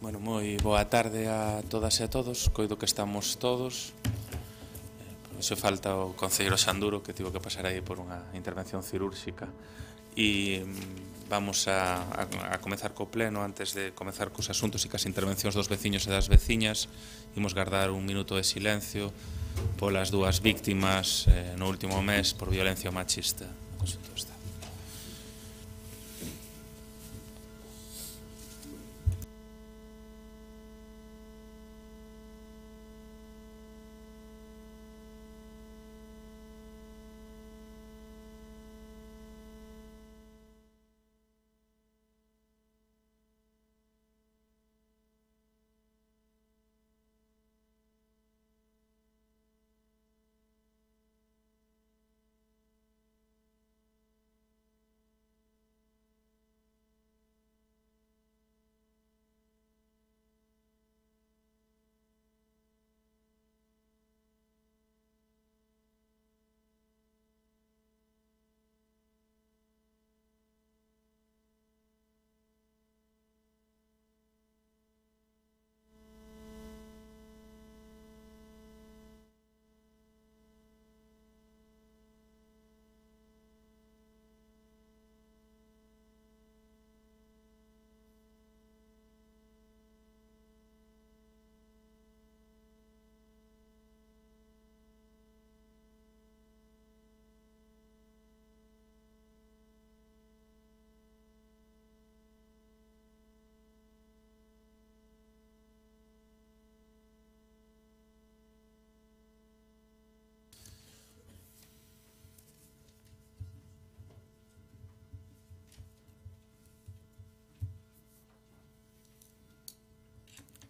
Bueno, moi boa tarde a todas e a todos. Coido que estamos todos. Se falta o concelleiro Xanduro, que tivo que pasar aí por unha intervención cirúrxica. E vamos a comezar co pleno. Antes de comezar cos asuntos e cas intervencións dos veciños e das veciñas, imos guardar un minuto de silencio polas dúas víctimas no último mes por violencia machista no Consello do Estado.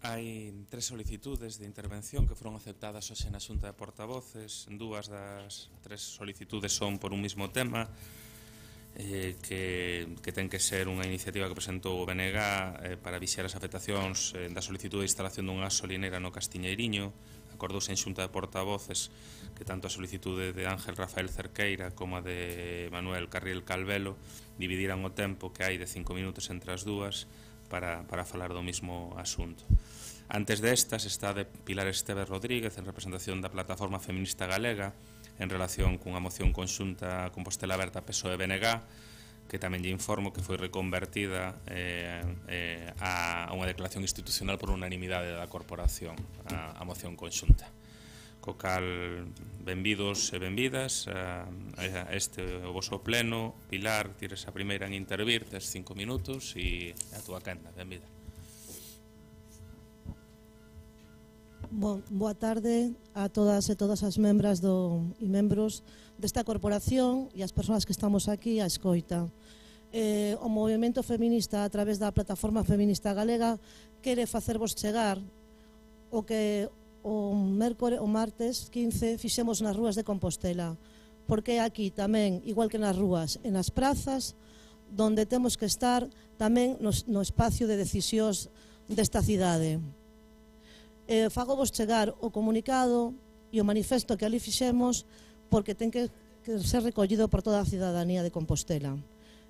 Hai 3 solicitudes de intervención que foron aceptadas hoxe na Xunta de Portavoces. 2 das 3 solicitudes son por un mismo tema, que ten que ser unha iniciativa que presentou o BNG para vixiar as afectacións da solicitud de instalación dunha gasolinera no Castiñeiriño. Acordouse en Xunta de Portavoces que tanto a solicitude de Ángel Rafael Cerqueira como a de Manuel Carriel Calvelo dividiran o tempo que hai de 5 minutos entre as dúas para falar do mismo asunto. Antes destas está de Pilar Esteves Rodríguez en representación da Plataforma Feminista Galega en relación cunha moción conxunta Compostela Aberta PSOE-BNG, que tamén lle informo que foi reconvertida a unha declaración institucional por unanimidade da corporación, a moción conxunta. Co cal, benvidos e benvidas a este o voso pleno. Pilar, tires a primeira en intervir, tes 5 minutos e a túa quenda, benvida. Boa tarde a todas e todas as membras e membros desta corporación e as persoas que estamos aquí á escoita. O movimento feminista a través da Plataforma Feminista Galega quere facervos chegar o que o martes 15 fixemos nas rúas de Compostela, porque aquí tamén, igual que nas rúas e nas prazas, donde temos que estar tamén no espacio de decisións desta cidade. Fago vos chegar o comunicado e o manifesto que ali fixemos porque ten que ser recollido por toda a cidadanía de Compostela.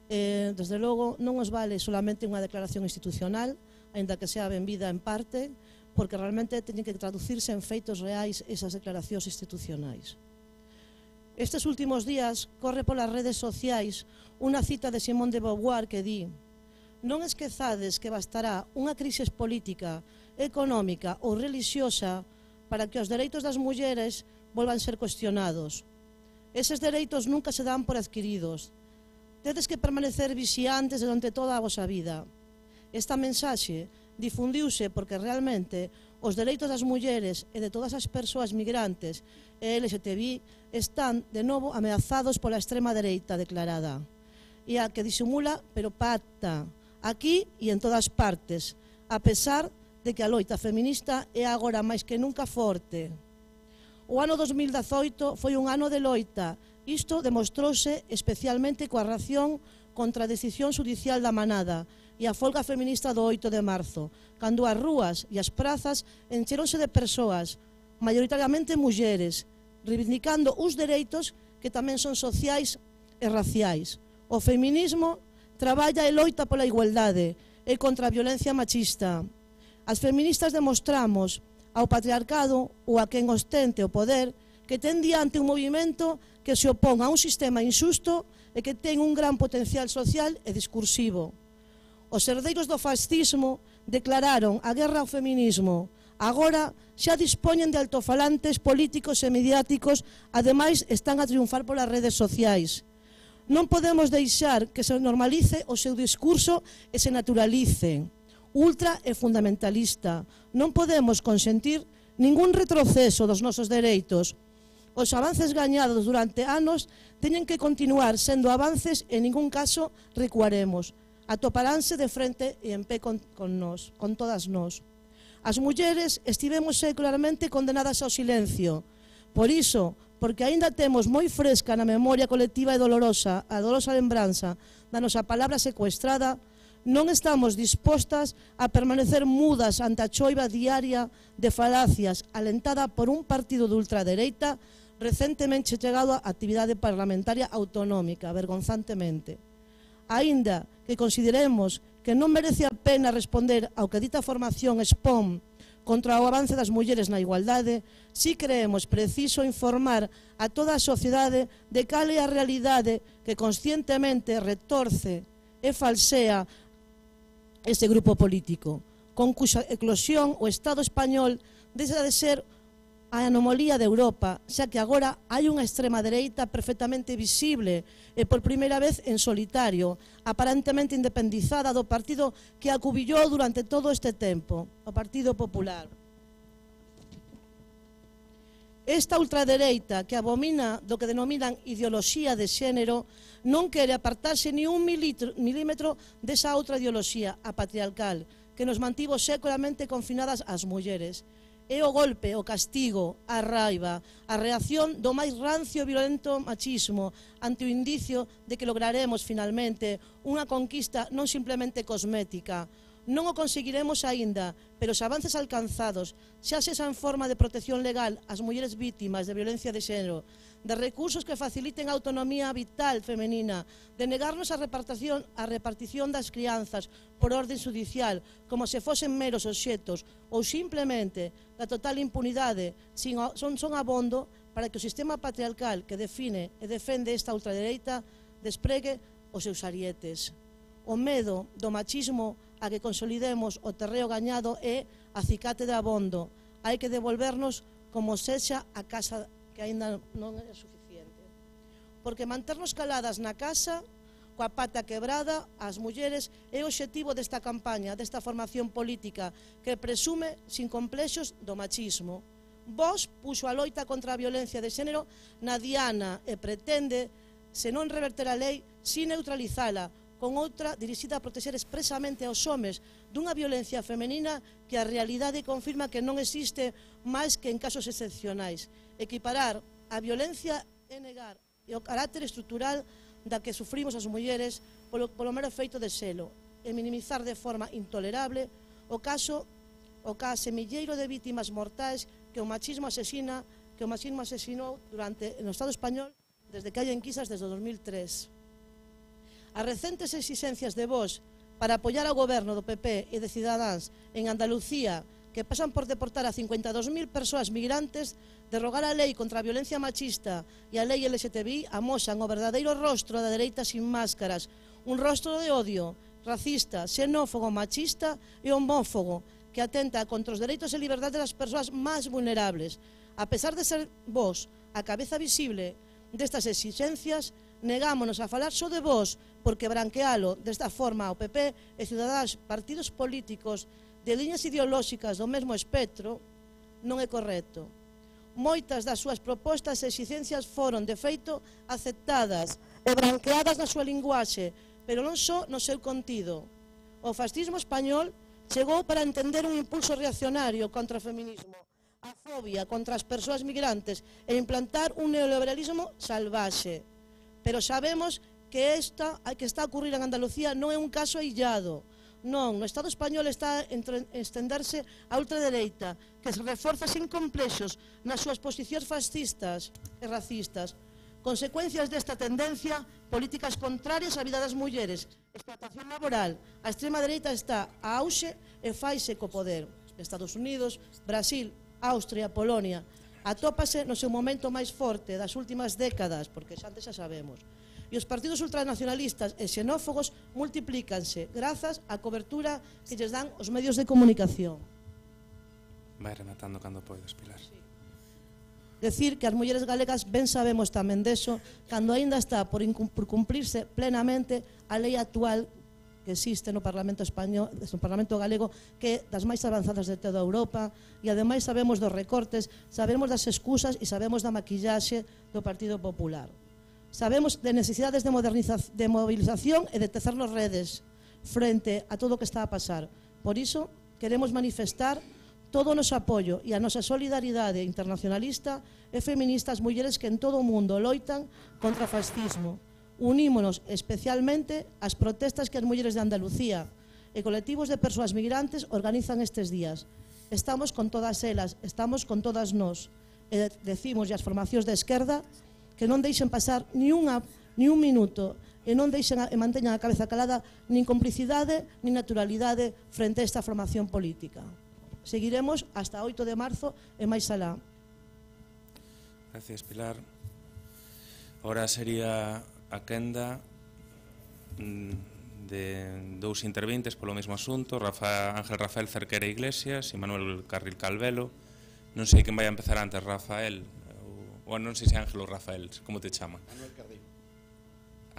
Desde logo non os vale solamente unha declaración institucional, aínda que sea benvida en parte, porque realmente teñen que traducirse en feitos reais esas declaracións institucionais. Estes últimos días corre polas redes sociais unha cita de Simone de Beauvoir que di: non esquezades que bastará unha crise política, económica ou relixiosa para que os dereitos das mulleres volvan ser cuestionados. Eses dereitos nunca se dan por adquiridos. Tedes que permanecer vixiantes durante toda a vosa vida. Esta mensaxe difundiuse porque realmente os dereitos das mulleres e de todas as persoas migrantes e LGTBI están de novo ameazados pola extrema dereita declarada, e a que disimula pero pacta aquí e en todas partes, a pesar de que a loita feminista é agora máis que nunca forte. O ano 2018 foi un ano de loita. Isto demostrouse especialmente coa reacción contra a decisión xudicial da Manada e a folga feminista do 8 de marzo, cando as rúas e as prazas encheronse de persoas, maioritariamente mulleres, reivindicando os dereitos que tamén son sociais e raciais. O feminismo traballa e loita pola igualdade e contra a violencia machista. As feministas demostramos ao patriarcado ou a quen ostente o poder que ten diante un movimento que se opón a un sistema injusto e que ten un gran potencial social e discursivo. Os herdeiros do fascismo declararon a guerra ao feminismo. Agora xa dispoñen de altofalantes políticos e mediáticos, ademais están a triunfar polas redes sociais. Non podemos deixar que se normalice o seu discurso e se naturalice. Ultra e fundamentalista. Non podemos consentir ningún retroceso dos nosos dereitos. Os avances gañados durante anos teñen que continuar sendo avances e en ningún caso recuaremos. Atoparánse de frente e en pé con todas nós. As mulleres estivemos secularmente condenadas ao silencio. Por iso, porque aínda temos moi fresca na memoria colectiva e dolorosa a dolorosa lembranza da nosa palabra secuestrada, non estamos dispostas a permanecer mudas ante a choiva diaria de falacias alentada por un partido de ultradereita recentemente chegado á actividade parlamentaria autonómica, vergonzantemente. Aínda que consideremos que non merece a pena responder ao que dita a formación expón contra o avance das mulleres na igualdade, si creemos preciso informar a toda a sociedade de cal é a realidade que conscientemente retorce e falsea este grupo político, con cuxa eclosión o Estado español deixa de ser a anomalía de Europa, xa que agora hai unha extrema dereita perfectamente visible e por primeira vez en solitario, aparentemente independizada do partido que acubillou durante todo este tempo, o Partido Popular. Esta ultradereita que abomina do que denominan ideoloxía de xénero non quere apartarse ni un milímetro desa outra ideoloxía, a patriarcal, que nos mantivo secularmente confinadas as mulleres. É o golpe, o castigo, a raiva, a reacción do máis rancio e violento machismo ante o indicio de que lograremos finalmente unha conquista non simplemente cosmética. Non o conseguiremos aínda, pero os avances alcanzados, xa sexa en forma de protección legal ás mulleres vítimas de violencia de xénero, de recursos que faciliten a autonomía vital femenina, de negarnos a repartición das crianzas por orden judicial, como se fosen meros obxetos, ou simplemente da total impunidade, son abondo para que o sistema patriarcal que define e defende esta ultradereita despregue os seus arietes. O medo do machismo a que consolidemos o terreo gañado é acicate de abondo. Hai que devolvernos como sexa a casa que aínda non é suficiente. Porque manternos caladas na casa, coa pata quebrada, as mulleres, é o obxectivo desta campaña, desta formación política, que presume sin complexos do machismo. Vox puxo a loita contra a violencia de xénero na diana e pretende, se non reverter a lei, si neutralizala, con outra dirixida a protexer expresamente aos homes dunha violencia femenina que a realidade confirma que non existe máis que en casos excepcionais. Equiparar a violencia e negar o carácter estrutural da que sufrimos as mulleres polo mero feito de selo e minimizar de forma intolerable o semilleiro de vítimas mortais que o machismo asesinou no Estado español desde que hai enquisas desde 2003. As recentes exixencias de Vox para apoiar ao goberno do PP e de Cidadáns en Andalucía, que pasan por deportar a 52.000 persoas migrantes, derrogar a lei contra a violencia machista e a lei LGTBI, amosan o verdadeiro rostro da dereita sin máscaras, un rostro de odio, racista, xenófobo, machista e homófobo, que atenta contra os dereitos e liberdades das persoas máis vulnerables. A pesar de ser Vox a cabeza visible destas exixencias, negámonos a falar só de Vox, porque branquealo desta forma ao PP e Ciudadanos, partidos políticos de liñas ideolóxicas do mesmo espectro, non é correcto. Moitas das súas propostas e exixencias foron, de feito, aceptadas e branqueadas na súa linguaxe, pero non só no seu contido. O fascismo español chegou para entender un impulso reaccionario contra o feminismo, a fobia contra as persoas migrantes e implantar un neoliberalismo salvaxe. Pero sabemos que está a ocurrir en Andalucía non é un caso aillado. Non, no Estado español está a estenderse a ultradereita, que se reforza sin complexos nas súas posicións fascistas e racistas. Consecuencias desta tendencia, políticas contrarias á vida das mulleres, explotación laboral, a extrema dereita está a auxe e faise co poder. Estados Unidos, Brasil, Austria, Polonia. Atópase no seu momento máis forte das últimas décadas, porque xa antes xa sabemos. E os partidos ultranacionalistas e xenófobos multiplícanse grazas á cobertura que lles dan os medios de comunicación. Vai rematando cando podes, Pilar. Sí. Decir que as mulleres galegas ben sabemos tamén deso, cando aínda está por cumplirse plenamente a lei actual que existe no Parlamento español, no Parlamento galego, que é das máis avanzadas de toda Europa, e ademais sabemos dos recortes, sabemos das excusas e sabemos da maquillaxe do Partido Popular. Sabemos de necesidades de movilización e de tecer nas redes frente a todo o que está a pasar. Por iso, queremos manifestar todo o noso apoio e a nosa solidaridade internacionalista e feminista ás mulleres que en todo o mundo loitan contra o fascismo. Unímonos especialmente ás protestas que as mulleres de Andalucía e colectivos de persoas migrantes organizan estes días. Estamos con todas elas, estamos con todas nós. E decimos as formacións de esquerda que non deixen pasar ni un minuto e non deixen e manteñan a cabeza calada nin complicidade nin naturalidade frente a esta formación política. Seguiremos hasta 8 de marzo e máis alá. Gracias, Pilar. Ahora sería a quenda de dous interventes polo mesmo asunto, Ángel Rafael Cerquera Iglesias e Manuel Carril Calvelo. Non sei quen vai a empezar antes, Rafael, ou non sei se Ángel ou Rafael, como te chama? Manuel Carril.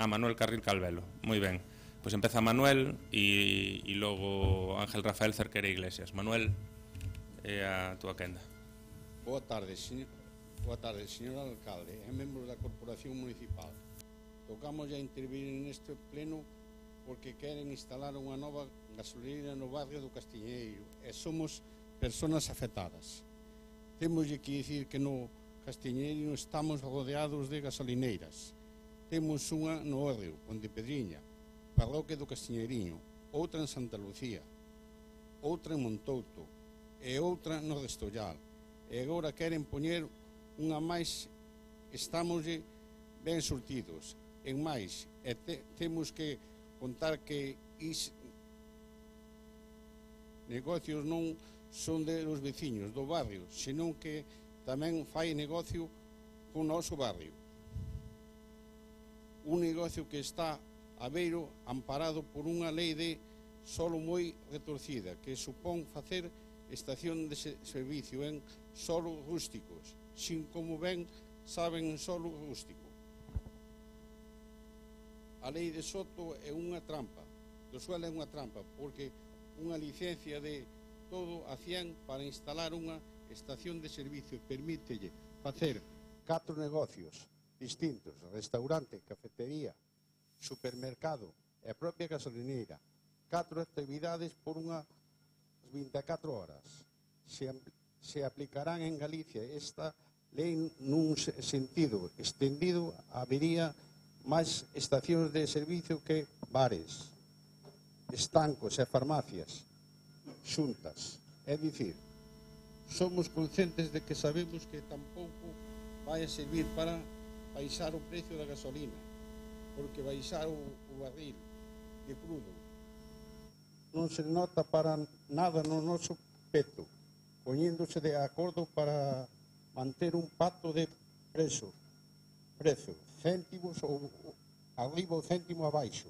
Manuel Carril Calvelo, moi ben. Pois empeza Manuel e logo Ángel Rafael Cerquera Iglesias. Manuel, é a túa quenda. Boa tarde, señor alcalde e membros da Corporación Municipal. Tocamos a intervir neste pleno porque queren instalar unha nova gasolinera no barrio do Castiñeiro e somos persoas afectadas. Temos que dicir que no Castiñeiro estamos rodeados de gasolineiras. Temos unha no Orrio, Pontepedriña, parroquia do Castiñeiriño, outra en Santa Lucía, outra en Montouto e outra no Restollal. E agora queren poñer unha máis, estamos ben surtidos en máis, e temos que contar que negocios non son de los veciños do barrio, senón que tamén fai negocio con o noso barrio. Un negocio que está a beiro amparado por unha lei de solo moi retorcida, que supón facer estación de servicio en solos rústicos, sin como ben saben en solo rústico. A lei de Soto é unha trampa, do suelo é unha trampa, porque unha licencia de todo a 100 para instalar unha estación de servicio permítelle facer 4 negocios distintos, restaurante, cafetería, supermercado e a propia gasolineira, 4 actividades por unha 24 horas. Se aplicarán en Galicia esta lei nun sentido extendido, habería máis estacións de servicio que bares, estancos e farmacias xuntas. É dicir, somos conscientes de que sabemos que tampouco vai a servir para baixar o precio da gasolina, porque baixar o barril de crudo non se nota para nada no noso peto, poñéndose de acordo para manter un pacto de prezo, céntimos ou arriba ou céntimo abaixo.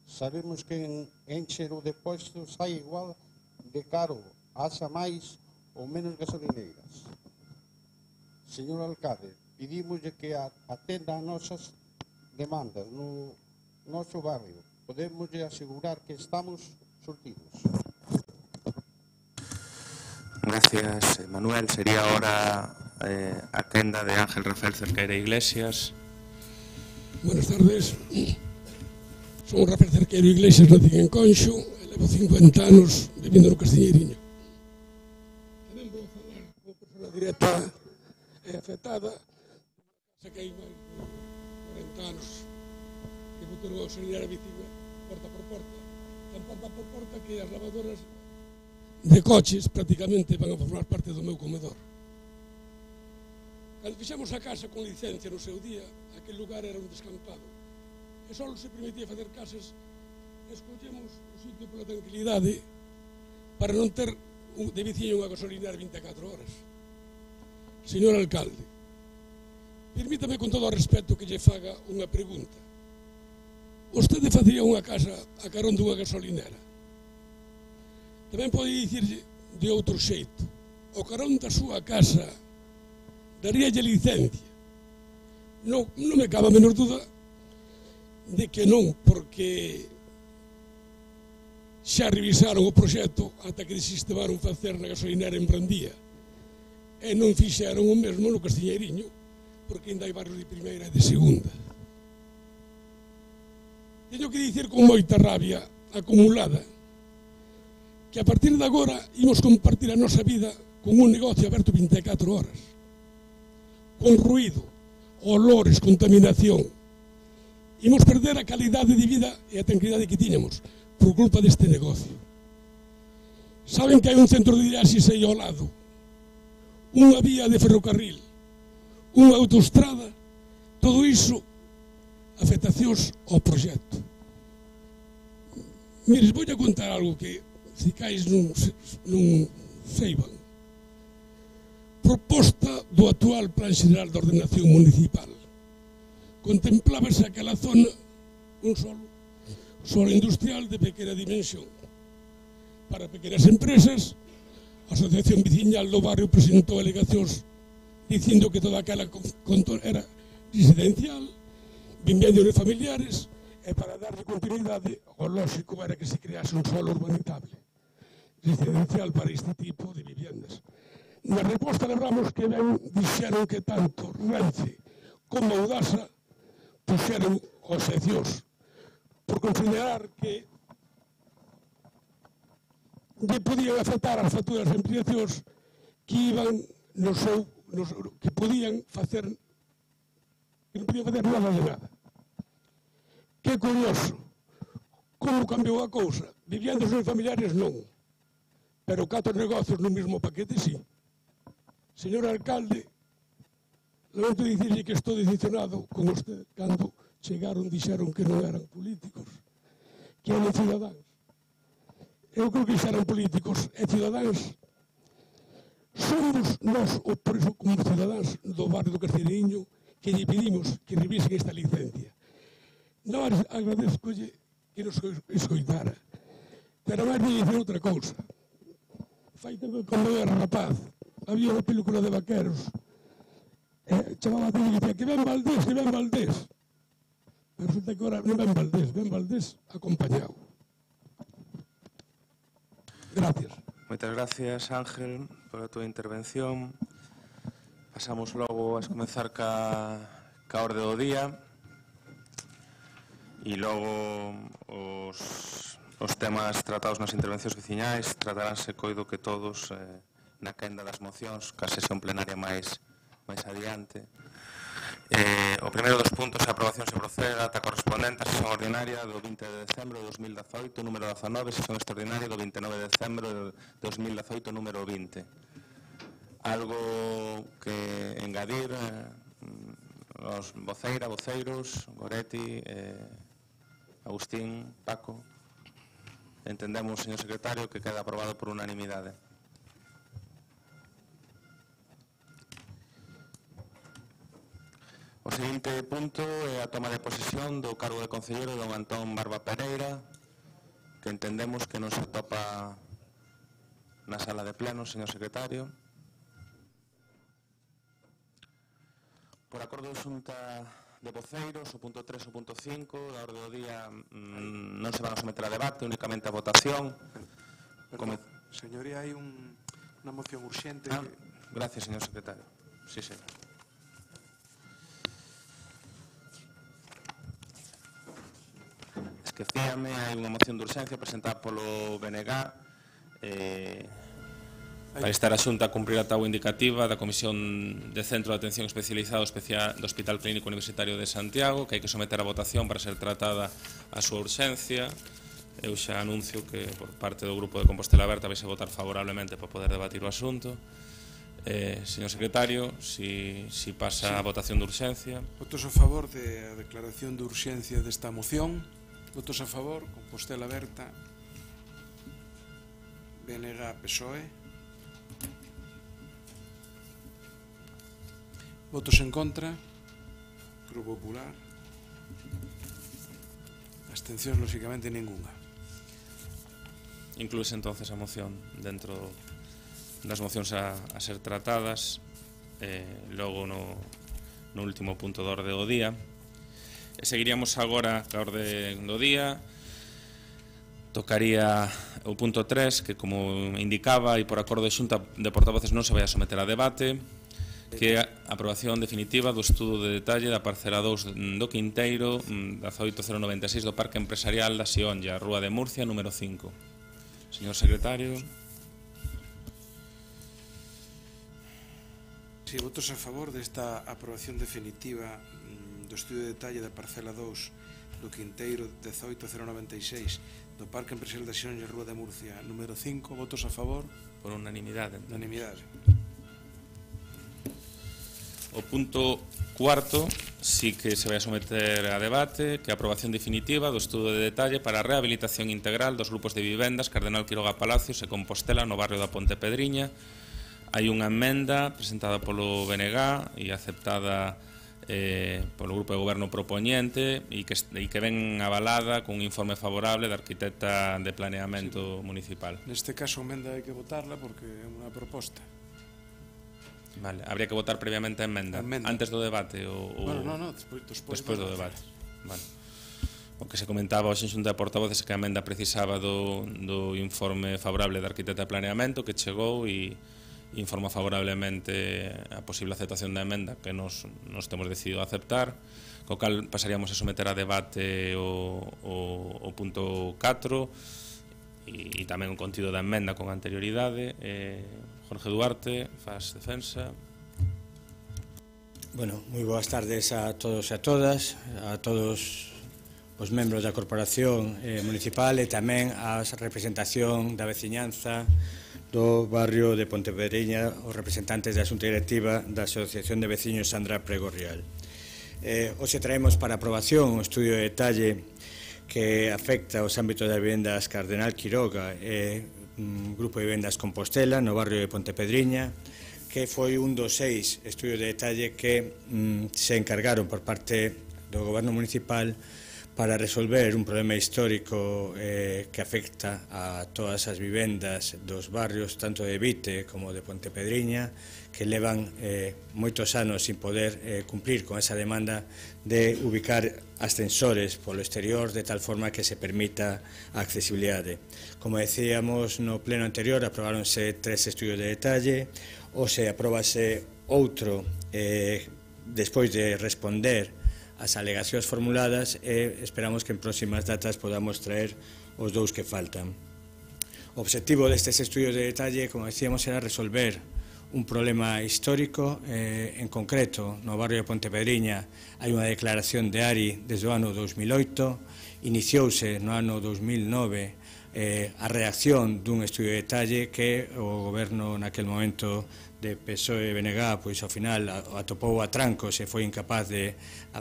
Sabemos que en encher o depósito sai igual de caro, haxa máis ou menos gasolineiras. Señor alcalde, pedimoslle que atenda a nosas demandas no noso barrio. Podemoslle asegurar que estamos surtidos. Gracias, Manuel. Sería ahora a quenda de Ángel Rafael Cerqueira Iglesias. Buenas tardes. Son Rafael Cerqueira Iglesias, nací en Conxo, e levo 50 anos vivindo no Castiñeiriño. Tamén vou falar como persona directa e afectada, xa que hai máis de 40 anos que botou a auxiliar a vítima porta por porta, tan porta por porta que as lavadoras de coches prácticamente van a formar parte do meu comedor. Cando fixemos a casa con licencia no seu día, aquel lugar era un descampado e só se permitía facer casas. Escollemos o sitio pola tranquilidade para non ter de veciño unha gasolinera 24 horas. Señor alcalde, permítame con todo o respeto que lle faga unha pregunta. Vostede facía unha casa a carón dunha gasolinera. Tamén pode dicirlle de outro xeito. O carón da súa casa daríalle licencia. Non me cabe a menor duda de que non, porque xa revisaron o proxecto ata que desistemaron facer na gasolinera en Brandía e non fixeron o mesmo no Castiñeiriño, porque ainda hai barrios de primeira e de segunda. Teño que dicir con moita rabia acumulada que a partir de agora imos compartir a nosa vida con un negocio aberto 24 horas, con ruído, olores, contaminación. Imos perder a calidade de vida e a tranquilidade que tiñamos por culpa deste negocio. Saben que hai un centro de diálisis aí ao lado, unha vía de ferrocarril, unha autoestrada, todo iso afectacións ao proxecto. Mires, vou a contar algo que cicais non seiban. Proposta do actual Plan Xeral de Ordenación Municipal. Contemplábase aquela zona un solo industrial de pequena dimensión. Para pequenas empresas, a Asociación Veciñal do Barrio presentou alegacións dicindo que toda aquela era residencial, viviendas familiares, e para darle continuidade, o lógico era que se crease un solo urbanitable residencial para este tipo de viviendas. Na resposta lembramos que ben dixeron que tanto Renfe como Audasa puxeron obxeccións por considerar que lle podían afectar as facturas de ampliacións que iban que podían facer nada de nada. Que curioso, como cambiou a cousa. Viviendas familiares non, pero 4 negocios no mesmo paquete sí. Señor alcalde, lamento dicirlle que estou decepcionado con usted cando chegaron dixeron que non eran políticos, que eran cidadáns. Eu creo que xa eran políticos e cidadáns. Somos nós, por iso, como cidadáns do barrio do Castiñeiriño, que lle pedimos que revisen esta licencia. Non agradezcolle que nos escoitara, pero máis de dicir outra cousa. Fai tempo cando era rapaz, había unha película de vaqueros, chamaba a tele e dicía que ven Valdés, que ven Valdés. Pero resulta que agora non ven Valdés acompañado. Gracias. Moitas gracias, Ángel, pola túa intervención. Pasamos logo a comenzar ca orde do día e logo os temas tratados nas intervencións veciñais trataránse, coido que todos, na quenda das mocións, ca sesión plenaria máis adiante. O primeiro dos puntos é a aprobación se procede ata correspondente a sesión ordinaria do 20 de decembro de 2018, número 19, sesión extraordinaria do 29 de decembro de 2018, número 20. Algo que engadir os voceiros, Goretti, Agustín, Paco. Entendemos, señor secretario, que queda aprobado por unanimidade. O seguinte punto é a toma de posesión do cargo de concelleiro don Antón Barba Pereira, que entendemos que non se atopa na sala de pleno, señor secretario. Por acordo de xunta de voceiros, o punto 3 e o punto 5 da orde do día non se van a someter a debate, únicamente a votación. Señoría, hai unha moción urxente. Gracias, señor secretario. Sí, señor. Esquecíame, hai unha moción de urxencia presentada polo BNG para instar a Xunta a cumprir a táboa indicativa da Comisión de Centro de Atención Especializado do Hospital Clínico Universitario de Santiago, que hai que someter a votación para ser tratada a súa urxencia. Eu xa anuncio que por parte do Grupo de Compostela Aberta vai se votar favorablemente para poder debatir o asunto. Señor secretario, si pasa a votación de urxencia. Votos a favor da declaración de urxencia desta moción. Votos a favor, Compostela Aberta, BNG, PSOE. Votos en contra. Grupo Popular. Abstencións, lógicamente, ninguna. Incluíse entonces a moción dentro das mocións a ser tratadas, logo no último punto da orde do día. Seguiríamos agora a orde do día. Tocaría o punto 3, que como indicaba e por acordo de xunta de portavoces non se vai a someter a debate, que é a aprobación definitiva do estudo de detalle da parcela 2 do Quinteiro 18096 do Parque Empresarial da Sionlla, Rúa de Murcia, número 5. Señor secretario. Sí, votos a favor desta aprobación definitiva do estudio de detalle da parcela 2 do Quinteiro 18096 do Parque Empresarial da Sionlla, Rúa de Murcia, número 5. Votos a favor. Por unanimidade. Unanimidade. O punto cuarto sí que se vai a someter a debate, que é a aprobación definitiva do estudo de detalle para a rehabilitación integral dos grupos de vivendas Cardenal Quiroga Palacios e Compostela no barrio da Ponte Pedriña. Hai unha emenda presentada polo BNG e aceptada polo grupo de goberno propoñente e que ven avalada con un informe favorable da arquitecta de planeamento municipal. Neste caso, a emenda hai que votarla porque é unha proposta. Vale, habría que votar previamente a emenda. Antes do debate ou... Bueno, non, despois do debate. Vale. O que se comentaba hoxe en xunta de portavoces é que a emenda precisaba do informe favorable da arquitecta de planeamento que chegou e informa favorablemente a posible aceptación da emenda que nos temos decidido aceptar, co cal pasaríamos a someter a debate o punto 4 e tamén o contido da emenda con anterioridade. Jorge Duarte, faz defensa. Bueno, moi boas tardes a todos e a todas, a todos os membros da Corporación Municipal e tamén a representación da veciñanza do barrio de Pontepedriña, os representantes da Xunta Directiva da Asociación de Veciños Sandra Pregorrial. Hoxe traemos para aprobación un estudio de detalle que afecta os ámbitos das vivendas Cardenal Quiroga e un grupo de vivendas Compostela no barrio de Pontepedriña, que foi un dos 6 estudios de detalle que se encargaron por parte do goberno municipal para resolver un problema histórico que afecta a todas as vivendas dos barrios tanto de Vite como de Pontepedriña, que levan moitos anos sin poder cumplir con esa demanda de ubicar ascensores polo exterior de tal forma que se permita a accesibilidade. Como decíamos no pleno anterior, aprobáronse 3 estudios de detalle, hoxe aprobase outro despois de responder as alegacións formuladas e esperamos que en próximas datas podamos traer os 2 que faltan. O obxectivo destes estudios de detalle, como decíamos, era resolver un problema histórico, en concreto no barrio de Pontepedriña hai unha declaración de ARI desde o ano 2008, iniciouse no ano 2009 a reacción dun estudio de detalle que o goberno naquel momento de PSOE e BNG pois ao final atopou a trancos e foi incapaz de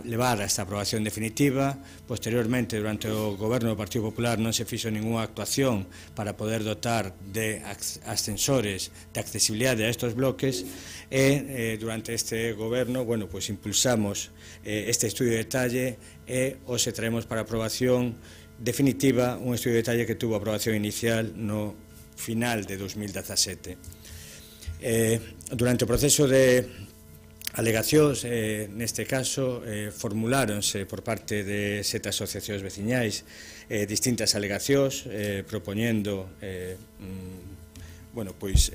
levar a esta aprobación definitiva. Posteriormente, durante o goberno do Partido Popular non se fixo ninguna actuación para poder dotar de ascensores de accesibilidade a estos bloques e durante este goberno, bueno, pois impulsamos este estudio de detalle e hoxe traemos para aprobación definitiva un estudio de detalle que tuvo aprobación inicial no final de 2017. Durante o proceso de alegacións, neste caso, formuláronse por parte de 7 asociacións veciñais distintas alegacións, propoñendo bueno, pois,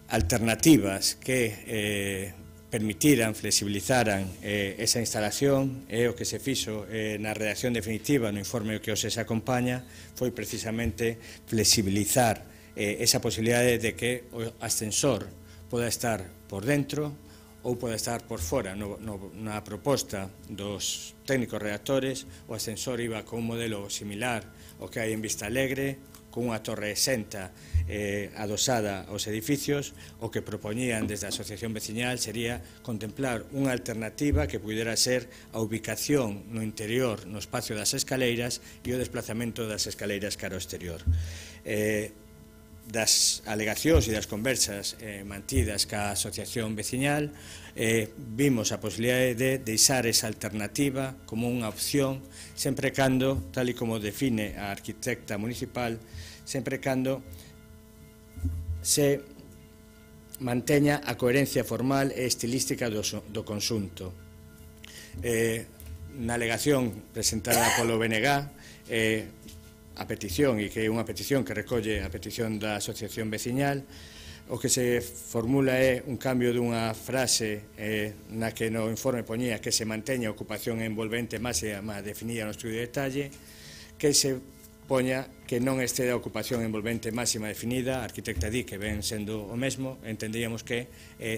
alternativas que permitiran, flexibilizaran esa instalación e o que se fixo na redacción definitiva no informe que hoxe se acompaña foi precisamente flexibilizar esa posibilidade de que o ascensor poda estar por dentro ou poda estar por fora. Na proposta dos técnicos redactores, o ascensor iba con un modelo similar ao que hai en Vista Alegre, con unha torre exenta adosada aos edificios. O que propoñían desde a Asociación Veciñal sería contemplar unha alternativa que pudera ser a ubicación no interior, no espacio das escaleiras e o desplazamento das escaleiras cara ao exterior. das alegacións e das conversas mantidas ca asociación veciñal, vimos a posibilidade de deixar esa alternativa como unha opción, sempre cando, tal e como define a arquitecta municipal, sempre cando se manteña a coherencia formal e estilística do conxunto. Na alegación presentada polo BNG, a petición, e que é unha petición que recolle a petición da Asociación Veciñal, o que se formula é un cambio dunha frase na que no informe poñía que se manteña a ocupación envolvente máxima definida no estudio de detalle, que se poña que non excede a ocupación envolvente máxima definida. A arquitecta di que ven sendo o mesmo, entendíamos que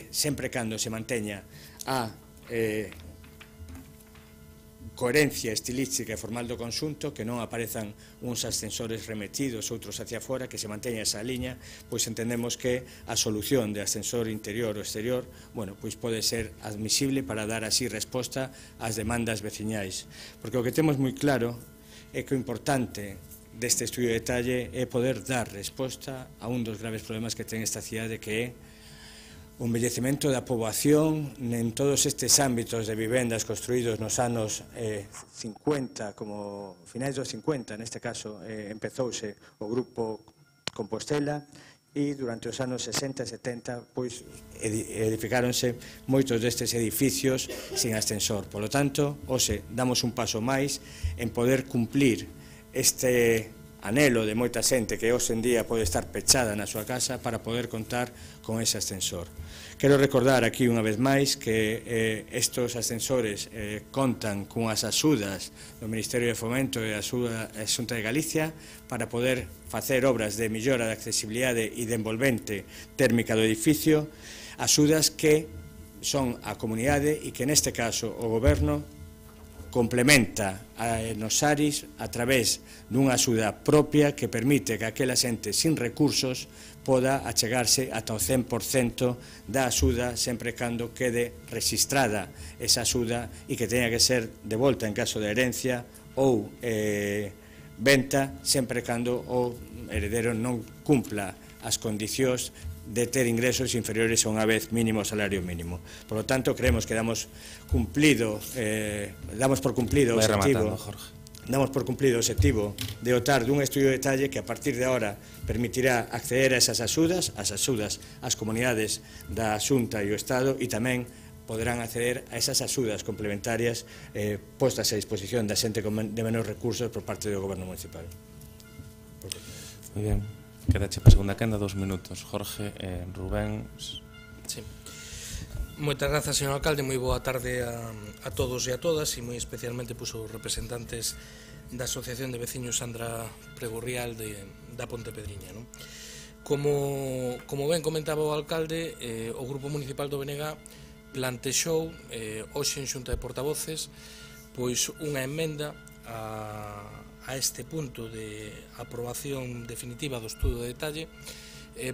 sempre cando se manteña a coherencia estilística e formal do conxunto, que non aparezan uns ascensores remetidos, outros hacia fora, que se manteña esa liña, pois entendemos que a solución de ascensor interior ou exterior, bueno, pois pode ser admisible para dar así resposta ás demandas veciñais. Porque o que temos moi claro é que o importante deste estudio de detalle é poder dar resposta a un dos graves problemas que ten esta cidade, que é o envellecemento da poboación en todos estes ámbitos de vivendas construídos nos anos 50, como finais dos 50, neste caso, empezouse o grupo Compostela, e durante os anos 60 e 70 pois edificáronse moitos destes edificios sin ascensor. Por lo tanto, hoxe damos un paso máis en poder cumplir este anhelo de moita xente que hoxe en día pode estar pechada na súa casa para poder contar con ese ascensor. Quero recordar aquí unha vez máis que estes ascensores contan cunhas axudas do Ministerio de Fomento e a Xunta de Galicia para poder facer obras de millora de accesibilidade e de envolvente térmica do edificio, axudas que son a comunidade e que neste caso o Goberno complementa nos ARIS a través dunha axuda propia que permite que aquela xente sin recursos poda achegarse ata o 100% da axuda sempre cando quede registrada esa axuda e que teña que ser devolta en caso de herencia ou venta sempre cando o heredero non cumpla as condicións de ter ingresos inferiores a unha vez mínimo ao salario mínimo. Por lo tanto, creemos que damos por cumplido o objetivo de dotar dun estudio de detalle que a partir de ahora permitirá acceder a esas axudas ás comunidades da Xunta e o Estado, e tamén poderán acceder a esas axudas complementarias postas a disposición da xente de menos recursos por parte do Goberno Municipal. Moi ben. Quedache para a segunda quenda 2 minutos. Jorge, Rubén... Sí. Moitas grazas, señor alcalde. Moi boa tarde a todos e a todas, e moi especialmente os representantes da Asociación de Veciños Sandra Pregorrial da Pontepedriña. Como ben comentaba o alcalde, o Grupo Municipal do BNG plantexou hoxe en Xunta de Portavoces pois unha emenda a este punto de aprobación definitiva do estudo de detalle,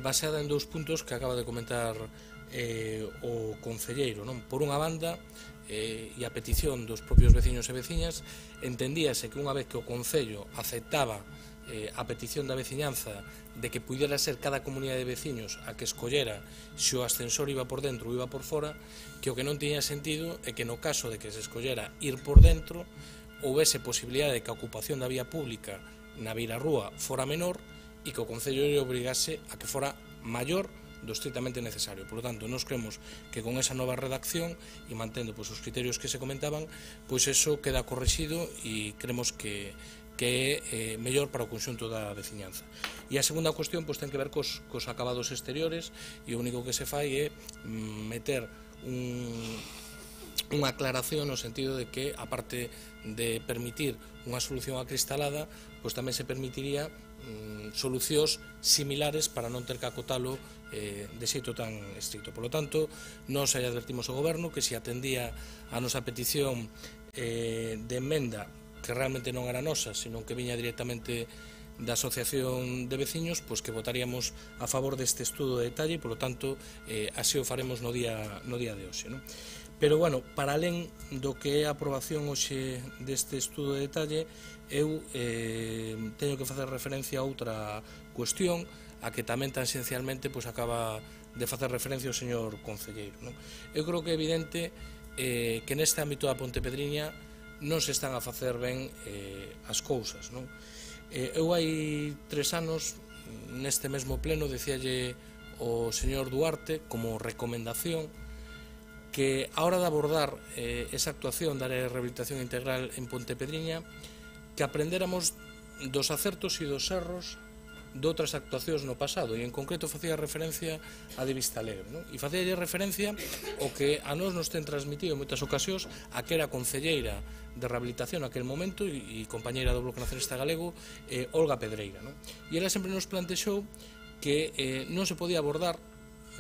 baseada en 2 puntos que acaba de comentar o concelleiro. Por unha banda, e a petición dos propios veciños e veciñas, entendíase que unha vez que o Concello aceptaba a petición da veciñanza de que puidera ser cada comunidade de veciños a que escollera se o ascensor iba por dentro ou iba por fora, que o que non tiña sentido é que no caso de que se escollera ir por dentro houvese posibilidade de que a ocupación da vía pública na beirarrúa fora menor e que o Concello lle obrigase a que fora maior do estritamente necesario. Por lo tanto, nos creemos que con esa nova redacción e mantendo os criterios que se comentaban, pois eso queda correxido e creemos que é mellor para o conxunto da veciñanza. E a segunda cuestión ten que ver cos acabados exteriores, e o único que se fai é meter unha aclaración no sentido de que, aparte de permitir unha solución acristalada, pois tamén se permitiría solucións similares para non ter que acotalo de xeito tan estricto. Por lo tanto, nós aí advertimos ao Goberno que se atendía a nosa petición de emenda, que realmente non era nosa, sino que viña directamente da Asociación de Veciños, pois que votaríamos a favor deste estudo de detalle, e, polo tanto, así o faremos no día de hoxe. Pero, bueno, para alén do que é a aprobación hoxe deste estudo de detalle, eu teño que facer referencia a outra cuestión, a que tamén tan esencialmente acaba de facer referencia o señor concelleiro. Eu creo que é evidente que neste ámbito da Pontepedriña non se están a facer ben as cousas. Eu hai 3 anos, neste mesmo pleno, dicíalle o señor Duarte como recomendación que a hora de abordar esa actuación da área de rehabilitación integral en Pontepedriña, que aprendéramos dos acertos e dos erros de outras actuacións no pasado, e en concreto facía referencia a de Vistalegre, e facía referencia o que a nós nos ten transmitido en moitas ocasións a que era concelleira de rehabilitación naquele momento e compañeira do Bloque Nacionalista Galego, Olga Pedreira, e ela sempre nos plantexou que non se podía abordar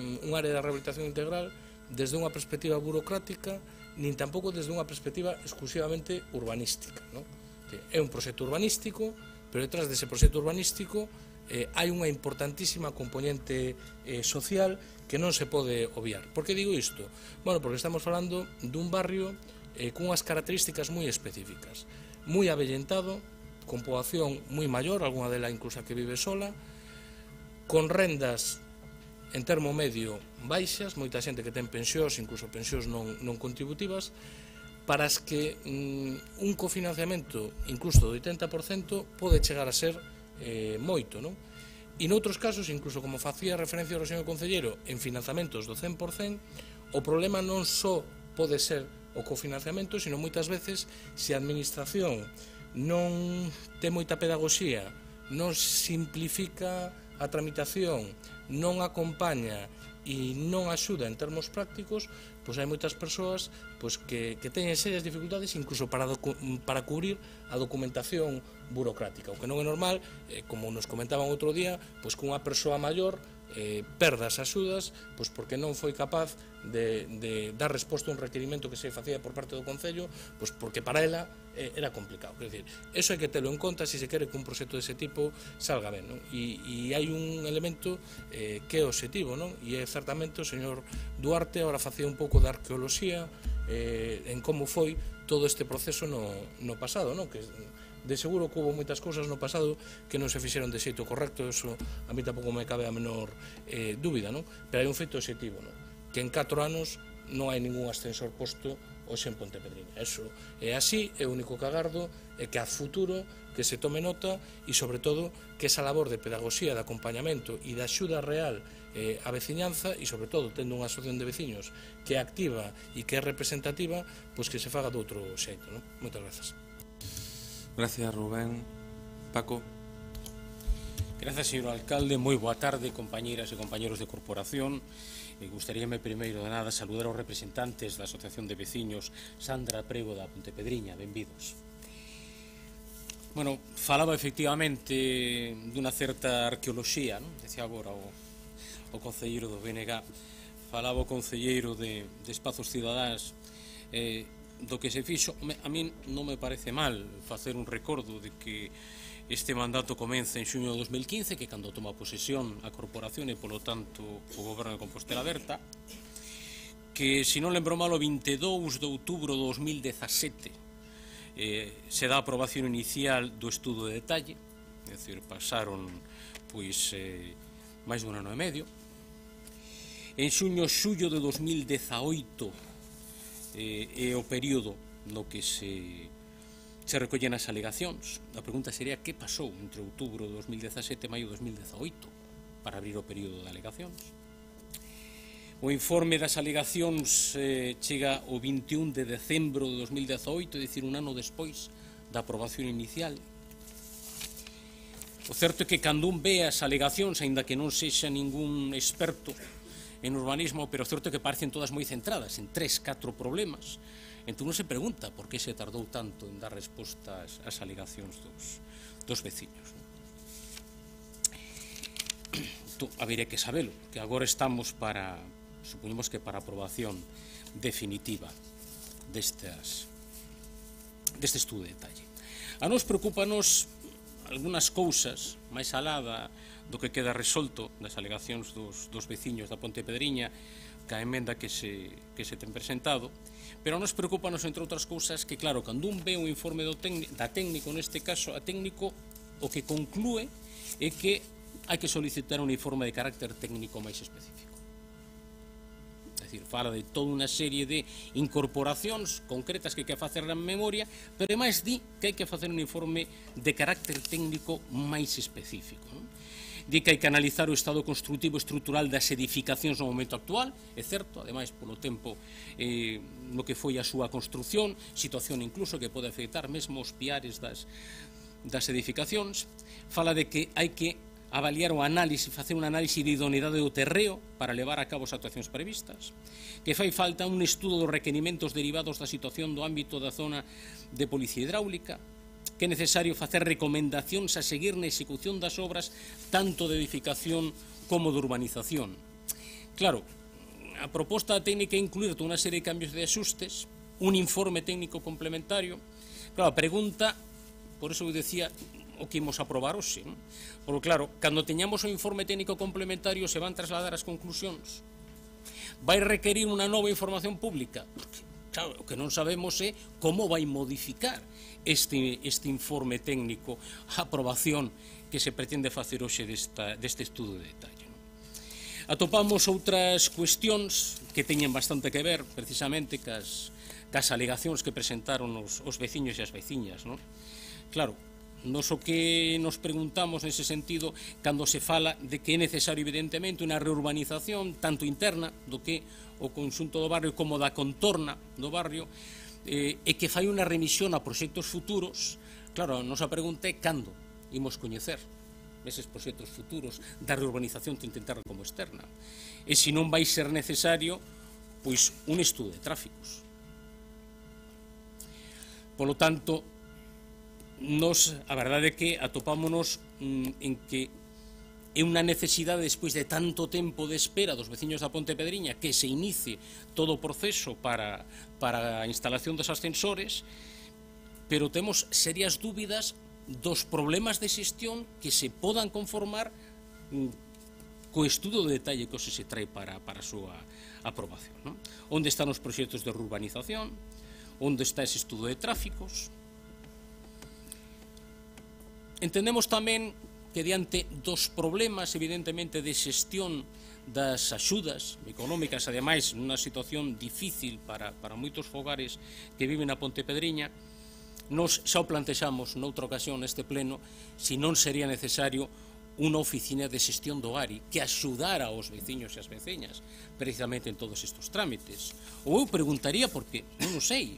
un área de rehabilitación integral desde unha perspectiva burocrática nin tampouco desde unha perspectiva exclusivamente urbanística. É un proxecto urbanístico, pero detrás dese proxecto urbanístico hai unha importantísima componente social que non se pode obviar. Por que digo isto? Bueno, porque estamos falando dun barrio cunhas características moi específicas, moi avellentado, con poboación moi maior, algunha dela incluso que vive sola, con rendas en termo medio baixas, moita xente que ten pensións, incluso pensións non contributivas, para as que un cofinanciamento incluso do 80% pode chegar a ser moito, e noutros casos, incluso como facía referencia ao señor concelleiro, en financiamentos do 100%, o problema non só pode ser o cofinanciamento, sino moitas veces se a administración non ten moita pedagogía, non simplifica a tramitación, non acompaña e non axuda en termos prácticos, pois hai moitas persoas que teñen serias dificultades incluso para cubrir a documentación burocrática, o que non é normal, como nos comentaban outro día, pois que unha persoa maior perda as axudas porque non foi capaz de dar resposta a un requerimento que se facía por parte do Concello, porque para ela era complicado. Quer dizer, eso hai que telo en conta se se quere que un proxecto dese tipo salga ben, e hai un elemento que é obxectivo, e é certamente o señor Duarte agora facía un pouco de arqueoloxía en como foi todo este proceso no pasado, que de seguro que houve moitas cousas no pasado que non se fixeron de xeito correcto, eso a mí tampouco me cabe a menor dúbida, pero hai un feito obxectivo, que en 4 anos non hai ningún ascensor posto hoxe en Pontepedriña. Eso é así, é o único que agardo, é que a futuro que se tome nota e, sobre todo, que esa labor de pedagogía, de acompañamento e de axuda real á veciñanza e, sobre todo, tendo unha asociación de veciños que é activa e que é representativa, pois que se faga de outro xeito. Moitas grazas. Gracias, Rubén. Paco. Gracias, señor alcalde. Moi boa tarde, compañeras e compañeros de corporación. Gustaríame primeiro de nada saludar aos representantes da Asociación de Veciños Sandra Prego da Pontepedriña. Benvidos. Bueno, falaba efectivamente dunha certa arqueoloxía, decía agora o concelleiro do BNG, falaba o concelleiro de Espazos Cidadáns do que se fixo. A min non me parece mal facer un recordo de que este mandato comeza en xuño de 2015, que cando toma posesión a corporación e, polo tanto, o goberno de Compostela Aberta, que, se non lembro mal, o 22 de outubro de 2017 se dá a aprobación inicial do estudo de detalle, é dicir, pasaron máis dun ano e medio. En xuño-xullo de 2018 é o período no que se recollen as alegacións. A pregunta sería que pasou entre outubro de 2017 e maio de 2018 para abrir o período de alegacións. O informe das alegacións chega o 21 de decembro de 2018, é dicir, un ano despois da aprobación inicial. O certo é que cando un ve as alegacións, aínda que non sexa ningún experto en urbanismo, pero o certo é que parecen todas moi centradas en 3-4 problemas. Entón non se pregunta por que se tardou tanto en dar respostas ás alegacións dos veciños. Habería que sabelo, que agora estamos supoñemos que para a aprobación definitiva deste estudo de detalle. A nos preocúpanos algunhas cousas máis alá do que queda resolto das alegacións dos veciños da Pontepedriña ca emenda que se ten presentado, pero nos preocúpanos, entre outras cousas, que, claro, cando un ve o informe da técnico, neste caso, a técnico o que conclúe é que hai que solicitar un informe de carácter técnico máis específico. É dicir, fala de toda unha serie de incorporacións concretas que hai que facer na memoria, pero ademais di que hai que facer un informe de carácter técnico máis específico, non? Di que hai que analizar o estado construtivo e estrutural das edificacións no momento actual, é certo, ademais polo tempo no que foi a súa construción, situación incluso que pode afectar mesmo os piares das edificacións. Fala de que hai que avaliar o análise, facer un análise de idoneidade do terreo para levar a cabo as actuacións previstas, que fai falta un estudo dos requerimentos derivados da situación do ámbito da zona de policía hidráulica, que é necesario facer recomendacións a seguir na execución das obras tanto de edificación como de urbanización. Claro, a proposta técnica é incluir toda unha serie de cambios de axustes, un informe técnico complementario. Claro, a pregunta, por eso eu decía o que imos aprobar hoxe, non? Porque claro, cando teñamos o informe técnico complementario se van trasladar as conclusións. Vai requerir unha nova información pública. Claro, o que non sabemos é como vai modificar este informe técnico, a aprobación que se pretende facer hoxe deste estudo de detalle. Atopamos outras cuestións que teñen bastante que ver precisamente cas alegacións que presentaron os veciños e as veciñas, non? Claro, nos o que nos preguntamos nese sentido cando se fala de que é necesario evidentemente unha reurbanización tanto interna do que o conxunto do barrio como da contorna do barrio, e que fai unha remisión a proxectos futuros. Claro, a nosa pregunta é cando imos coñecer eses proxectos futuros da reurbanización tanto interna como externa, e se non vai ser necesario pois un estudo de tráficos. Polo tanto, a verdade é que atopámonos en que é unha necesidade despois de tanto tempo de espera dos veciños da Pontepedriña que se inicie todo o proceso para a instalación dos ascensores, pero temos serias dúbidas dos problemas de xestión que se podan conformar co estudo de detalle que se trae para a súa aprobación, non? Onde están os proxectos de urbanización, onde está ese estudo de tráficos. Entendemos tamén que diante dos problemas, evidentemente, de xestión das axudas económicas, ademais, nunha situación difícil para moitos fogares que viven na Pontepedriña, nos xa o plantexamos noutra ocasión neste pleno, se non sería necesario unha oficina de xestión do ARI que axudara aos veciños e as veciñas precisamente en todos estes trámites. Ou eu preguntaría, porque non o sei,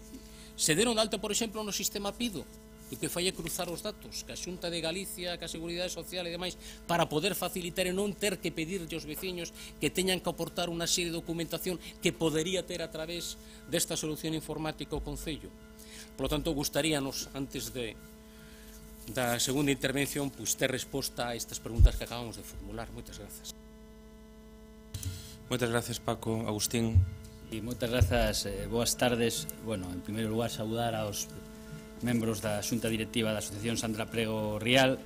se deron de alta, por exemplo, no sistema PIDO, o que fai é cruzar os datos que a Xunta de Galicia, que a Seguridade Social e demais, para poder facilitar e non ter que pedirlle aos veciños que teñan que aportar unha serie de documentación que podería ter a través desta solución informática o Concello. Por lo tanto, gustaríanos, antes da segunda intervención, pois ter resposta a estas preguntas que acabamos de formular. Moitas grazas. Moitas grazas, Paco. Agustín. E moitas grazas, boas tardes. Bueno, en primeiro lugar, saudar aos membros da Xunta Directiva da Asociación Sandra Prego Rial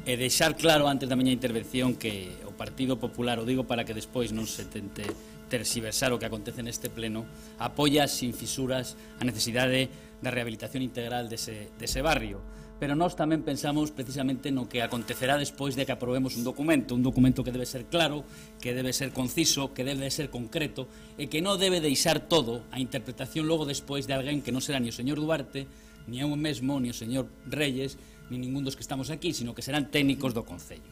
e deixar claro antes da miña intervención que o Partido Popular, o digo para que despois non se tente terxiversar o que acontece neste pleno, apoia sin fisuras a necesidade da rehabilitación integral dese barrio. Pero nós tamén pensamos precisamente no que acontecerá despois de que aprobemos un documento que debe ser claro, que debe ser conciso, que debe ser concreto e que non debe deixar todo a interpretación logo despois de alguén que non será ni o señor Duarte, ni eu mesmo, ni o señor Reyes, ni ningún dos que estamos aquí, sino que serán técnicos do Concello.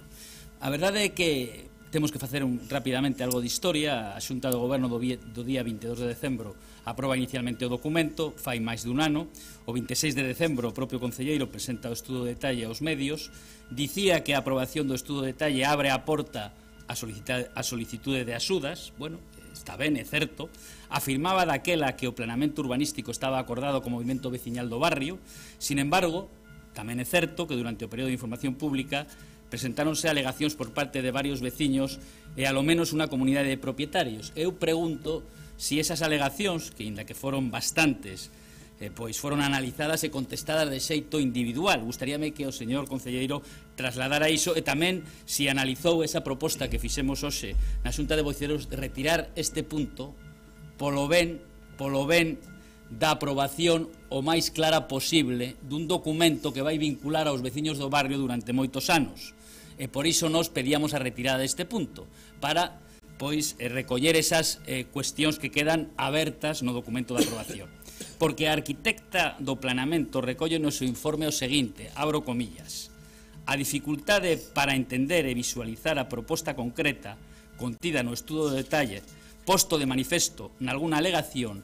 A verdade é que temos que facer rapidamente algo de historia. A Xunta do Goberno do día 22 de decembro aproba inicialmente o documento, fai máis dun ano. O 26 de decembro o propio concelleiro presenta o estudo de detalle aos medios, dicía que a aprobación do estudo de detalle abre a porta a solicitude de axudas. Bueno, está ben, é certo. Afirmaba daquela que o planeamento urbanístico estaba acordado co movimento veciñal do barrio. Sin embargo, tamén é certo que durante o período de información pública presentáronse alegacións por parte de varios veciños e alo menos unha comunidade de propietarios. Eu pregunto se esas alegacións, que inda que foron bastantes, pois foron analizadas e contestadas de xeito individual. Gustaríame que o señor concelleiro trasladara iso e tamén se analizou esa proposta que fixemos hoxe na Xunta de Voceros de retirar este punto polo ben da aprobación o máis clara posible dun documento que vai vincular aos veciños do barrio durante moitos anos. E por iso nos pedíamos a retirada deste punto, para recoller esas cuestións que quedan abertas no documento de aprobación. Porque a arquitecta do planeamento recolle no seu informe o seguinte, abro comillas: a dificultade para entender e visualizar a proposta concreta contida no estudo de detalle posto de manifesto nalgúna alegación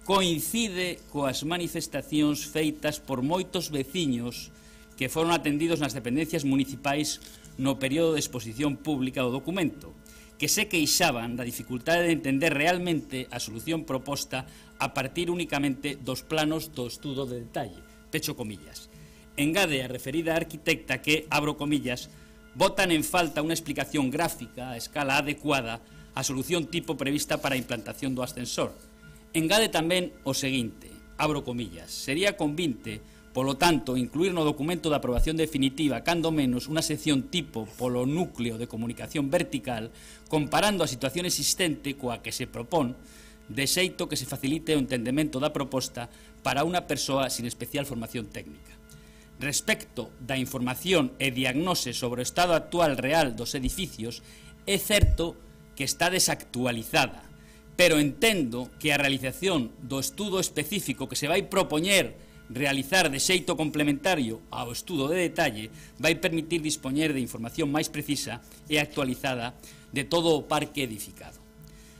coincide coas manifestacións feitas por moitos veciños que foron atendidos nas dependencias municipais no período de exposición pública do documento, que se queixaban da dificultade de entender realmente a solución proposta a partir únicamente dos planos do estudo de detalle. Pecho comillas. Engade a referida arquitecta que, abro comillas, botan en falta unha explicación gráfica a escala adecuada á solución tipo prevista para a implantación do ascensor. Engade tamén o seguinte, abro comillas, sería convinte, polo tanto, incluir no documento de aprobación definitiva, cando menos, unha sección tipo polo núcleo de comunicación vertical, comparando a situación existente coa que se propón, de xeito que se facilite o entendemento da proposta para unha persoa sin especial formación técnica. Respecto da información e diagnose sobre o estado actual real dos edificios, é certo que está desactualizada, pero entendo que a realización do estudo específico que se vai propoñer realizar de xeito complementario ao estudo de detalle vai permitir dispoñer de información máis precisa e actualizada de todo o parque edificado.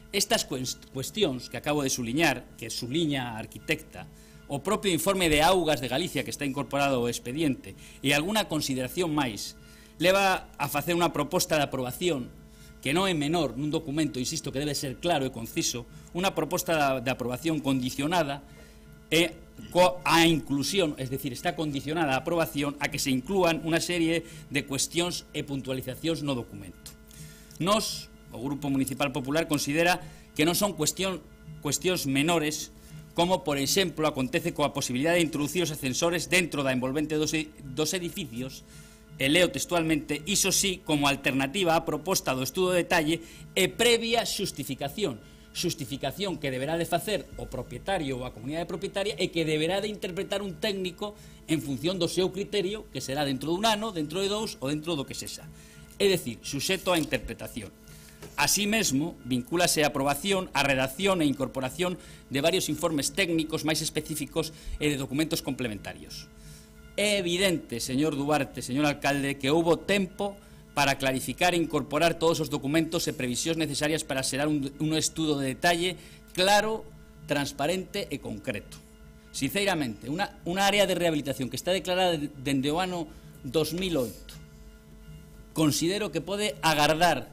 Estas cuestións que acabo de suliñar, que suliña a arquitecta, o propio informe de Augas de Galicia que está incorporado ao expediente e algunha consideración máis, leva a facer unha proposta de aprobación que non é menor nun documento, insisto, que debe ser claro e conciso, unha proposta de aprobación condicionada a inclusión, es decir, está condicionada a aprobación a que se inclúan unha serie de cuestións e puntualizacións no documento. Nos, o Grupo Municipal Popular, considera que non son cuestións menores, como, por exemplo, acontece coa posibilidade de introducir os ascensores dentro da envolvente dos edificios, e leo textualmente, iso sí, como alternativa á proposta do estudo de detalle e previa xustificación que deberá de facer o propietario ou a comunidade propietaria e que deberá de interpretar un técnico en función do seu criterio, que será dentro dun ano, dentro de 2 ou dentro do que sexa. É dicir, suxeto á interpretación. Así mesmo, vincúlase a aprobación, a redacción e incorporación de varios informes técnicos máis específicos e de documentos complementarios. É evidente, señor Duarte, señor alcalde, que houbo tempo para clarificar e incorporar todos os documentos e previsións necesarias para xerar un estudo de detalle claro, transparente e concreto. Sinceramente, unha área de rehabilitación que está declarada dende o ano 2008, considero que pode agardar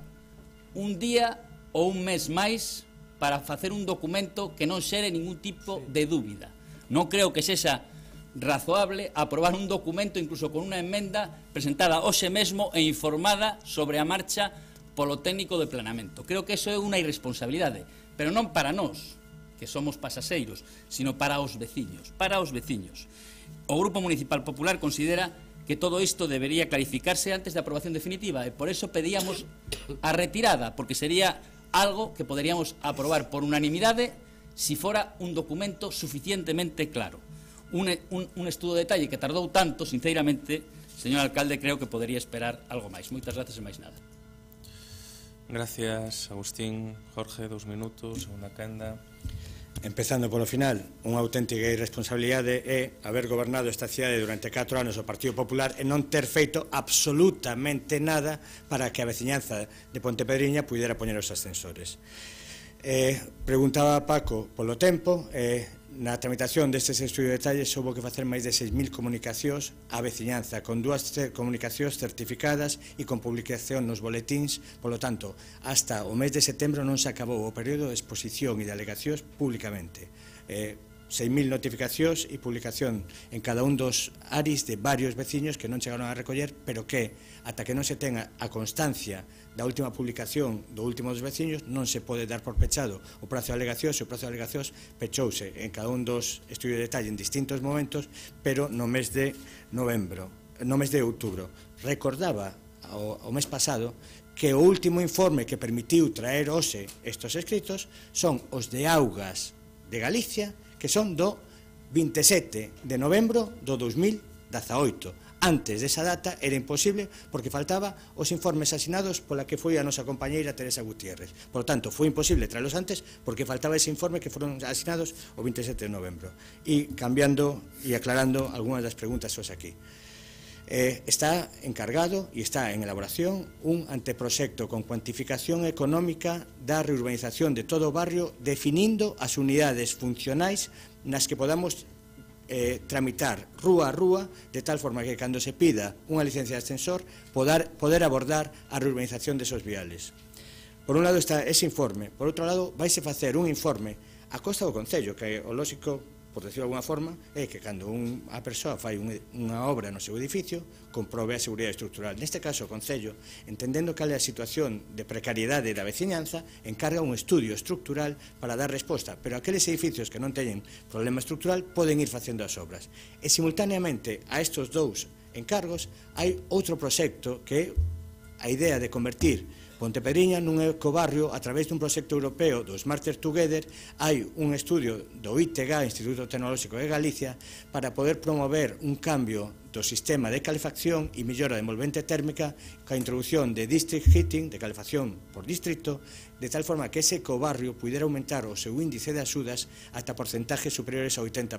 un día ou un mes máis para facer un documento que non xere ningún tipo de dúbida. Non creo que sexa razoable aprobar un documento incluso con unha emenda presentada hoxe mesmo e informada sobre a marcha polo técnico de planeamento. Creo que iso é unha irresponsabilidade, pero non para nós, que somos pasaxeiros, sino para os veciños. O Grupo Municipal Popular considera que todo isto debería clarificarse antes da aprobación definitiva e por eso pedíamos a retirada, porque sería algo que poderíamos aprobar por unanimidade si fora un documento suficientemente claro. Un estudo de detalle que tardou tanto, sinceramente, señor alcalde, creo que podería esperar algo máis. Moitas gracias e máis nada. Gracias, Agustín. Jorge, 2 minutos, segunda quenda. Empezando polo final, unha auténtica irresponsabilidade é haber gobernado esta cidade durante 4 anos o Partido Popular e non ter feito absolutamente nada para que a veciñanza de Pontepedriña pudera poñer os ascensores. Preguntaba a Paco polo tempo, na tramitación destes estudios de detalles houve que facer máis de 6.000 comunicacións á veciñanza, con 2 comunicacións certificadas e con publicación nos boletíns. Polo tanto, hasta o mes de setembro non se acabou o período de exposición e de alegacións públicamente. 6.000 notificacións e publicación en cada un dos aris de varios veciños que non chegaron a recoller, pero que, ata que non se tenga a constancia da última publicación do último dos veciños, non se pode dar por pechado o prazo de alegacións, e o prazo de alegacións pechouse en cada un dos estudios de detalle en distintos momentos, pero no mes de outubro. Recordaba o mes pasado que o último informe que permitiu traer hoxe estos escritos son os de Augas de Galicia, que son do 27 de novembro do 2018, antes desa data era imposible porque faltaba os informes asinados pola que foi a nosa compañeira Teresa Gutiérrez. Por lo tanto, foi imposible traerlos antes porque faltaba ese informe que foron asinados o 27 de novembro. E cambiando e aclarando algunhas das preguntas xos aquí. Está encargado e está en elaboración un anteproxecto con cuantificación económica da reurbanización de todo o barrio, definindo as unidades funcionais nas que podamos tramitar rúa a rúa, de tal forma que cando se pida unha licencia de ascensor poder abordar a reurbanización desos viales. Por un lado está ese informe, por outro lado vaise facer un informe a costa do Concello, que o lóxico, por decirlo de alguna forma, é que cando a persoa fai unha obra no seu edificio, comprobe a seguridade estructural. Neste caso, o Concello, entendendo cal é a situación de precariedade da veciñanza, encarga un estudio estructural para dar resposta, pero aqueles edificios que non teñen problema estructural poden ir facendo as obras. E, simultaneamente, a estes dous encargos, hai outro proxecto que é a idea de convertir Pontepedriña nun ecobarrio a través dun proxecto europeo do Smarter Together. Hai un estudio do ITG, Instituto Tecnolóxico de Galicia, para poder promover un cambio do sistema de calefacción e mellora de envolvente térmica ca introducción de district heating, de calefacción por distrito, de tal forma que ese ecobarrio pudera aumentar o seu índice de axudas ata porcentajes superiores ao 80%.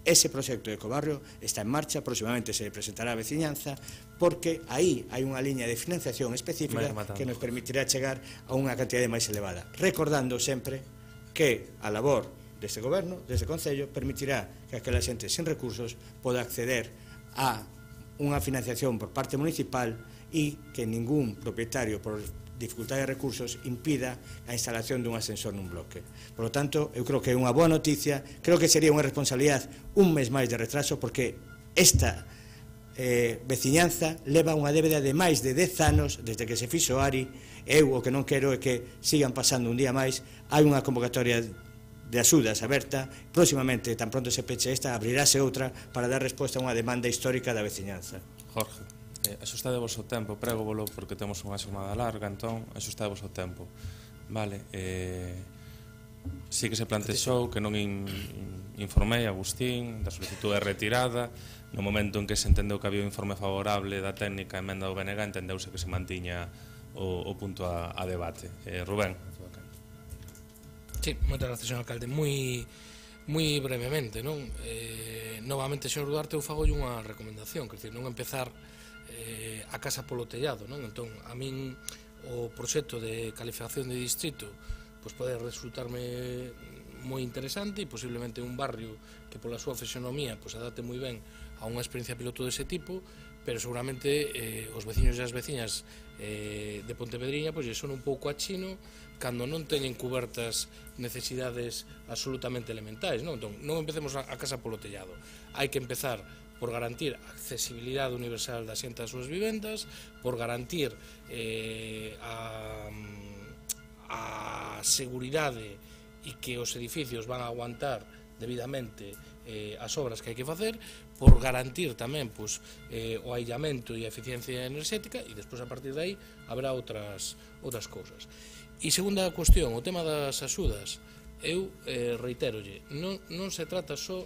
Ese proxecto de ecobarrio está en marcha, próximamente se presentará a veciñanza, porque aí hai unha liña de financiación específica que nos permitirá chegar a unha cantidade máis elevada. Recordando sempre que a labor deste goberno, deste Concello, permitirá que aquela xente sin recursos poda acceder a unha financiación por parte municipal e que ningún propietario por dificultade de recursos impida a instalación dun ascensor nun bloque. Por lo tanto, eu creo que é unha boa noticia, creo que sería unha responsabilidade un mes máis de retraso, porque esta veciñanza leva unha débeda de máis de 10 anos desde que se fixo ARI. Eu o que non quero é que sigan pasando un día máis. Hai unha convocatoria de axudas aberta, próximamente, tan pronto se peche esta, abrirase outra para dar resposta a unha demanda histórica da veciñanza. Jorge, axustadevos o tempo, prégovolo porque temos unha xornada larga, entón axustadevos o tempo. Vale, sí que se plantexou que non informei a Agustín da solicitude retirada. No momento en que se entendeu que había un informe favorable da técnica emenda do BNG, entendeuse que se mantiña o punto a debate. Rubén. Sí, moitas gracias, señor alcalde. Moi brevemente, non? Novamente, señor Duarte, eu fago unha recomendación, quer dizer, non empezar a casa polo tellado, non? Entón, a min o proxecto de calificación de distrito pois pode resultarme moi interesante e posiblemente un barrio que pola súa fisionomía pois adapte moi ben a unha experiencia piloto dese tipo, pero seguramente os veciños e as veciñas de Pontepedriña pois son un pouco a chino cando non teñen cubertas necesidades absolutamente elementais, non? Entón, non empecemos a casa polo tellado. Hai que empezar por garantir a accesibilidade universal da xente ás súas vivendas, por garantir a seguridade e que os edificios van a aguantar debidamente as obras que hai que facer, por garantir tamén pois, o aillamento e a eficiencia enerxética, e despois a partir de aí haberá outras cousas. E segunda cuestión, o tema das axudas, eu reiterolle, non se trata só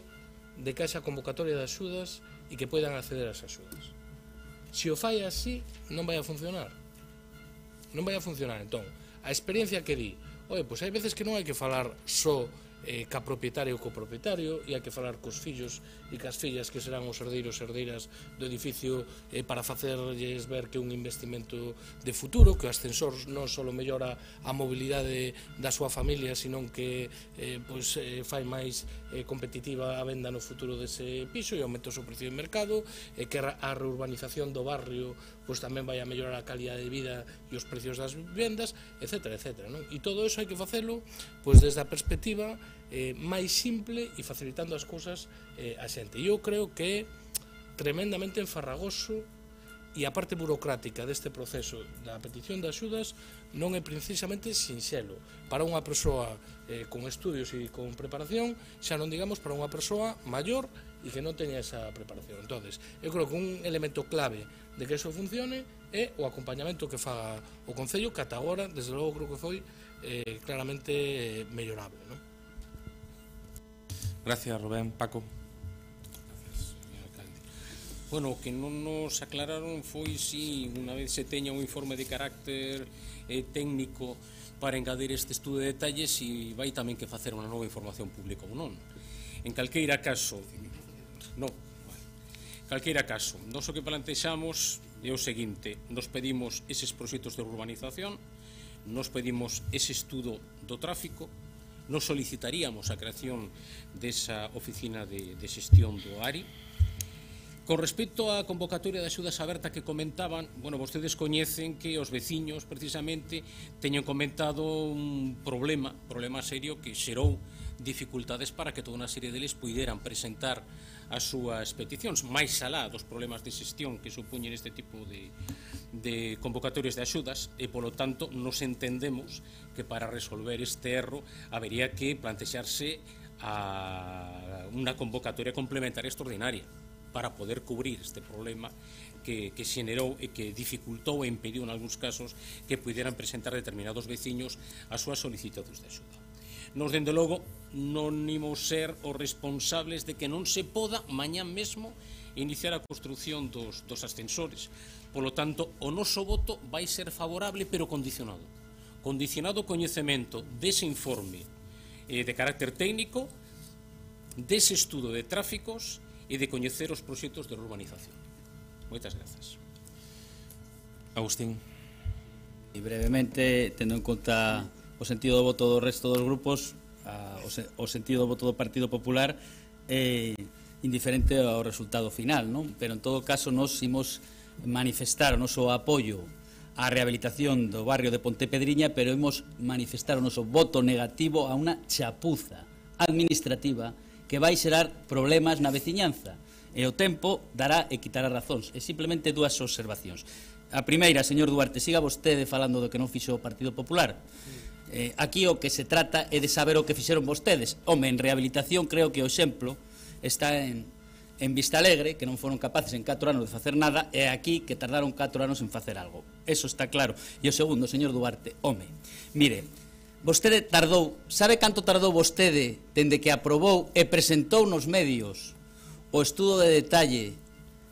de que haxa convocatoria de axudas e que poidan acceder ás axudas. Se o fai así, non vai a funcionar. Non vai a funcionar. Entón, a experiencia que di, pois hai veces que non hai que falar só ca propietario ou copropietario, e hai que falar cos fillos e cas fillas que serán os herdeiros e herdeiras do edificio para facerlles ver que é un investimento de futuro, que o ascensor non só mellora a mobilidade da súa familia, senón que fai máis competitiva a venda no futuro dese piso e aumenta o seu precio de mercado, que a reurbanización do barrio pois tamén vai a mellorar a calidade de vida e os precios das vivendas, etc. Non? E todo iso hai que facelo pois desde a perspectiva máis simple e facilitando as cousas a xente. E eu creo que é tremendamente enfarragoso e a parte burocrática deste proceso da petición de axudas non é precisamente sinxelo para unha persoa con estudios e con preparación, xa non digamos para unha persoa maior e que non teña esa preparación. Entonces, eu creo que un elemento clave de que eso funcione é o acompañamento que faga o Concello, que ata agora, desde logo, creo que foi claramente mellorable, non? Gracias, Rubén. Paco. Bueno, o que non nos aclararon foi si unha vez se teña un informe de carácter técnico para engadir este estudo de detalles, si vai tamén que facer unha nova información pública ou non. En calqueira caso, non, calqueira caso, nós o que plantexamos é o seguinte: nos pedimos eses proxectos de urbanización, nos pedimos ese estudo do tráfico, nos solicitaríamos a creación desa oficina de xestión do ARI. Con respecto á convocatoria de axudas aberta que comentaban, bueno, vostedes coñecen que os veciños, precisamente, teñen comentado un problema serio que xerou dificultades para que toda unha serie deles puideran presentar as súas peticións, máis alá dos problemas de xestión que supoñen este tipo de convocatorias de axudas, e, polo tanto, nos entendemos que para resolver este erro habería que plantexarse unha convocatoria complementaria extraordinaria para poder cubrir este problema que xenerou e que dificultou e impediu en algúns casos que puderan presentar determinados veciños as súas solicitudes de axuda. Nos, dende logo, non imos ser os responsables de que non se poda mañá mesmo iniciar a construción dos ascensores. Polo tanto, o noso voto vai ser favorable, pero condicionado. Condicionado ao coñecemento dese informe de carácter técnico, dese estudo de tráficos e de coñecer os proxectos de urbanización. Moitas grazas. Agustín. E brevemente, tendo en conta o sentido do voto do resto dos grupos, o sentido do voto do Partido Popular é indiferente ao resultado final, non? Pero en todo caso nos imos manifestar o noso apoio á rehabilitación do barrio de Pontepedriña, pero imos manifestar o noso voto negativo a unha chapuza administrativa que vai xerar problemas na veciñanza, e o tempo dará e quitará razóns. E simplemente dúas observacións. A primeira, señor Duarte, siga vostede falando do que non fixo o Partido Popular. Aquí o que se trata é de saber o que fixeron vostedes. Home, en rehabilitación creo que o exemplo está en Vistalegre, que non foron capaces en 4 anos de facer nada, e aquí que tardaron 4 anos en facer algo. Eso está claro. E o segundo, señor Duarte, home, mire, vostede tardou, sabe canto tardou vostede dende que aprobou e presentou nos medios o estudo de detalle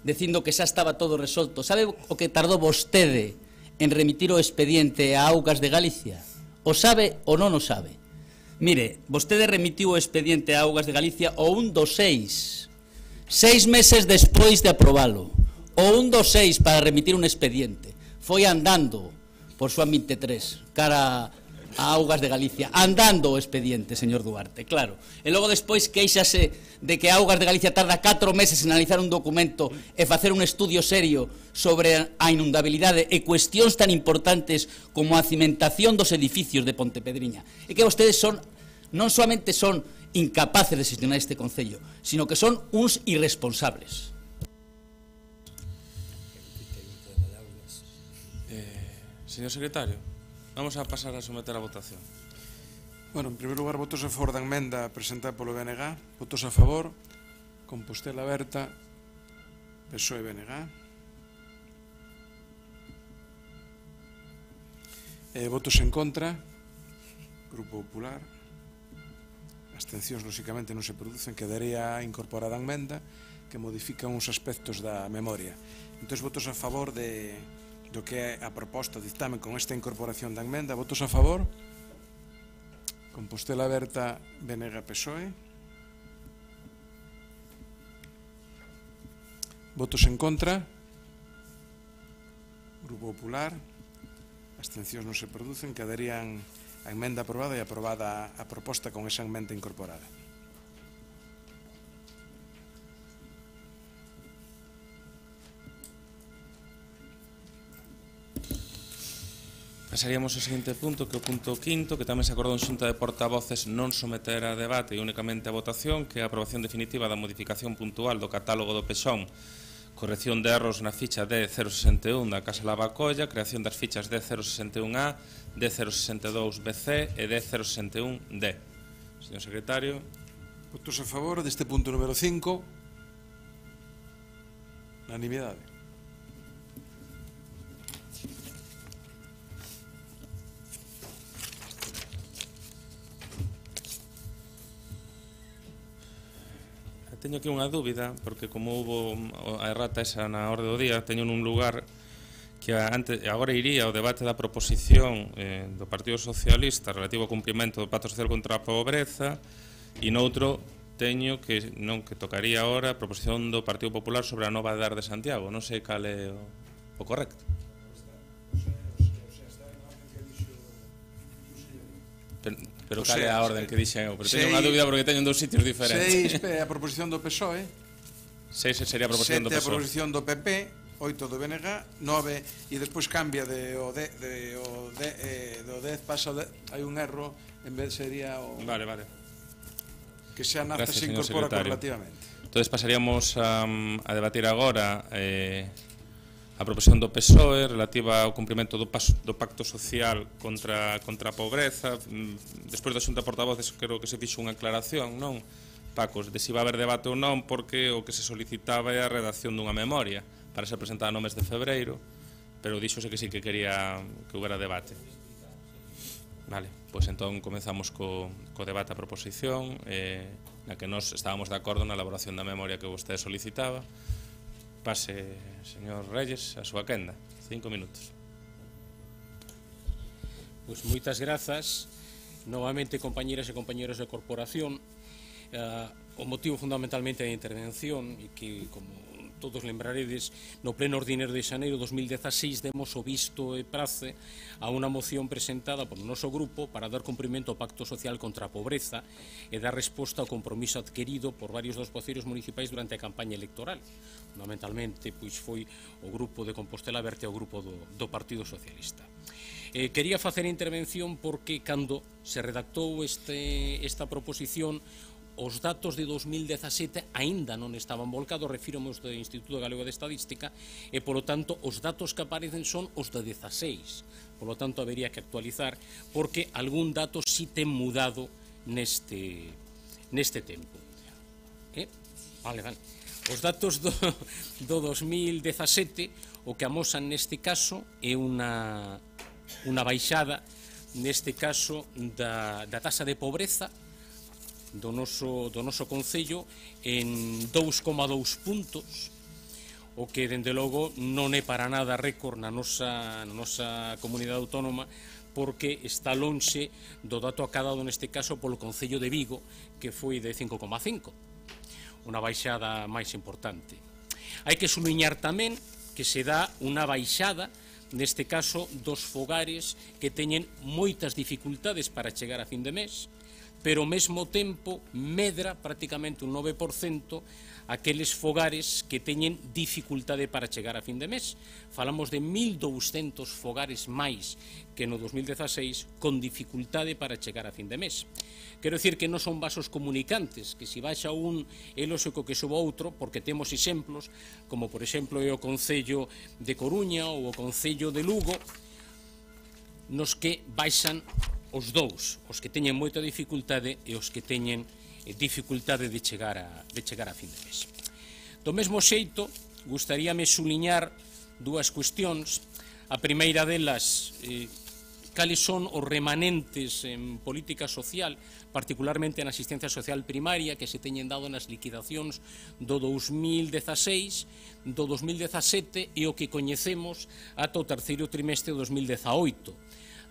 dicindo que xa estaba todo resolto? Sabe o que tardou vostede en remitir o expediente a Augas de Galicia? O sabe ou non o sabe? Mire, vostede remitiu o expediente a Augas de Galicia o 1 do 6, 6 meses despois de aprobalo. O 1 do 6 para remitir un expediente. Foi andando por Xoán 23, cara a Augas de Galicia, andando o expediente, señor Duarte, claro. E logo despois queixase de que Augas de Galicia tarda 4 meses en analizar un documento e facer un estudio serio sobre a inundabilidade e cuestións tan importantes como a cimentación dos edificios de Pontepedriña. E que vostedes non solamente son incapaces de gestionar este concello, sino que son uns irresponsables. Señor secretario, vamos a pasar a someter a votación. Bueno, en primeiro lugar, votos a favor da emenda presentada polo BNG. Votos a favor, Compostela Aberta, PSOE e BNG. Votos en contra, Grupo Popular. Abstencións, lóxicamente, non se producen. Quedaría incorporada a emenda que modifica uns aspectos da memoria. Entón, votos a favor do que é a proposta de dictamen con esta incorporación da emenda. Votos a favor, Compostela Aberta, BNG, PSOE. Votos en contra, Grupo Popular. Abstencións non se producen. Quedarían a emenda aprobada e aprobada a proposta con esa emenda incorporada. Pasaríamos ao seguinte punto, que é o punto 5, que tamén se acordou en xunta de portavoces non someter a debate e únicamente a votación, que é a aprobación definitiva da modificación puntual do catálogo do Pexón, corrección de erros na ficha D061 da Casa Lavacolla, creación das fichas D061A, D062BC e D061D. Señor secretario. Votos a favor deste punto número 5. Unanimidade. teño aquí unha dúbida, porque como hubo a errata esa na orde do día, teño nun lugar que agora iría o debate da proposición do Partido Socialista relativo ao cumprimento do Pacto Social contra a Pobreza, e noutro teño que tocaría ahora a proposición do Partido Popular sobre a nova DAR de Santiago. Non sei cal é o correcto. Pero cal é a orden que dixen eu? Pero teño unha dúbida porque teño en dous sitios diferentes. 6 é a proposición do PSOE, 6 sería a proposición do 7 é a PSOE, proposición do PP, 8 do BNG, 9 e despois cambia do 10 pasa ao 10, hai un erro, en vez sería o... Vale. Que xa nace se incorpora correlativamente. Entonces pasaríamos a debatir agora a proposición do PSOE relativa ao cumprimento do Pacto Social contra a pobreza. Despois da Xunta de Portavoces creo que se fixo unha aclaración, non, Pacos, de se iba a haber debate ou non, porque o que se solicitaba é a redacción dunha memoria para ser presentada no mes de febreiro, pero díxose que sí que quería que houbera debate. Vale, pois entón comezamos co debate a proposición, na que nós estábamos de acordo na elaboración da memoria que vostede solicitaba. Pase, señor Reyes, a súa quenda. 5 minutos. Pois moitas grazas. Novamente, compañeras e compañeros da corporación. O motivo fundamentalmente da intervención, e que, como todos lembraredes, no pleno ordinario de xaneiro 2016 demos o visto e prace a unha moción presentada por o noso grupo para dar cumprimento ao Pacto Social contra a Pobreza e dar resposta ao compromiso adquirido por varios dos voceiros municipais durante a campaña electoral. Fundamentalmente, pois foi o grupo de Compostela Verte ao grupo do Partido Socialista. Quería facer a intervención porque cando se redactou esta proposición, os datos de 2017 aínda non estaban volcados, refírome aos do Instituto Galego de Estadística, e, polo tanto, os datos que aparecen son os de 16. Polo tanto, habería que actualizar, porque algún dato si ten mudado neste tempo. Vale. Os datos do 2017, o que amosan neste caso é unha baixada, neste caso, da taxa de pobreza do noso concello en 2,2 puntos, o que, dende logo, non é para nada récord na nosa comunidade autónoma, porque está lonxe do dato acadado neste caso polo Concello de Vigo, que foi de 5,5, unha baixada máis importante. Hai que subliñar tamén que se dá unha baixada, neste caso, dos fogares que teñen moitas dificultades para chegar a fin de mes, pero ao mesmo tempo medra prácticamente un 9% aqueles fogares que teñen dificultade para chegar a fin de mes. Falamos de 1.200 fogares máis que no 2016 con dificultade para chegar a fin de mes. Quero dicir que non son vasos comunicantes, que se baixa un é lóxico que suba outro, porque temos exemplos, como por exemplo é o Concello de Coruña ou o Concello de Lugo, nos que baixan os dous, os que teñen moita dificultade e os que teñen dificultade de chegar a fin de mes. Do mesmo xeito, gustaríame suliñar dúas cuestións. A primeira delas, cales son os remanentes en política social, particularmente na asistencia social primaria, que se teñen dado nas liquidacións do 2016, do 2017 e o que coñecemos ata o terceiro trimestre do 2018.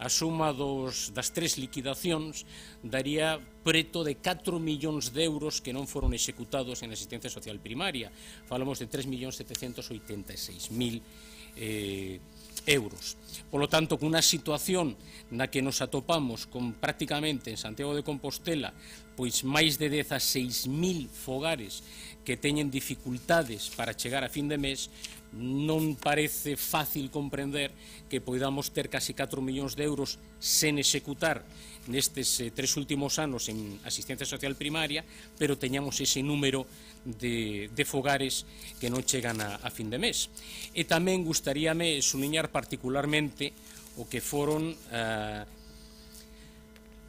A suma das tres liquidacións daría preto de 4 millóns de euros que non foron executados en asistencia social primaria. Falamos de 3.786.000 euros. Por lo tanto, con unha situación na que nos atopamos con prácticamente en Santiago de Compostela pois máis de 16.000 fogares que teñen dificultades para chegar a fin de mes, non parece fácil comprender que poidamos ter casi 4 millóns de euros sen executar nestes 3 últimos anos en asistencia social primaria, pero teñamos ese número de fogares que non chegan a fin de mes. E tamén gustaríame suliñar particularmente o que foron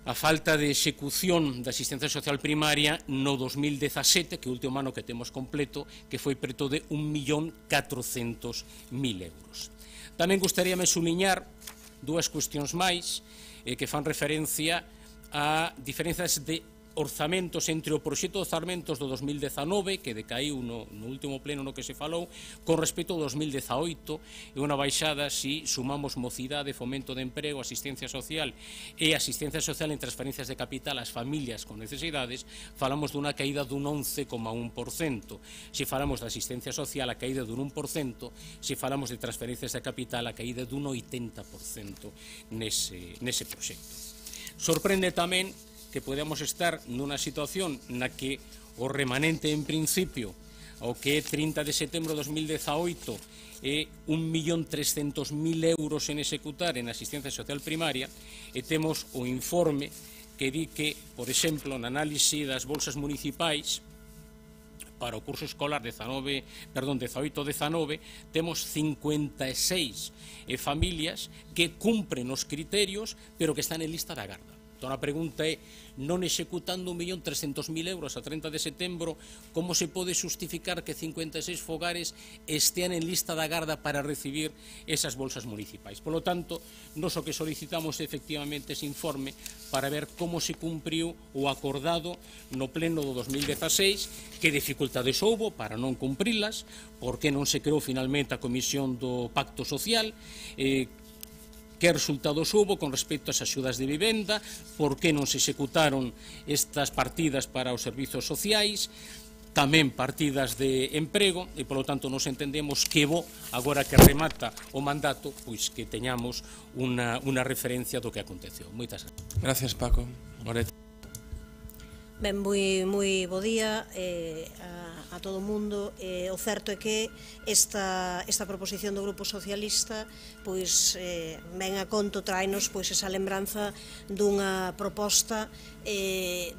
a falta de execución da asistencia social primaria no 2017, que é o último ano que temos completo, que foi preto de 1.400.000 euros. Tamén gustaríame suliñar dúas cuestións máis que fan referencia a diferenzas de orzamentos entre o proxecto de orzamentos do 2019, que decaiu no último pleno no que se falou, con respecto ao 2018, e unha baixada se sumamos mocidade, fomento de emprego, asistencia social e asistencia social en transferencias de capital ás familias con necesidades, falamos dunha caída dun 11,1%. Se falamos de asistencia social, a caída dun 1%, se falamos de transferencias de capital, a caída dun 80% nese proxecto. Sorprende tamén que podemos estar nunha situación na que o remanente en principio, o que é 30 de setembro de 2018, é 1.300.000 euros en executar en asistencia social primaria, e temos o informe que di que, por exemplo, na análise das bolsas municipais para o curso escolar 18-19, temos 56 familias que cumpren os criterios, pero que están en lista de agarda. Entón, a pregunta é, non executando 1.300.000 euros a 30 de setembro, como se pode justificar que 56 fogares estean en lista de agarda para recibir esas bolsas municipais? Por lo tanto, nos o que solicitamos efectivamente ese informe para ver como se cumpriu o acordado no pleno do 2016, que dificultades houbo para non cumprilas, por que non se creou finalmente a Comisión do Pacto Social, que resultados houbo con respecto ás axudas de vivenda, por que non se executaron estas partidas para os servizos sociais, tamén partidas de emprego, e, polo tanto, nos entendemos que bo, agora que remata o mandato, pois que teñamos unha referencia do que aconteceu. Moitas gracias. Gracias, Paco. Loreto. Ben, moi bo día a todo o mundo. O certo é que esta proposición do Grupo Socialista pois ven a conto, traenos pois esa lembranza dunha proposta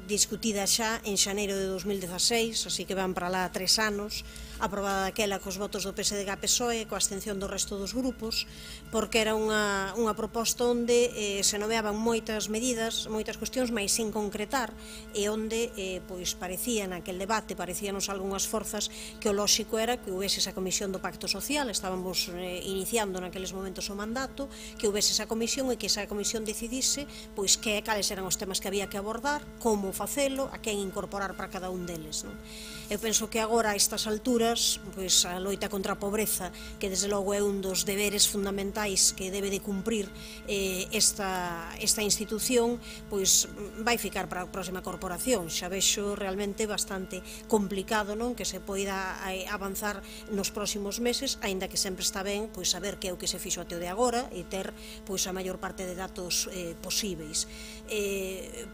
discutida xa en xaneiro de 2016, así que van para lá 3 anos, aprobada daquela cos votos do PSDG-PSOE, coa abstención do resto dos grupos, porque era unha proposta onde se nomeaban moitas medidas, moitas cuestións, mas sin concretar, e onde pois parecía naquel debate, parecíanos algunhas forzas que o lóxico era que houvese esa comisión do Pacto Social, estábamos iniciando naqueles momentos o mandato, que houvese esa comisión e que esa comisión decidise pois cales eran os temas que había que abordar, como facelo, a quen incorporar para cada un deles, non? Eu penso que agora, a estas alturas, pois a loita contra a pobreza, que desde logo é un dos deberes fundamentais que debe de cumprir esta institución, pois vai ficar para a próxima corporación. Xa vexo realmente bastante complicado, non, que se poida avanzar nos próximos meses, aínda que sempre está ben pois saber que é o que se fixo até o de agora e ter pois a maior parte de datos posíveis.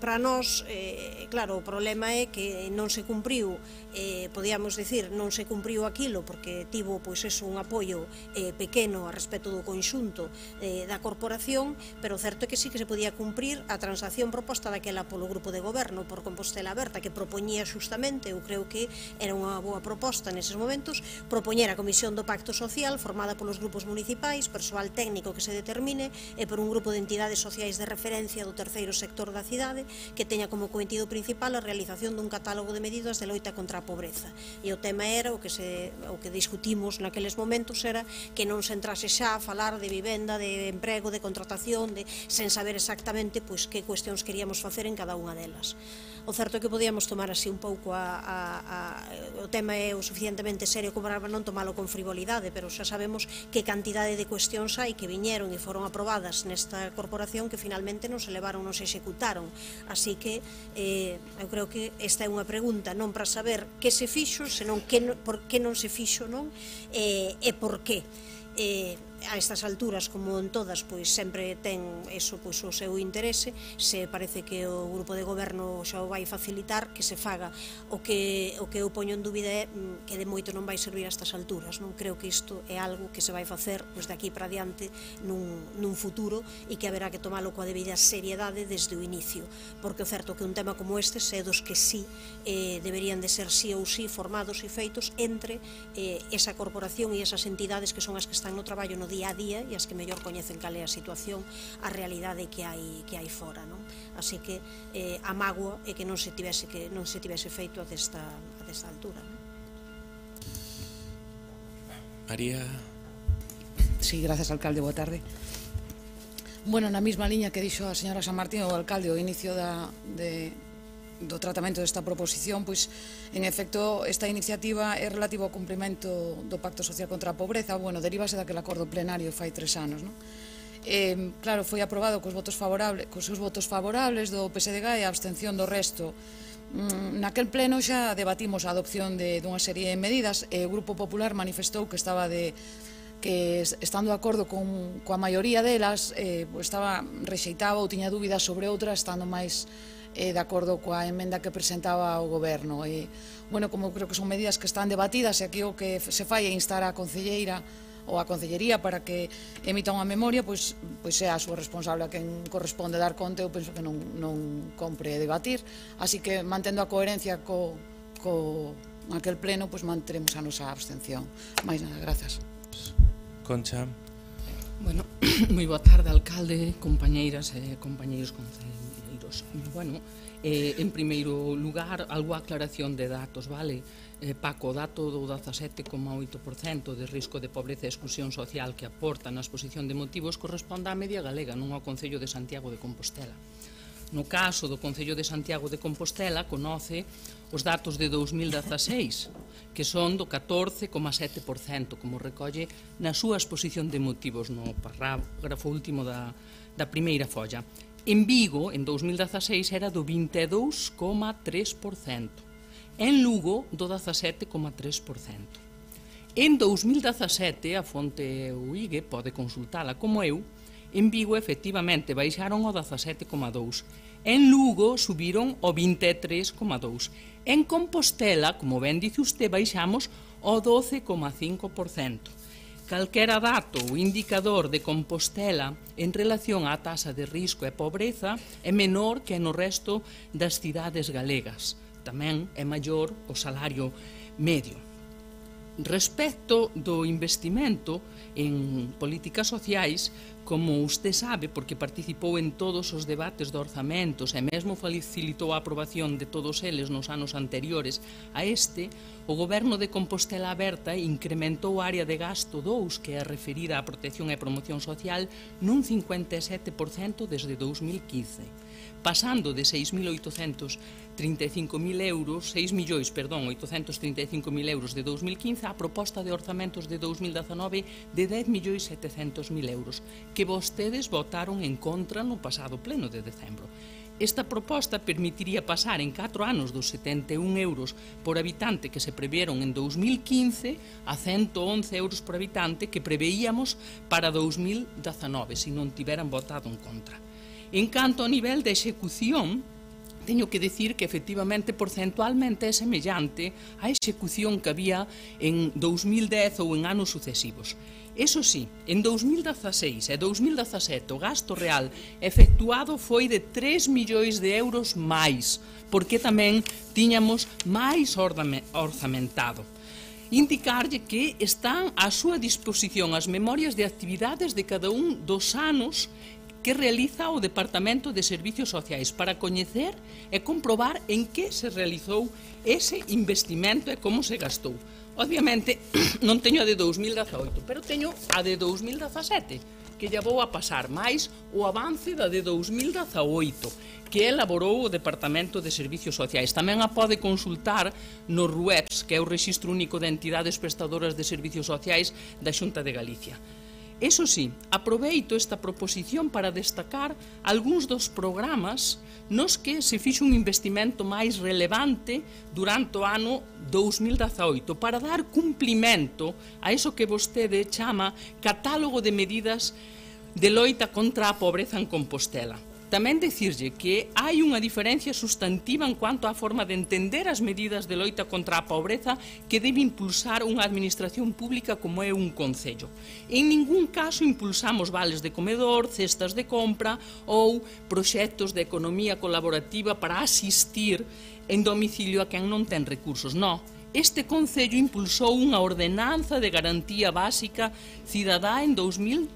Para nós, claro, o problema é que non se cumpriu, podíamos dicir, non se cumpriu aquilo porque tivo pois eso, un apoio pequeno a respecto do conxunto da corporación, pero o certo é que sí que se podía cumprir a transacción proposta daquela polo grupo de goberno por Compostela Aberta, que propoñía xustamente, eu creo que era unha boa proposta neses momentos, propoñer a Comisión do Pacto Social formada polos grupos municipais, persoal técnico que se determine e por un grupo de entidades sociais de referencia do terceiro sector da cidade que teña como cometido principal a realización dun catálogo de medidas de loita contra a pobreza. E o tema era, o que discutimos naqueles momentos era que non se entrase xa a falar de vivenda, de emprego, de contratación, sen saber exactamente pois que cuestións queríamos facer en cada unha delas. O certo é que podíamos tomar así un pouco o tema é o suficientemente serio como para non tomalo con frivolidade, pero xa sabemos que cantidade de cuestións hai que viñeron e foron aprobadas nesta corporación que finalmente non se levaron, non se executaron. Así que eu creo que esta é unha pregunta non para saber que se fixo, senón por que non se fixo, non? E por que. A estas alturas, como en todas, pois sempre ten eso, pois o seu interese. Se parece que o grupo de goberno xa o vai facilitar, que se faga. O que eu poño en dúbida é que de moito non vai servir a estas alturas, non? Creo que isto é algo que se vai facer pois de aquí para diante nun futuro e que haberá que tomalo coa debida seriedade desde o inicio, porque o certo que un tema como este é dos que sí deberían de ser sí ou sí formados e feitos entre esa corporación e esas entidades que son as que están no traballo no día a día e as que mellor coñecen cal é a situación, a realidade que hai fora, non? Así que a mágoa é que non se tivese feito a desta altura, non? María. Sí, gracias, alcalde, boa tarde. Bueno, na mesma liña que dixo a señora San Martín, o alcalde, ao inicio do tratamento desta proposición, pois, en efecto, esta iniciativa é relativa ao cumprimento do Pacto Social contra a Pobreza, bueno, derívase daquele acordo plenario fai 3 anos, non? Claro, foi aprobado cos seus votos favorables do PSDG e a abstención do resto. Naquel pleno xa debatimos a adopción dunha serie de medidas e o Grupo Popular manifestou que estando de acordo coa maioría delas, rexeitaba ou tiña dúbidas sobre outras, estando máis de acordo coa emenda que presentaba o Goberno. Bueno, como creo que son medidas que están debatidas, e aquí o que se fai é instar a concelleira ou a Concellería para que emita unha memoria, pois é a súa responsable a quen corresponde dar conta. Eu penso que non compre debatir, así que mantendo a coherencia aquel pleno, pois manteremos a nosa abstención. Mais nada, grazas. Concha. Bueno, moi boa tarde, alcalde, compañeiras e compañeiros concelleiros. Bueno, en primeiro lugar, algo aclaración de datos, vale? Paco, o dato do 17,8% de risco de pobreza e exclusión social que aporta na exposición de motivos corresponde á media galega, non ao Concello de Santiago de Compostela. No caso do Concello de Santiago de Compostela, conoce os datos de 2016, que son do 14,7%, como recolle na súa exposición de motivos no parágrafo último da primeira folla. En Vigo, en 2016, era do 22,3%. En Lugo, do 17,3%. En 2017, a fonte UIGE pode consultala como eu, en Vigo efectivamente baixaron ao 17,2%. En Lugo subiron ao 23,2%. En Compostela, como ben dice usted, baixamos ao 12,5%. Calquera dato ou indicador de Compostela en relación á taxa de risco e pobreza é menor que no resto das cidades galegas. Tamén é maior o salario medio. Respecto do investimento en políticas sociais, como usted sabe, porque participou en todos os debates de orzamentos e mesmo facilitou a aprobación de todos eles nos anos anteriores a este, o Goberno de Compostela Aberta incrementou a área de gasto 2, que é referida á protección e promoción social, nun 57% desde 2015. Pasando de 6.835.000 euros, 6.835.000 euros de 2015 á proposta de orzamentos de 2019 de 10.700.000 euros, que vostedes votaron en contra no pasado pleno de decembro. Esta proposta permitiría pasar en 4 anos dos 71 euros por habitante que se previeron en 2015 a 111 euros por habitante que preveíamos para 2019, se non tiveran votado en contra. En canto ao nivel de execución, teño que decir que efectivamente porcentualmente é semellante á execución que había en 2010 ou en anos sucesivos. Eso sí, en 2016 e 2017 o gasto real efectuado foi de 3 millóns de euros máis, porque tamén tiñamos máis orzamentado. Indicarlle que están á súa disposición as memorias de actividades de cada un dos anos que realiza o Departamento de Servicios Sociais para coñecer e comprobar en que se realizou ese investimento e como se gastou. Obviamente, non teño a de 2018, pero teño a de 2017, que lle vou a pasar máis o avance da de 2018, que elaborou o Departamento de Servicios Sociais. Tamén a pode consultar no RUEPS, que é o Rexistro Único de Entidades Prestadoras de Servicios Sociais da Xunta de Galicia. Eso sí, aproveito esta proposición para destacar algúns dos programas nos que se fixo un investimento máis relevante durante o ano 2018 para dar cumplimento a eso que vostede chama catálogo de medidas de loita contra a pobreza en Compostela. Tamén dicirlle que hai unha diferencia sustantiva en cuanto á forma de entender as medidas de loita contra a pobreza que debe impulsar unha administración pública como é un concello. En ningún caso impulsamos vales de comedor, cestas de compra ou proxectos de economía colaborativa para asistir en domicilio a quen non ten recursos. Non. Este concello impulsou unha ordenanza de garantía básica cidadá en 2016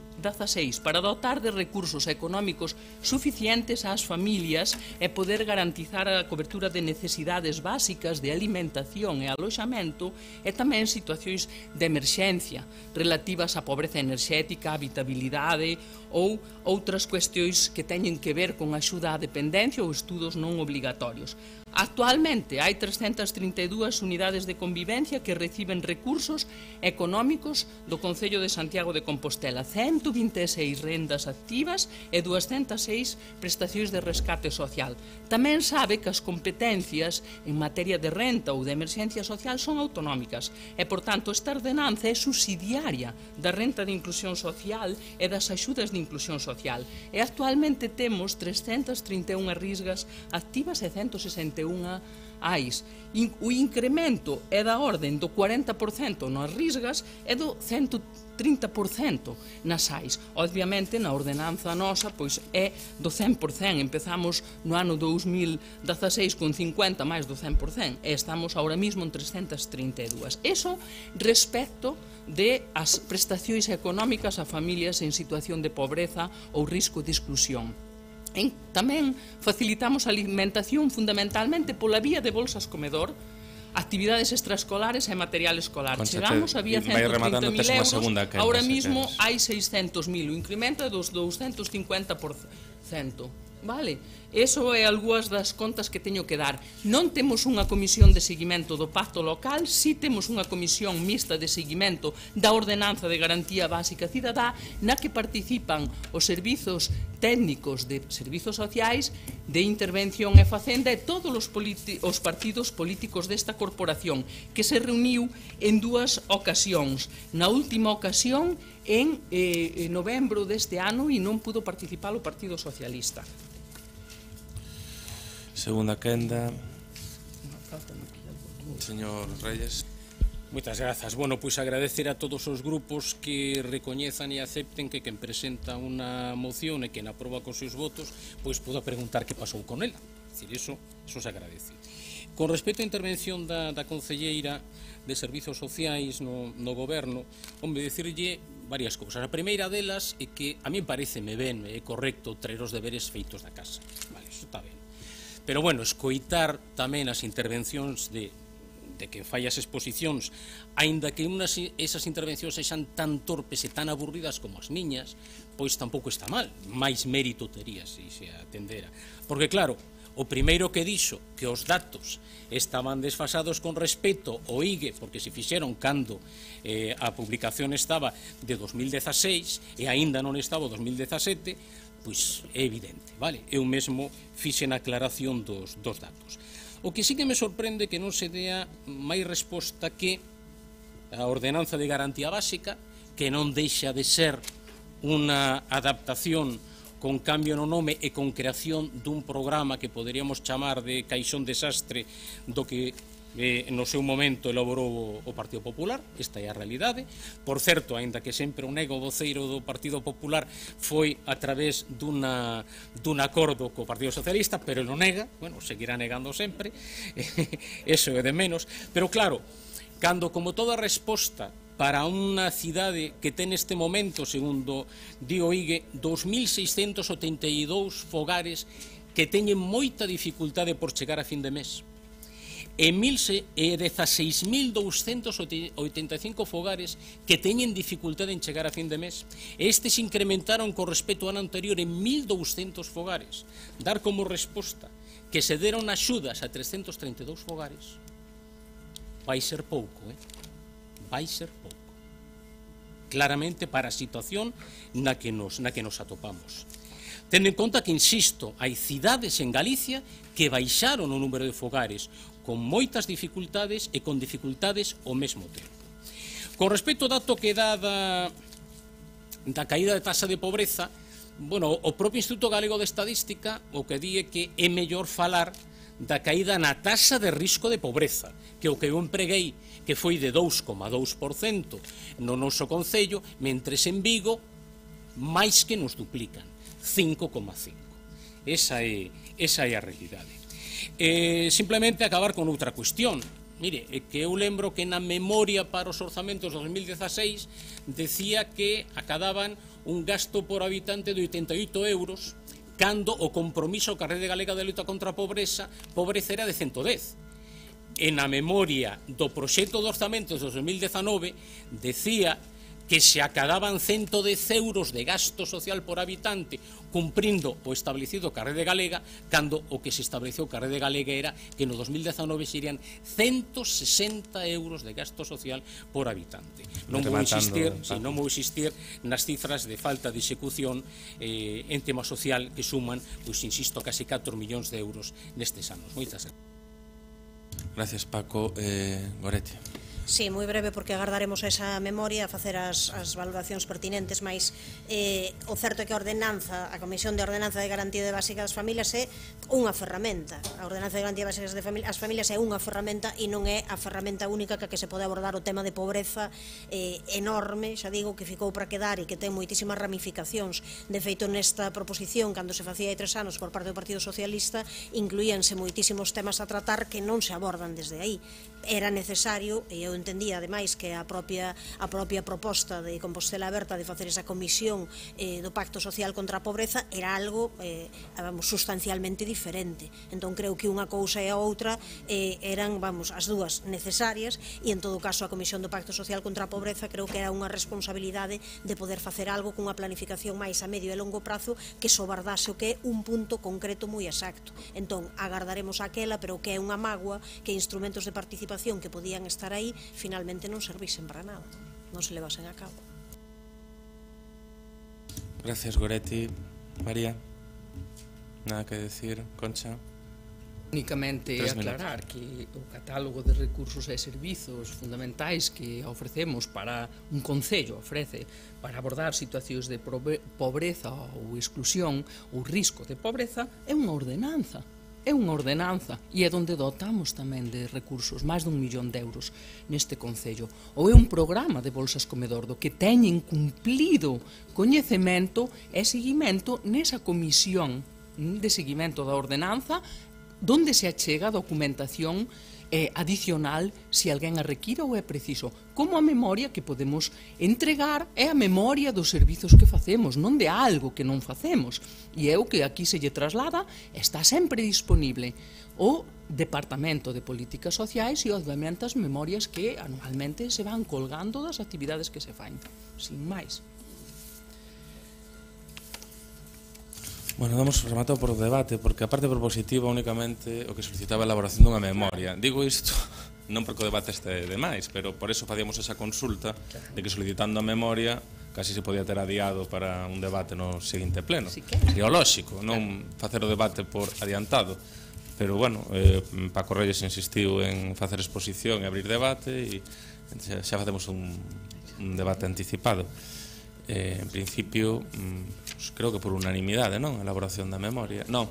para dotar de recursos económicos suficientes ás familias e poder garantizar a cobertura de necesidades básicas de alimentación e aloxamento e tamén situacións de emerxencia relativas á pobreza enerxética, habitabilidade ou outras cuestións que teñen que ver con axuda á dependencia ou estudos non obligatorios. Actualmente hai 332 unidades de convivencia que reciben recursos económicos do Concello de Santiago de Compostela, 126 rendas activas e 206 prestacións de rescate social. Tamén sabe que as competencias en materia de renta ou de emerxencia social son autonómicas e, por tanto, esta ordenanza é subsidiaria da renta de inclusión social e das axudas de inclusión social. E actualmente temos 331 risgas activas e 161 AIS. O incremento é da orden do 40% nas risgas e do 130% nas AIS. Obviamente, na ordenanza nosa, pois é do 100%. Empezamos no ano 2016 con 50 máis do 100%, e estamos ahora mismo en 332. Eso respecto de as prestacións económicas a familias en situación de pobreza ou risco de exclusión. Tamén facilitamos a alimentación fundamentalmente pola vía de bolsas comedor, actividades extraescolares e material escolar. Chegamos, había 130.000 euros, ahora mismo hai 600.000, o incremento é dos 250%. Vale? Eso é algunhas das contas que teño que dar. Non temos unha comisión de seguimento do pacto local, si temos unha comisión mixta de seguimento da ordenanza de garantía básica cidadá, na que participan os servizos técnicos de servizos sociais, de intervención e facenda e todos os partidos políticos desta corporación, que se reuniu en dúas ocasións. Na última ocasión, en novembro deste ano, e non pudo participar o Partido Socialista. Segunda quenda, señor Reyes. Moitas grazas. Bueno, pois agradecer a todos os grupos que recoñezan e acepten que quen presenta unha moción e quen aproba cos seus votos, pois poda preguntar que pasou con ela. É dicir, eso se agradece. Con respecto á intervención da concelleira de Servizos Sociais no Goberno, hombre, dicirlle varias cousas. A primeira delas é que a mí pareceme ben, é correcto traer os deberes feitos da casa. Vale, iso está ben. Pero, bueno, escoitar tamén as intervencións de que fai as exposicións, aínda que esas intervencións sexan tan torpes e tan aburridas como as miñas, pois tampouco está mal. Mais mérito tería se atendera. Porque, claro, o primeiro que dixo que os datos estaban desfasados con respecto ao IGE, porque se fixeron cando a publicación estaba de 2016 e aínda non estaba o 2017, pois é evidente, vale? Eu mesmo fixen a aclaración dos datos. O que sí que me sorprende que non se dea máis resposta que a ordenanza de garantía básica, que non deixa de ser unha adaptación con cambio no nome e con creación dun programa que poderíamos chamar de caixón desastre do que no seu momento elaborou o Partido Popular. Esta é a realidade. Por certo, aínda que sempre o nego voceiro do Partido Popular foi a través dun acordo co Partido Socialista, pero ele o nega, bueno, seguirá negando sempre, eso é de menos. Pero claro, cando como toda resposta para unha cidade que ten neste momento, segundo di o IGE, 2.682 fogares que teñen moita dificultade por chegar a fin de mes, e 16.285 fogares que teñen dificultade en chegar a fin de mes. Estes incrementaron con respecto ao ano anterior en 1.200 fogares. Dar como resposta que se deron axudas a 332 fogares vai ser pouco, vai ser pouco. Claramente para a situación na que nos atopamos. Tendo en conta que, insisto, hai cidades en Galicia que baixaron o número de fogares con moitas dificultades e con dificultades ao mesmo tempo. Con respecto ao dato que dá da caída de tasa de pobreza, bueno, o propio Instituto Galego de Estadística o que di é que é mellor falar da caída na tasa de risco de pobreza, que o que eu empreguei, que foi de 2,2% no noso concello, mentres en Vigo máis que nos duplican, 5,5%. Esa é a realidade. Simplemente acabar con outra cuestión. Mire, é que eu lembro que na memoria para os orzamentos de 2016 decía que acadaban un gasto por habitante de 88 euros, cando o compromiso ca Rede Galega de Loita contra a Pobreza era de 110. E na memoria do proxecto de orzamentos de 2019 decía que se acadaban 110 euros de gasto social por habitante cumprindo o establecido ca Rede Galega, cando o que se estableceu ca Rede Galega era que no 2019 serían 160 euros de gasto social por habitante. Non vou insistir nas cifras de falta de execución en tema social que suman, pois insisto, casi 4 millóns de euros nestes anos. Moitas gracias. Gracias, Paco. Goretti. Sí, moi breve, porque agardaremos esa memoria a facer as valoracións pertinentes, mas o certo é que a Comisión de Ordenanza de Garantía de Básica das Familias é unha ferramenta. A Ordenanza de Garantía de Básica das Familias é unha ferramenta e non é a ferramenta única que se pode abordar o tema de pobreza enorme, xa digo, que ficou para quedar e que ten moitísimas ramificacións. De feito, nesta proposición, cando se facía hai 3 anos por parte do Partido Socialista, incluíanse moitísimos temas a tratar que non se abordan desde aí. Era necesario, e eu entendía ademais que a propia proposta de Compostela Aberta de facer esa comisión do Pacto Social contra a Pobreza era algo sustancialmente diferente. Entón creo que unha cousa e a outra eran as dúas necesarias, e en todo caso a Comisión do Pacto Social contra a Pobreza creo que era unha responsabilidade de poder facer algo cunha planificación máis a medio e longo prazo que sobardase o que é un punto concreto moi exacto. Entón agardaremos aquela, pero que é unha mágoa que instrumentos de participación que podían estar aí finalmente non servisen para nada, non se levasen a cabo. Gracias, Goretti. María, nada que decir. Concha. Únicamente aclarar que o catálogo de recursos e servizos fundamentais que ofrecemos para un concello ofrece para abordar situacións de pobreza ou exclusión ou risco de pobreza é unha ordenanza. É unha ordenanza e é onde dotamos tamén de recursos, máis d'1 millón de euros neste concello. Ou é un programa de bolsas comedor do que teñen cumplido coñecemento e seguimento nesa comisión de seguimento da ordenanza onde se achega a documentación adicional se alguén a requira ou é preciso. Como a memoria que podemos entregar é a memoria dos servizos que facemos, non de algo que non facemos. E é o que aquí se lle traslada, está sempre disponible o Departamento de Políticas Sociais e obviamente as memorias que anualmente se van colgando das actividades que se fan. Sin máis. Bueno, damos rematado por o debate, porque a parte propositiva únicamente o que solicitaba a elaboración dunha memoria. Digo isto non porque o debate este de máis, pero por eso facíamos esa consulta de que solicitando a memoria casi se podía ter adiado para un debate no seguinte pleno. Sería lóxico, non facer o debate por adiantado. Pero, bueno, Paco Reyes insistiu en facer exposición e abrir debate e xa facemos un debate anticipado. En principio, creo que por unanimidade, non? A elaboración da memoria. Non.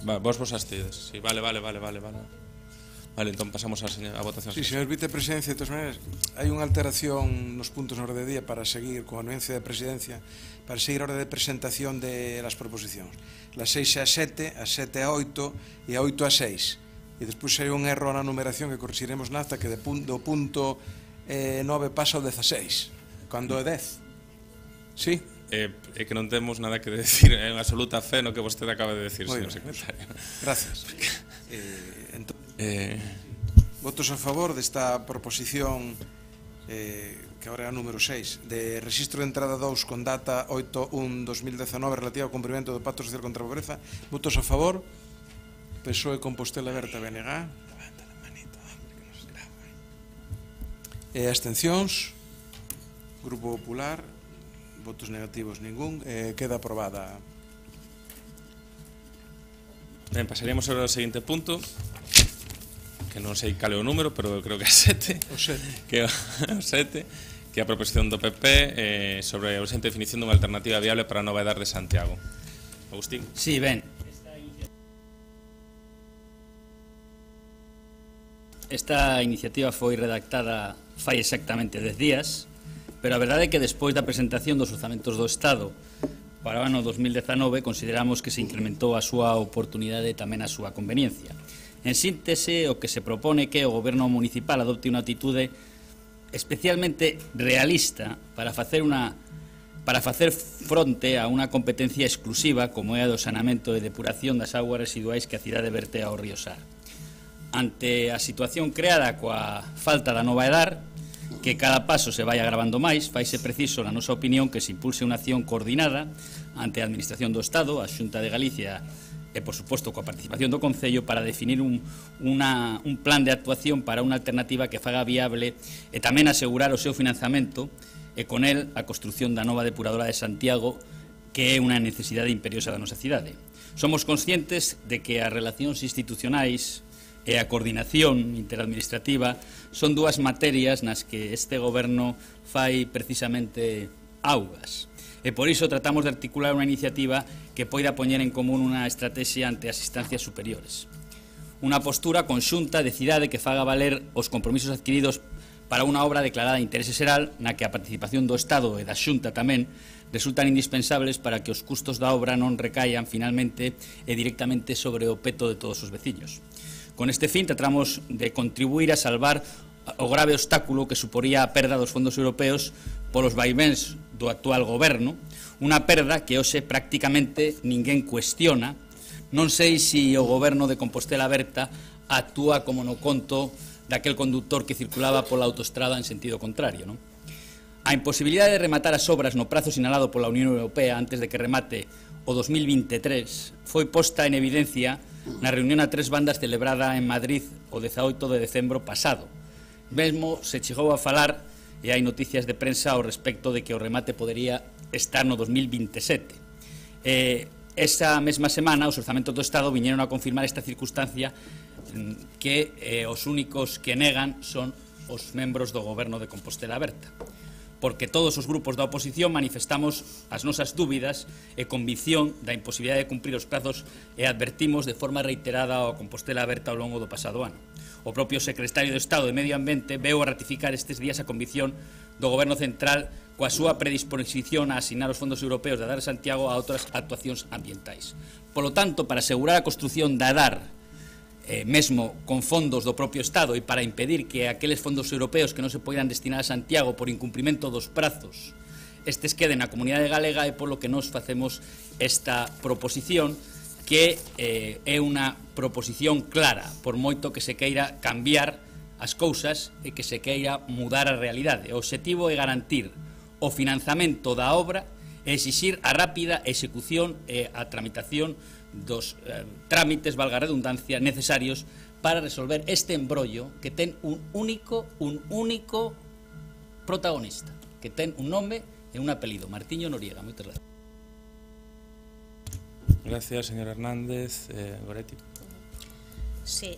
Vos astides. Sí, vale. Vale, entón pasamos a votación. Sí, señor vicepresidencia, de todas maneiras, hai unha alteración nos puntos na orde de día para seguir con a anuencia de presidencia, para seguir a hora de presentación de las proposicións. Las 6 a 7, a 7 a 8 e a 8 a 6. E despois hai un erro na numeración que corrixiremos na acta que do punto 9 pasa ao 16, cando é 10. Sí? É que non temos nada que decir, é unha absoluta fe no que vostede acaba de decir, señor secretario. Gracias. Votos a favor desta proposición que agora é a número 6 de registro de entrada 2 con data 8/1/2019 relativa ao cumprimento do Pacto Social contra a Pobreza. Votos a favor. PSOE, Compostela Aberta, BNG. Levanta a manito, hombre, que nos grava. E abstencións. Grupo Popular. Votos negativos ningún. Queda aprobada. Ben, pasaríamos ao seguinte punto, que non sei cal é o número, pero creo que é 7. O 7. Que é o 7, que é a proposición do PP sobre a urxente definición dunha alternativa viable para a nova edar de Santiago. Agustín. Sí, ben. Esta iniciativa foi redactada fai exactamente 10 días, pero a verdade é que despois da presentación dos orzamentos do Estado para o ano 2019 consideramos que se incrementou a súa oportunidade e tamén a súa conveniencia. En síntese, o que se propone que o Goberno municipal adopte unha atitude especialmente realista para facer fronte a unha competencia exclusiva como é a do saneamento e depuración das augas residuais que a cidade verte ao río Sar. Ante a situación creada coa falta da nova edar, que cada paso se vai agravando máis, faise preciso, na nosa opinión, que se impulse unha acción coordinada ante a Administración do Estado, a Xunta de Galicia e, por suposto, coa participación do Concello para definir un plan de actuación para unha alternativa que faga viable e tamén asegurar o seu financiamento e con el a construción da nova depuradora de Santiago, que é unha necesidade imperiosa da nosa cidade. Somos conscientes de que as relacións institucionais e a coordinación interadministrativa son dúas materias nas que este goberno fai precisamente augas. E por iso tratamos de articular unha iniciativa que poida poñer en común unha estrategia ante as instancias superiores. Unha postura conxunta de cidade que faga valer os compromisos adquiridos para unha obra declarada de interese xeral na que a participación do Estado e da Xunta tamén resultan indispensables para que os custos da obra non recaian finalmente e directamente sobre o peto de todos os veciños. Con este fin, tratamos de contribuir a salvar o grave obstáculo que suporía a perda dos fondos europeos polos vaivéns do actual goberno, unha perda que hoxe prácticamente ninguén cuestiona. Non sei se o goberno de Compostela Aberta actúa como no conto daquel conductor que circulaba pola autoestrada en sentido contrario, non? A imposibilidade de rematar as obras no prazo sinalado pola Unión Europea antes de que remate o 2023 foi posta en evidencia na reunión a tres bandas celebrada en Madrid o 18 de decembro pasado. Mesmo se chegou a falar, e hai noticias de prensa ao respecto de que o remate podería estar no 2027. Esa mesma semana os orzamentos do Estado viñeron a confirmar esta circunstancia que os únicos que negan son os membros do goberno de Compostela Aberta, porque todos os grupos da oposición manifestamos as nosas dúbidas e convicción da imposibilidade de cumprir os prazos e advertimos de forma reiterada ao Compostela Aberta ao longo do pasado ano. O propio secretario de Estado de Medio Ambiente veu a ratificar estes días a convicción do Goberno Central coa súa predisposición a asignar os fondos europeos da DAR Santiago a outras actuacións ambientais. Polo tanto, para asegurar a construción da DAR mesmo con fondos do propio Estado e para impedir que aqueles fondos europeos que non se poidan destinar a Santiago por incumprimento dos prazos estes queden na comunidade galega, e polo que nos facemos esta proposición, que é unha proposición clara, por moito que se queira cambiar as cousas e que se queira mudar a realidade. O obxectivo é garantir o financiamento da obra e exixir a rápida execución e a tramitación dos trámites, valga a redundancia, necesarios para resolver este embrollo que ten un único protagonista, que ten un nome e un apelido, Martiño Noriega. Moitas gracias. Gracias, señor Hernández. Goretti. Sí,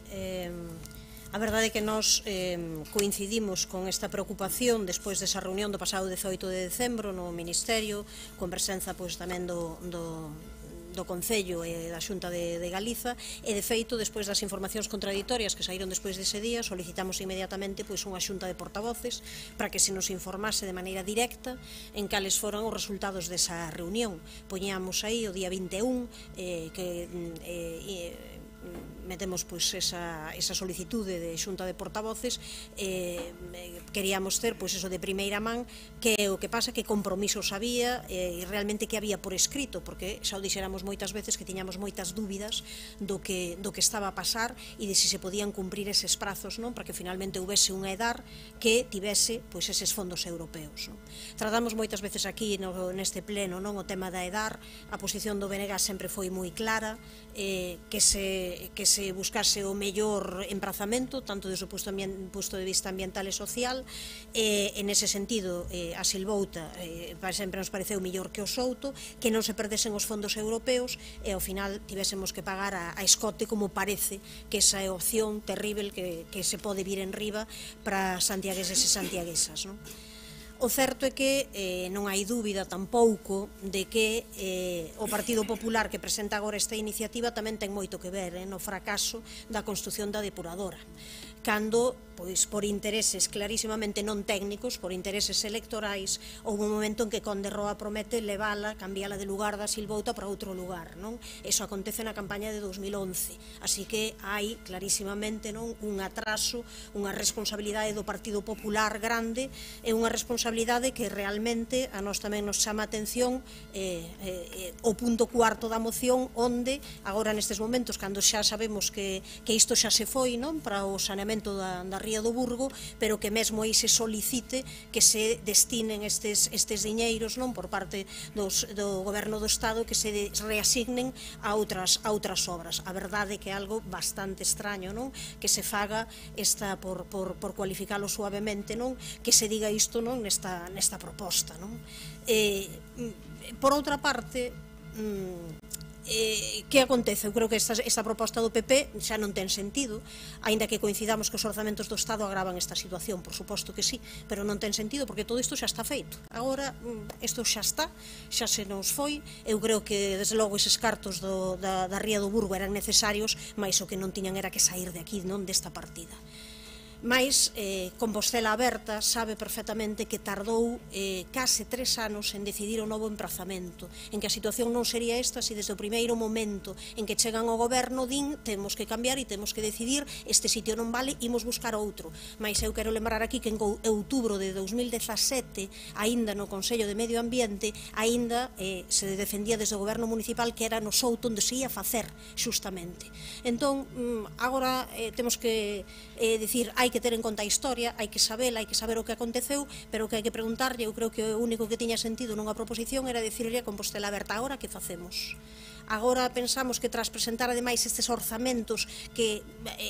a verdade é que nos coincidimos con esta preocupación despois desa reunión do pasado 18 de decembro no Ministerio, con presenza tamén do Concello e da Xunta de Galiza, e de feito, despois das informacións contraditorias que saíron despois dese día, solicitamos inmediatamente unha xunta de portavoces para que se nos informase de maneira directa en cales foran os resultados desa reunión. Poñíamos aí o día 21 metemos esa solicitude de xunta de portavoces, queríamos ter eso de primeira man, que o que pasa que compromisos había e realmente que había por escrito, porque xa o dixéramos moitas veces que tiñamos moitas dúbidas do que estaba a pasar e de se podían cumprir eses prazos, non, para que finalmente houvese unha EDAR que tivese eses fondos europeos, non. Tratamos moitas veces aquí neste pleno, non, o tema da EDAR. A posición do BNG sempre foi moi clara, que se buscase o mellor emprazamento, tanto desde o punto de vista ambiental e social, e nese sentido a Silvouta sempre nos pareceu mellor que o Souto, que non se perdesen os fondos europeos e ao final tivésemos que pagar a escote, como parece que esa é a opción terrible que se pode vir en riba para santiagueses e santiaguesas, non? O certo é que non hai dúbida tampouco de que o Partido Popular que presenta agora esta iniciativa tamén ten moito que ver no fracaso da construción da depuradora, cando, por intereses clarísimamente non técnicos, por intereses electorais, houve un momento en que Conde Roa promete levala, cambiala de lugar da Silvouta para outro lugar, non? Eso acontece na campaña de 2011, así que hai clarísimamente, non, un atraso, unha responsabilidade do Partido Popular grande, e unha responsabilidade que realmente a nós tamén nos chama a atención o punto cuarto da moción, onde agora nestes momentos, cando xa sabemos que isto xa se foi, non, para o saneamento da Ría do Burgo, pero que mesmo aí se solicite que se destinen estes diñeiros, non, por parte do Goberno do Estado, que se reasignen a outras obras. A verdade é que é algo bastante extraño, non, que se faga por cualificalo suavemente, non, que se diga isto, non, nesta proposta, non. Por outra parte, que acontece? Eu creo que esta proposta do PP xa non ten sentido, aínda que coincidamos que os orzamentos do Estado agravan esta situación, por suposto que sí, pero non ten sentido porque todo isto xa está feito. Agora, isto xa está, xa se nos foi. Eu creo que, desde logo, eses cartos da Ría do Burgo eran necesarios, mas o que non tiñan era que sair de aquí, non, desta partida. Mais, Compostela Aberta sabe perfectamente que tardou case 3 anos en decidir o novo emprazamento, en que a situación non sería esta se desde o primeiro momento en que chegan ao goberno din temos que cambiar e temos que decidir, este sitio non vale, imos buscar outro. Mais eu quero lembrar aquí que en outubro de 2017, aínda no Consello de Medio Ambiente, aínda se defendía desde o goberno municipal que era no Souto onde se ia facer xustamente. Entón, agora temos que decir, hai que ter en conta a historia, hai que sabela, hai que saber o que aconteceu, pero o que hai que preguntarlle, eu creo que o único que tiña sentido nunha proposición era dicirle a Compostela Aberta, agora que facemos? Agora pensamos que tras presentar ademais estes orzamentos que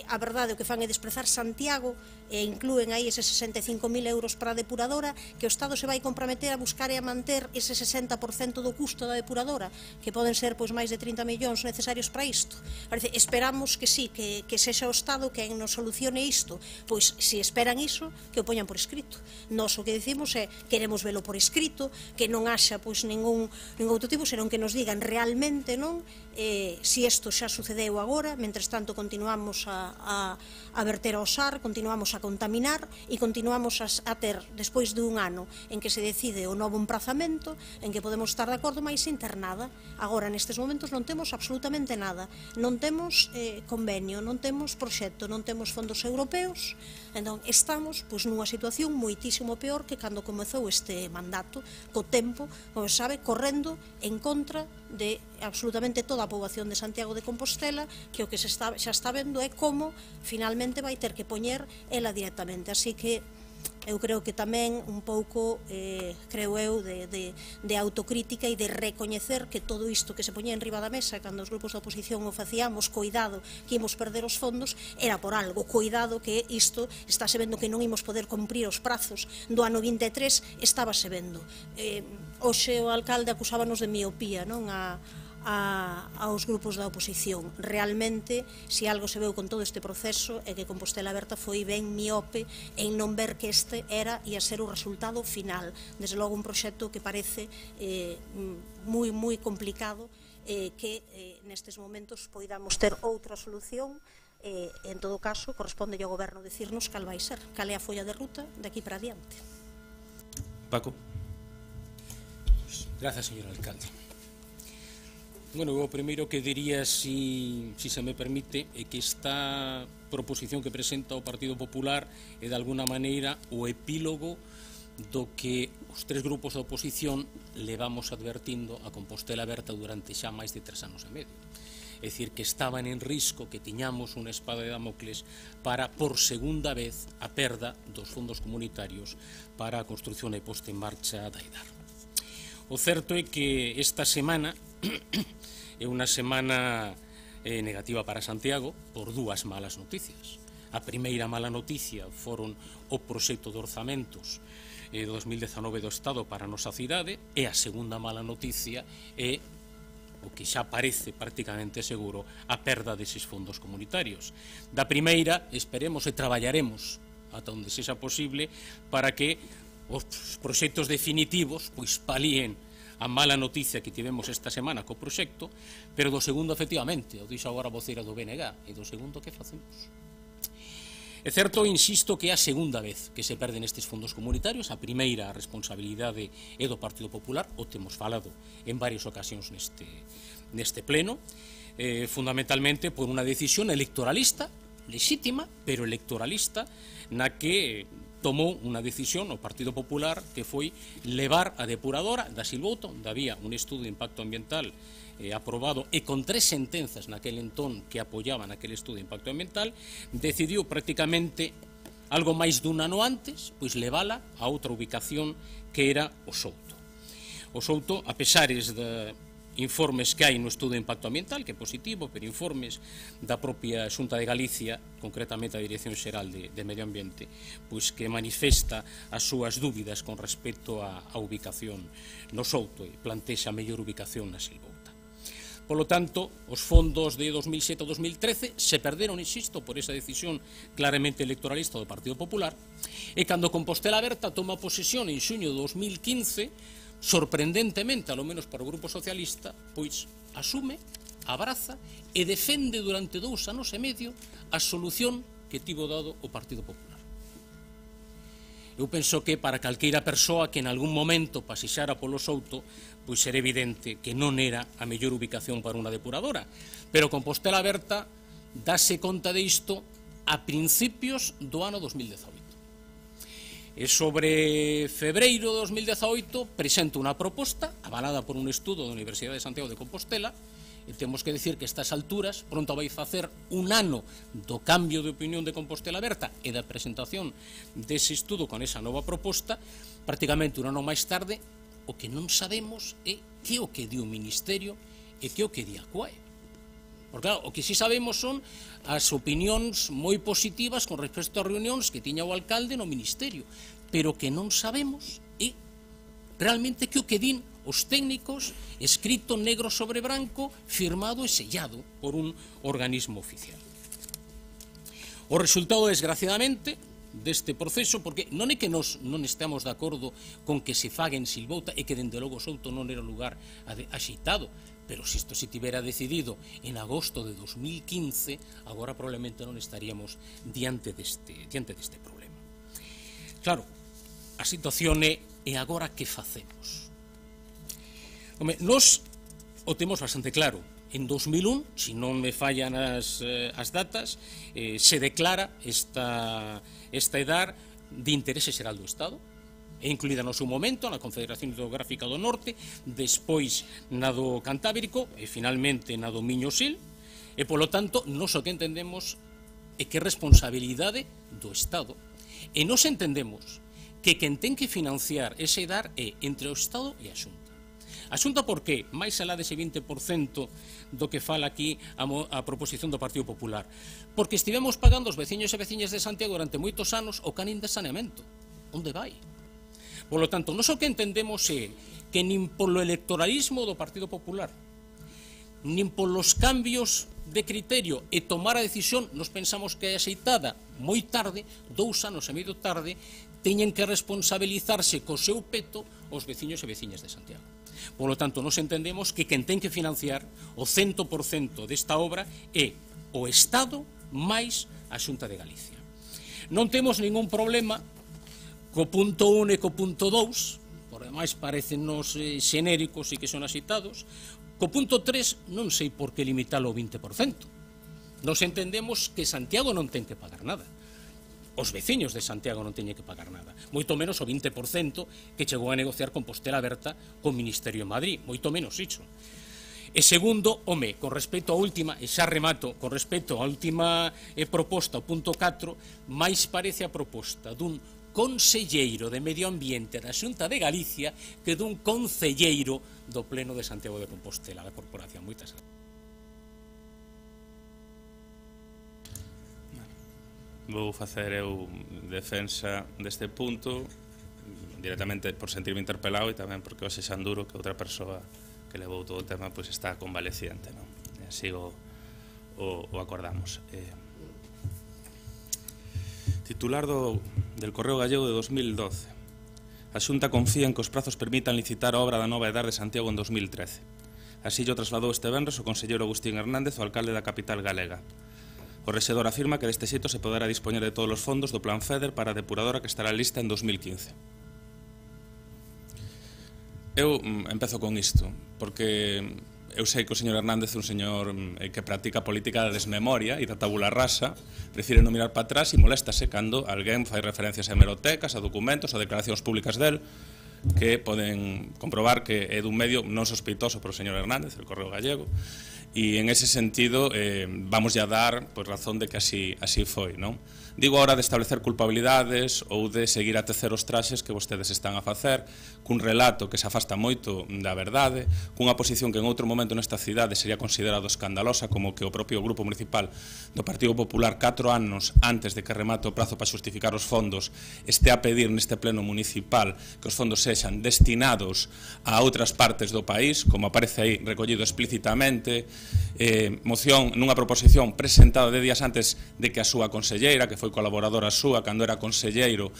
a verdade o que fan é desprezar Santiago e inclúen aí eses 65.000 euros para a depuradora, que o Estado se vai comprometer a buscar e a manter ese 60% do custo da depuradora, que poden ser pois máis de 30 millóns necesarios para isto. Parece, esperamos que sí, que sexa o Estado que nos solucione isto. Pois se esperan iso, que o poñan por escrito. Nós o que decimos é queremos velo por escrito, que non haxa pois ningún outro tipo, senón que nos digan realmente, non, se isto xa sucedeu agora, mentres tanto continuamos a verter ao SAR, continuamos a contaminar e continuamos a ter, despois dun ano en que se decide o novo emprazamento, en que podemos estar de acordo, máis sin ter nada. Agora, nestes momentos, non temos absolutamente nada. Non temos convenio, non temos proxecto, non temos fondos europeos. Entón, estamos nunha situación moitísimo peor que cando comezou este mandato, co tempo, como se sabe, correndo en contra de absolutamente toda a poboación de Santiago de Compostela, que o que xa está vendo é como finalmente vai ter que poñer ela directamente. Así que eu creo que tamén un pouco, creo eu, de autocrítica e de recoñecer que todo isto que se poñía en riba da mesa cando os grupos da oposición o facíamos, coidado que imos perder os fondos, era por algo, coidado que isto estáse vendo que non imos poder cumprir os prazos do ano 23, estábase vendo. Hoxe o alcalde acusábanos de miopía, non, aos grupos da oposición. Realmente, se algo se veu con todo este proceso é que Compostela Aberta foi ben miope en non ver que este era e a ser o resultado final. Desde logo un proxecto que parece moi complicado, que nestes momentos poidamos ter outra solución. En todo caso, corresponde ao goberno decirnos cal vai ser, cal é a folla de ruta de aquí para adiante. Paco. Gracias, señor alcalde. Bueno, o primeiro que diría, si se me permite, é que esta proposición que presenta o Partido Popular é de alguna maneira o epílogo do que os tres grupos da oposición levamos advertindo a Compostela Aberta durante xa máis de 3 anos e medio. É dicir, que estaban en risco, que tiñamos unha espada de Damocles para, por segunda vez, a perda dos fondos comunitarios para a construción e posta en marcha da EDAR. O certo é que esta semana é unha semana negativa para Santiago por dúas malas noticias. A primeira mala noticia foron o proxecto de orzamentos de 2019 do Estado para a nosa cidade, e a segunda mala noticia é o que xa parece prácticamente seguro, a perda deses fondos comunitarios. Da primeira, esperemos e traballaremos ata onde sexa posible para que os proxectos definitivos pois palíen a mala noticia que tivemos esta semana co proxecto, pero do segundo, efectivamente, o dixo agora a voceira do BNG, e do segundo, que facemos? É certo, insisto, que é a segunda vez que se perden estes fondos comunitarios. A primeira, a responsabilidade é do Partido Popular, o temos falado en varias ocasións neste pleno, fundamentalmente por unha decisión electoralista, lexítima, pero electoralista, na que tomou unha decisión o Partido Popular que foi levar a depuradora da Silvouta, onde había un estudo de impacto ambiental aprobado e con 3 sentenzas naquele entón que apoiaban aquele estudo de impacto ambiental, decidiu prácticamente algo máis dun ano antes, pois levala a outra ubicación que era o Souto. O Souto, a pesares de informes que hai no estudo de impacto ambiental, que é positivo, pero informes da propia Xunta de Galicia, concretamente a Dirección Xeral de Medio Ambiente, pois que manifesta as súas dúbidas con respecto á ubicación no Souto e plantexa a mellor ubicación na Silvouta. Polo tanto, os fondos de 2007 a 2013 se perderon, insisto, por esa decisión claramente electoralista do Partido Popular, e cando Compostela Aberta toma posesión en xuño de 2015, sorprendentemente, alo menos para o Grupo Socialista, pois asume, abraza e defende durante 2 anos e medio a solución que tivo dado o Partido Popular. Eu penso que para calqueira persoa que en algún momento pasixara polo Souto, pois era evidente que non era a mellor ubicación para unha depuradora, pero Compostela Aberta dáse conta de isto a principios do ano 2018. E sobre febreiro de 2018 presenta unha proposta avalada por un estudo da Universidade de Santiago de Compostela, e temos que decir que a estas alturas pronto vai facer un ano do cambio de opinión de Compostela Aberta e da presentación dese estudo con esa nova proposta. Prácticamente un ano máis tarde, o que non sabemos é que o que di o Ministerio e que o que di a CUAE. Porque claro, o que si sabemos son as opinións moi positivas con respecto ás reunións que tiña o alcalde no Ministerio, pero que non sabemos é realmente que o que din os técnicos, escrito negro sobre branco, firmado e sellado por un organismo oficial. O resultado, desgraciadamente, deste proceso, porque non é que nos non estemos de acordo con que se faga en Silvouta e que dende logo Souto non era lugar axeitado, pero se isto se tivera decidido en agosto de 2015, agora probablemente non estaríamos diante deste problema. Claro, a situación é agora que facemos. Home, nos o temos bastante claro. En 2001, se non me fallan as datas, se declara esta edar de interese xeral do Estado, é incluída no seu momento na Confederación Hidrográfica do Norte, despois na do Cantábrico e finalmente na do Miño-Sil, e polo tanto nos o que entendemos é que é responsabilidade do Estado, e nos entendemos que quen ten que financiar ese dar é entre o Estado e a Xunta. A Xunta por qué? Mais alá dese 20% do que fala aquí a proposición do Partido Popular. Porque estivemos pagando os veciños e veciñas de Santiago durante moitos anos o canin de saneamento. Onde vai? Polo tanto, non o que entendemos é que nin polo electoralismo do Partido Popular, nin polos cambios de criterio e tomar a decisión, nos pensamos que é axeitada moi tarde, 2 anos e medio tarde, teñen que responsabilizarse co seu peto os veciños e veciñas de Santiago. Polo tanto, nos entendemos que quen ten que financiar o 100% desta obra é o Estado máis a Xunta de Galicia. Non temos ningún problema co punto 1 e co punto 2, por demais parecennos xenéricos e que son axitados. Co punto 3 non sei por que limitalo ao 20%. Nos entendemos que Santiago non ten que pagar nada. Os veciños de Santiago non teñen que pagar nada. Moito menos o 20% que chegou a negociar Compostela Aberta co Ministerio de Madrid. Moito menos iso. E segundo, home, con respecto á última, e xa remato, con respecto á última proposta, o punto 4, máis parece a proposta dun conselleiro de Medio Ambiente da Xunta de Galicia que dun concelleiro do Pleno de Santiago de Compostela, da Corporación. Moitas gracias. Vou facer eu defensa deste punto directamente por sentirme interpelado e tamén porque hoxe Xanduro, que outra persoa que levou todo o tema, pois está convaleciente, non? E así o acordamos. Titular del Correo Gallego de 2012. A Xunta confía en que os prazos permitan licitar a obra da nova edar de Santiago en 2013. Así o trasladou este venres o conselleiro Agustín Hernández, o alcalde da capital galega. O rexedor afirma que deste xeito se poderá dispoñer de todos os fondos do Plan FEDER para a depuradora que estará lista en 2015. Eu empezo con isto, porque eu sei que o señor Hernández é un señor que practica política da desmemoria e da tabula rasa, prefire non mirar para atrás e moléstase cando alguén fai referencias a hemerotecas, a documentos, a declaracións públicas del, que poden comprobar que é dun medio non sospeitoso para o señor Hernández, el Correo Gallego, e en ese sentido vamos a dar razón de que así foi, non? Digo ahora de establecer culpabilidades ou de seguir a tecer os traxes que vostedes están a facer, cun relato que se afasta moito da verdade, cunha posición que en outro momento nesta cidade sería considerado escandalosa, como que o propio Grupo Municipal do Partido Popular 4 anos antes de que remate o prazo para xustificar os fondos este a pedir neste pleno municipal que os fondos sexan destinados a outras partes do país, como aparece aí recollido explícitamente, moción nunha proposición presentada de días antes de que a súa conselleira, que foi colaboradora súa cando era conselleiro,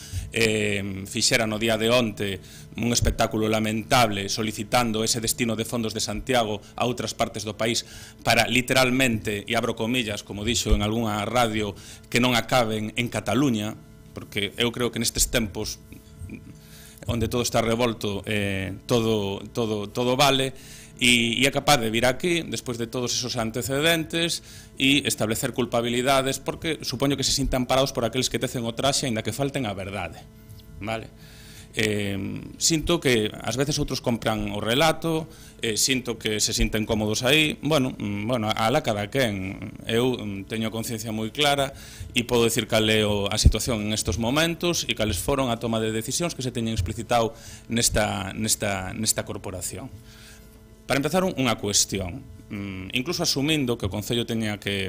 fixera no día de onte un espectáculo lamentable solicitando ese destino de fondos de Santiago a outras partes do país para literalmente, e abro comillas, como dixo en algunha radio, que non acaben en Cataluña, porque eu creo que nestes tempos onde todo está revolto todo vale, e é capaz de vir aquí despois de todos esos antecedentes e establecer culpabilidades, porque supoño que se sintan parados por aqueles que tecen o traxe aínda que falten a verdade, vale? Sinto que ás veces outros compran o relato, sinto que se sinten cómodos aí, bueno, ala cada quen. Eu teño a conciencia moi clara e podo dicir cal é a situación en estes momentos e cales foron a toma de decisións que se teñen explicitado nesta corporación. Para empezar, unha cuestión. Incluso asumindo que o Concello teña que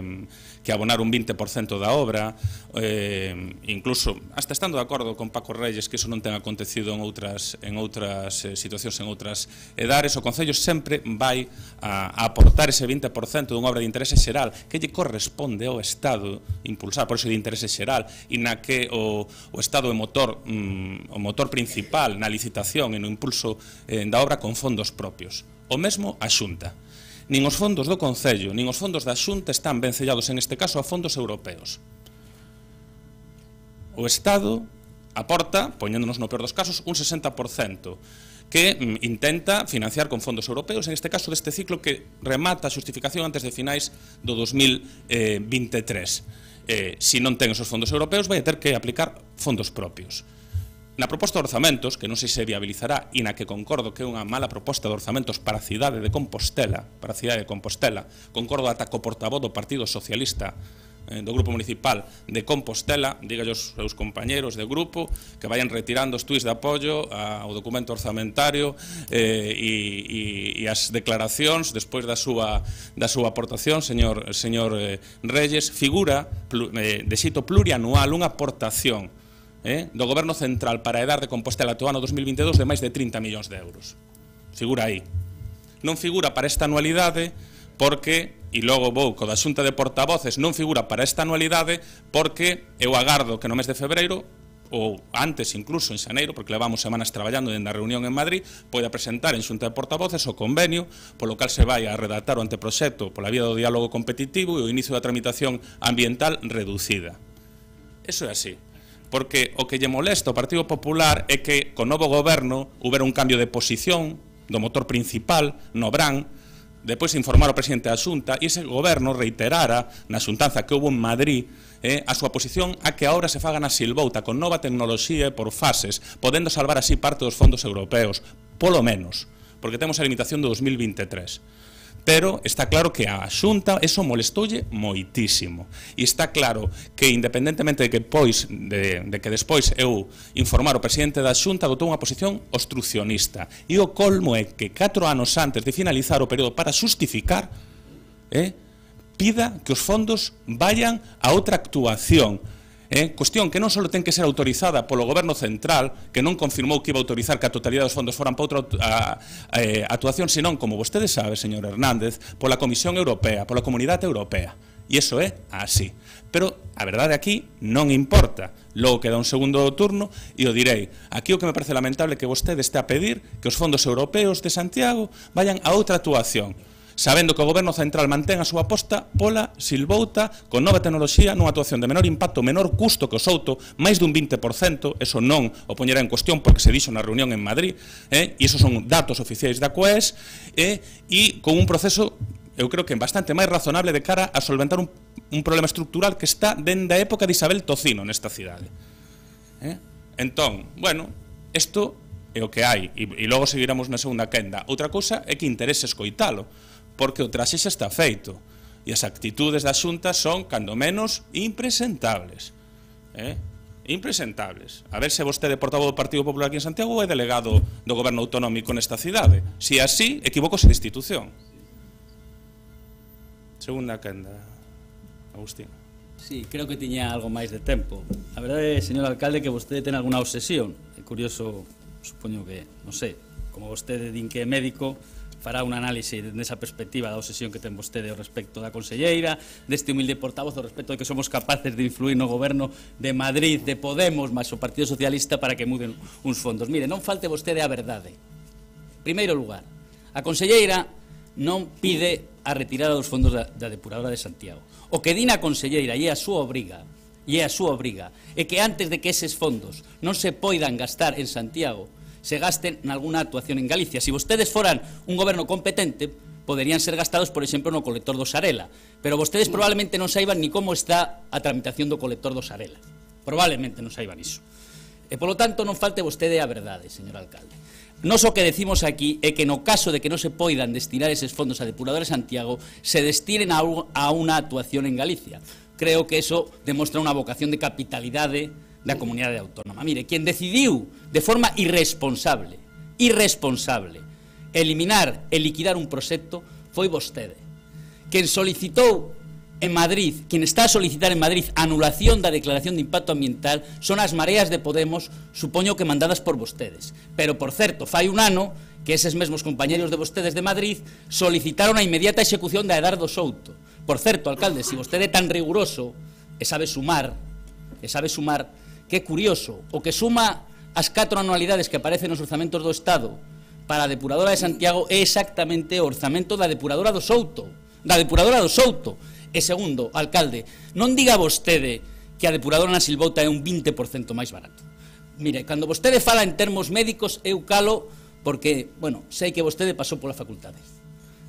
abonar un 20% da obra, incluso hasta estando de acordo con Paco Reyes que iso non ten acontecido en outras situacións, en outras edades, o Concello sempre vai a aportar ese 20% dunha obra de interese xeral que lle corresponde ao Estado impulsar, por iso de interese xeral, e na que o Estado é o motor principal na licitación e no impulso da obra con fondos propios. O mesmo a Xunta. Nin os fondos do Concello, nin os fondos da Xunta están vencellados, en este caso, a fondos europeos. O Estado aporta, poñéndonos no peor dos casos, un 60%, que intenta financiar con fondos europeos, en este caso deste ciclo que remata a xustificación antes de finais do 2023. Se non ten esos fondos europeos, vai ter que aplicar fondos propios. Na proposta de orzamentos, que non sei se viabilizará e na que concordo que é unha mala proposta de orzamentos para a cidade de Compostela, concordo ata co portavoz do Partido Socialista do Grupo Municipal de Compostela, dígalle aos seus compañeros de grupo que vayan retirando os tuits de apoio ao documento orzamentario e as declaracións despois da súa aportación, señor Reyes. Figura de xeito plurianual unha aportación do Goberno Central para a edar de Compostela to ano 2022 de máis de 30 millóns de euros. Figura aí. Non figura para esta anualidade porque, e logo vou co da Xunta de Portavoces, non figura para esta anualidade porque eu agardo que no mes de febreiro, ou antes incluso en xaneiro, porque levamos semanas traballando dende a reunión en Madrid, poida presentar en Xunta de Portavoces o convenio polo cal se vai a redactar o anteproxecto pola vía do diálogo competitivo e o inicio da tramitación ambiental reducida. Eso é así. Porque o que lle molesta ao Partido Popular é que co novo goberno houbera un cambio de posición do motor principal no Bran, depois de informar o presidente da Xunta, e ese goberno reiterara na xuntanza que houve en Madrid a súa posición a que agora se faga na silbouta con nova tecnoloxía e por fases, podendo salvar así parte dos fondos europeos, polo menos, porque temos a limitación do 2023. Pero está claro que a Xunta eso molestoulle moitísimo. E está claro que, independentemente de que despois eu informar o presidente da Xunta, adotou unha posición obstruccionista. E o colmo é que 4 anos antes de finalizar o período para xustificar, pida que os fondos vayan a outra actuación. Cuestión que non só ten que ser autorizada polo Goberno Central, que non confirmou que iba a autorizar que a totalidade dos fondos foran para outra actuación, senón, como vostede sabe, señor Hernández, pola Comisión Europea, pola Comunidade Europea. E iso é así. Pero a verdade aquí non importa. Logo queda un segundo turno e o direi. Aquí o que me parece lamentable é que vostede este a pedir que os fondos europeos de Santiago vayan a outra actuación, sabendo que o Goberno Central mantén a súa aposta pola silbouta con nova tecnoloxía nunha actuación de menor impacto, menor custo que o Souto, máis dun 20%, eso non o poñerá en cuestión porque se dixo na reunión en Madrid, e iso son datos oficiais da COES, e con un proceso, eu creo que bastante máis razonable de cara a solventar un problema estructural que está dende a época de Isabel Tocino nesta cidade. Entón, bueno, isto é o que hai, e logo seguiremos na segunda quenda. Outra cousa é que interese escoitalo, porque o traxe xa está feito. E as actitudes da Xunta son, cando menos, impresentables. Impresentables. A ver se vostede é portavoz do Partido Popular aquí en Santiago ou é delegado do Goberno Autonómico nesta cidade. Se é así, equivócose de institución. Segunda quenda, Agustín. Sí, creo que tiña algo máis de tempo. A verdade, señor alcalde, que vostede ten alguna obsesión. É curioso, supoño que, non sei, como vostede din que é médico, fará un análise nesa perspectiva da obsesión que ten vostede ao respecto da conselleira, deste humilde portavoz ao respecto de que somos capaces de influir no goberno de Madrid, de Podemos, máis o Partido Socialista para que muden uns fondos. Mire, non falte vostede a verdade. Primeiro lugar, a conselleira non pide a retirada dos fondos da depuradora de Santiago. O que din a conselleira e é a súa obriga, é que antes de que eses fondos non se poidan gastar en Santiago, se gasten en alguna actuación en Galicia. Si vostedes foran un goberno competente, poderían ser gastados, por exemplo, no colector do Sarela. Pero vostedes probablemente non saiban ni como está a tramitación do colector do Sarela. Probablemente non saiban iso. E, polo tanto, non falte vostede a verdade, señor alcalde. Nos o que decimos aquí é que no caso de que non se poidan destinar eses fondos a depuradora de Santiago, se destinen a unha actuación en Galicia. Creo que eso demostra unha vocación de capitalidade da comunidade autónoma. Mire, quen decidiu de forma irresponsable, eliminar e liquidar un proxecto foi vostede. Quen solicitou en Madrid, quen está a solicitar en Madrid a anulación da declaración de impacto ambiental son as mareas de Podemos, supoño que mandadas por vostedes. Pero, por certo, fai un ano que eses mesmos compañeros de vostedes de Madrid solicitaron a inmediata execución de Adardo Souto. Por certo, alcalde, se vostede é tan riguroso e sabe sumar, que é curioso, o que suma as 4 anualidades que aparecen nos orzamentos do Estado para a depuradora de Santiago é exactamente o orzamento da depuradora do Souto. E segundo, alcalde, non diga vostede que a depuradora na Silvouta é un 20% máis barato. Mire, cando vostede fala en termos médicos, eu calo porque, bueno, sei que vostede pasou pola facultade.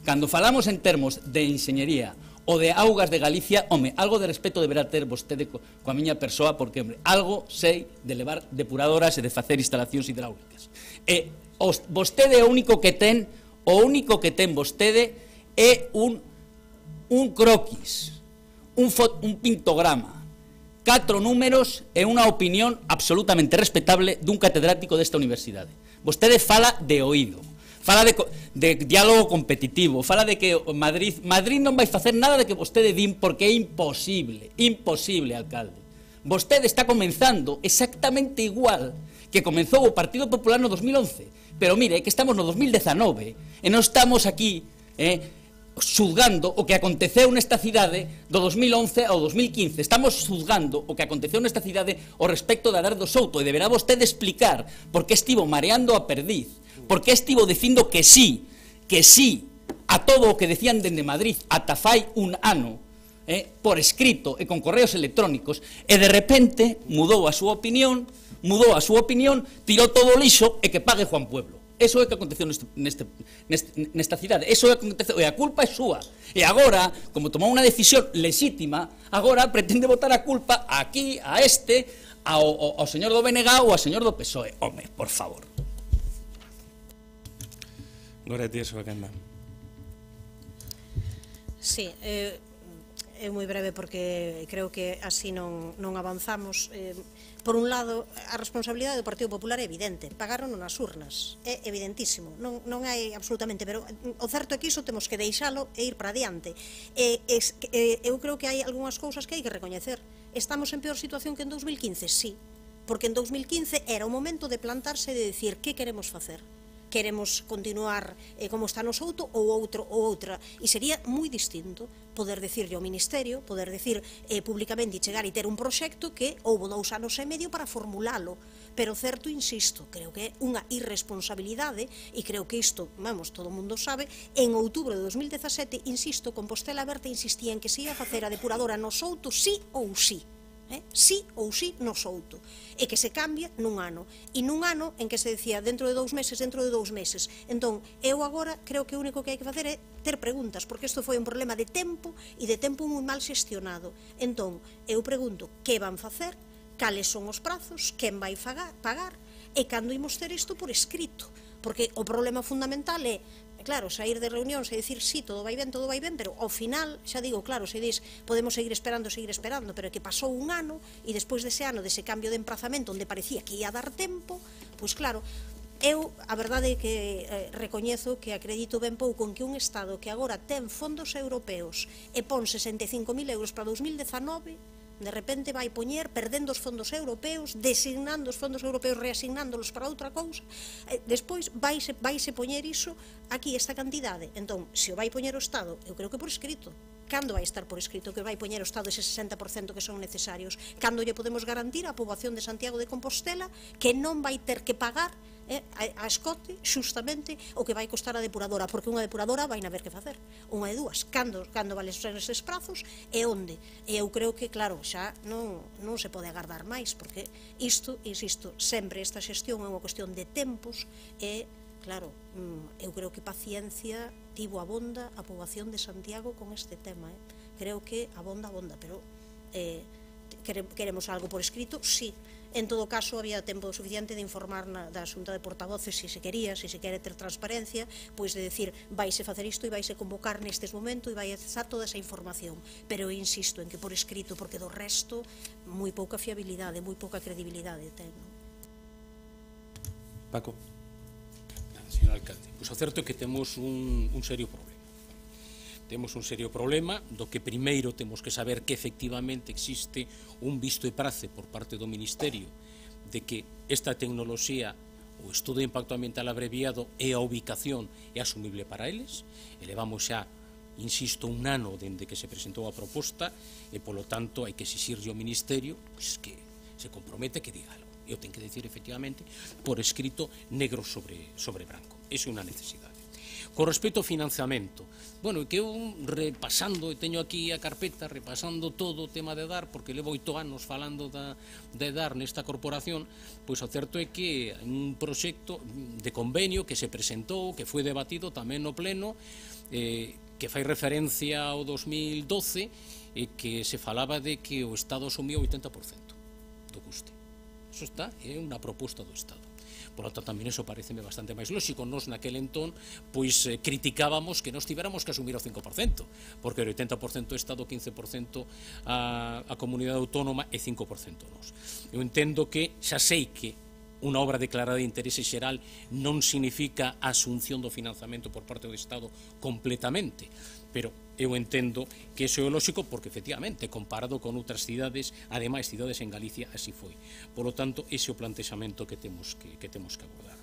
Cando falamos en termos de enxeñería ou de augas de Galicia, home, algo de respeto deberá ter vostede coa miña persoa, porque, hombre, algo sei de levar depuradoras e de facer instalacións hidráulicas. E vostede o único que ten vostede é un croquis, un pintograma, 4 números e unha opinión absolutamente respetable dun catedrático desta universidade. Vostede fala de oído, fala de diálogo competitivo, fala de que Madrid non vai facer nada de que vostede din porque é imposible, alcalde. Vostede está comenzando exactamente igual que comenzou o Partido Popular no 2011, pero mire, que estamos no 2019 e non estamos aquí xulgando o que aconteceu nesta cidade do 2011 ao 2015. Estamos xulgando o que aconteceu nesta cidade ao respecto de Adardo Souto e deberá vostede explicar por que estivo mareando a perdiz, por que estivo dicindo que sí a todo o que decían dende Madrid ata fai un ano, por escrito e con correos electrónicos, e de repente mudou a súa opinión, tirou todo o lixo e que pague Juan Pueblo. Eso é o que aconteceu nesta cidade. Eso é o que aconteceu, e a culpa é súa. E agora, como tomou unha decisión legítima, agora pretende botar a culpa aquí, ao señor do BNG ou ao señor do PSOE. Home, por favor. Goretti, eso que anda. Sí, é moi breve porque creo que así non avanzamos. Por un lado, a responsabilidade do Partido Popular é evidente, pagaron nas urnas, é evidentísimo, non hai absolutamente, pero o certo é que iso temos que deixalo e ir para adiante. Eu creo que hai algunhas cousas que hai que recoñecer. Estamos en peor situación que en 2015, sí, porque en 2015 era o momento de plantarse e de decir que queremos facer. Queremos continuar como está no Souto ou outra, e sería moi distinto poder decirle ao Ministerio, poder decir públicamente e chegar e ter un proxecto que houbo 2 anos e medio para formulalo, pero certo, insisto, creo que é unha irresponsabilidade, e creo que isto, vamos, todo o mundo sabe. En outubro de 2017, insisto, Compostela Aberta insistía en que se ia facer a depuradora no Souto sí ou sí, sí ou sí no Souto, e que se cambia nun ano, e nun ano en que se decía dentro de 2 meses. Entón, eu agora creo que o único que hai que facer é ter preguntas, porque isto foi un problema de tempo, e de tempo moi mal xestionado. Entón, eu pregunto, que van facer, cales son os prazos, quen vai pagar, e cando imos ter isto por escrito, porque o problema fundamental é claro, sair de reunións e dicir sí, todo vai ben, pero ao final, xa digo, claro, se dis podemos seguir esperando, pero é que pasou un ano e despois dese ano, dese cambio de emprazamento onde parecía que ia dar tempo, pois claro, eu a verdade é que recoñezo que acredito ben pouco en que un Estado que agora ten fondos europeos e pon 65.000 euros para 2019 de repente vai poñer, perdendo os fondos europeos, designando os fondos europeos, reasignándolos para outra cousa, despois vaise poñer iso aquí, esta cantidade. Entón, se o vai poñer o Estado, eu creo que por escrito. Cando vai estar por escrito que vai poñer o Estado ese 60% que son necesarios? Cando lle podemos garantir á poboación de Santiago de Compostela que non vai ter que pagar a escote xustamente o que vai costar a depuradora, porque unha depuradora vai haber que facer, unha de dúas, cando vale eses prazos e onde. E eu creo que, claro, xa non se pode agardar máis, porque isto, insisto, sempre esta xestión é unha cuestión de tempos e, claro, eu creo que paciencia tivo abonda a poboación de Santiago con este tema, creo que abonda, pero queremos algo por escrito, sí. En todo caso, había tempo suficiente de informar da Xunta de Portavoces se quere ter transparencia, pois de decir, vaise facer isto e vaise convocar nestes momentos e vai cesar toda esa información. Pero eu insisto en que por escrito, porque do resto, moi pouca fiabilidade, moi pouca credibilidade ten. Paco. Señor alcalde, pois o certo é que temos un serio problema. Temos un serio problema do que primeiro temos que saber que efectivamente existe un visto e prace por parte do Ministerio de que esta tecnoloxía, o estudo de impacto ambiental abreviado e a ubicación é asumible para eles. Elevamos xa, insisto, un ano dende que se presentou a proposta e, polo tanto, hai que exixirlle ao Ministerio pois, que se compromete que diga algo. Eu tenho que decir, efectivamente, por escrito, negro sobre branco. Esa é unha necesidade. Con respecto ao financiamento, bueno, que eu repasando, teño aquí a carpeta, repasando todo o tema de DAR, porque levo 8 anos falando de DAR nesta corporación, pois o certo é que un proxecto de convenio que se presentou, que foi debatido tamén no pleno, que fai referencia ao 2012, e que se falaba de que o Estado asumía o 80% do custe. Eso está, é unha proposta do Estado. Por lo tanto, tamén iso pareceme bastante máis lóxico. Nos naquele entón, pois criticábamos que nos tiveramos que asumir o 5%, porque o 80% do Estado, 15% a comunidade autónoma e 5% nos. Eu entendo que, xa sei que unha obra declarada de interese xeral non significa a asunción do financiamento por parte do Estado completamente, pero eu entendo que iso é lóxico porque, efectivamente, comparado con outras cidades, ademais cidades en Galicia, así foi. Por lo tanto, ese é o plantexamento que temos que abordar.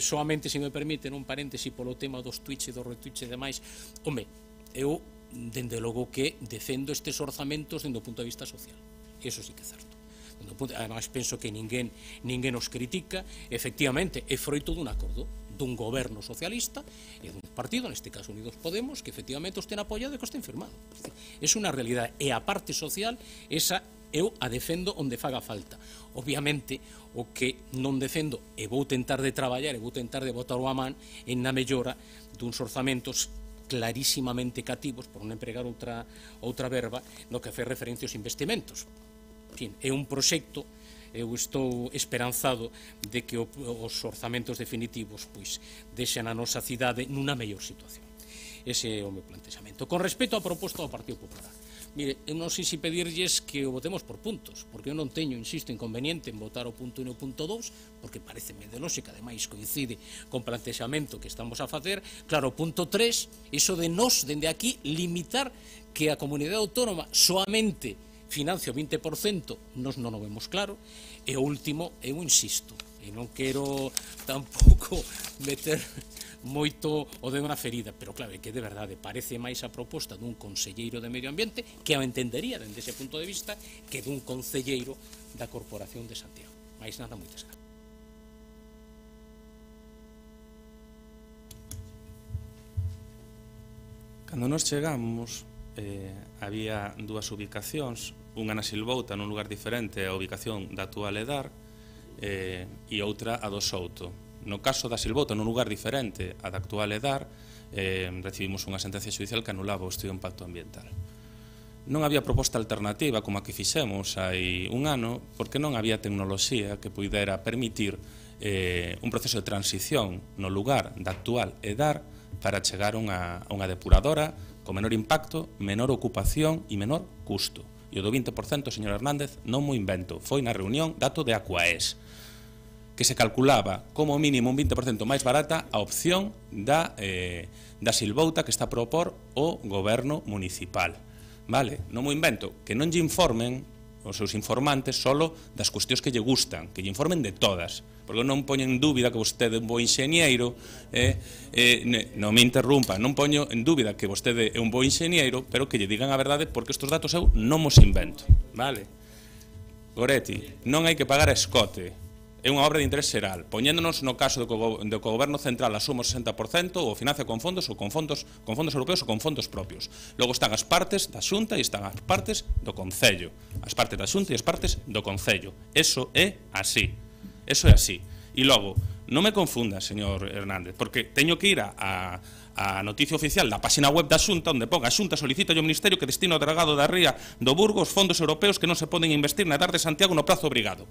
Soamente, se me permiten, un paréntesi polo tema dos tweets e dos retweets e demais, home, eu, dende logo que defendo estes orzamentos dende o punto de vista social. Eso sí que é certo. Ademais, penso que ninguén os critica. Efectivamente, é froito dun acordo dun goberno socialista e dun partido, neste caso Unidos Podemos, que efectivamente os ten apoiado e que os ten firmado. É unha realidade, e a parte social, esa eu a defendo onde faga falta. Obviamente, o que non defendo, e vou tentar de traballar, e vou tentar de botar o a man en na mellora duns orzamentos clarísimamente cativos, por non empregar outra verba, no que fai referencia aos investimentos. En fin, é un proxecto. Eu estou esperanzado de que os orzamentos definitivos pois deixen a nosa cidade nunha mellor situación. Ese é o meu plantexamento. Con respecto á proposta do Partido Popular, mire, eu non sei se pedirlles que o votemos por puntos, porque eu non teño, insisto, inconveniente en votar o punto 1 e o punto 2, porque pareceme de lógica, ademais coincide con o plantexamento que estamos a facer. Claro, o punto 3, iso de nos, dende aquí, limitar que a comunidade autónoma soamente financia o 20%, nos non o vemos claro. E o último, eu insisto, e non quero tampouco meter moito o dedo na ferida, pero claro, é que de verdade parece máis a proposta dun conselleiro de Medio Ambiente, que eu entendería dende ese punto de vista, que dun conselleiro da Corporación de Santiago. Mais nada, moitas gracias. Cando nos chegamos, había dúas ubicacións, unha na Silvouta nun lugar diferente a ubicación da actual EDAR e outra a do Souto. No caso da Silvouta, nun lugar diferente a da actual EDAR, recibimos unha sentencia judicial que anulaba o estudo de impacto ambiental. Non había proposta alternativa como a que fixemos hai un ano, porque non había tecnoloxía que pudera permitir un proceso de transición no lugar da actual EDAR para chegar a unha depuradora con menor impacto, menor ocupación e menor custo. E o do 20%, señor Hernández, non mo invento, foi na reunión dato de Aquaes, que se calculaba como mínimo un 20% máis barata a opción da silvouta que está a propor o goberno municipal. Vale? Non mo invento, que non lle informen os seus informantes solo das cuestións que lle gustan, que lle informen de todas, porque non poño en dúbida que vostede é un bo enxeñeiro, non me interrumpa, non poño en dúbida que vostede é un bo enxeñeiro, pero que lle digan a verdade, porque estes datos eu non mos invento, vale? Goretti, non hai que pagar a escote, é unha obra de interés xeral, poñéndonos no caso de que o goberno central asuma o 60% ou financia con fondos europeos ou con fondos propios. Logo están as partes da Xunta e están as partes do Concello. As partes da Xunta e as partes do Concello. Eso é así. Eso é así. E logo, non me confunda, señor Hernández, porque teño que ir a noticia oficial da página web da Xunta, onde ponga: a Xunta solicita ao Ministerio que destine ao delegado da Ría do Burgo os fondos europeos que non se poden investir na Edar de Santiago no prazo obrigado.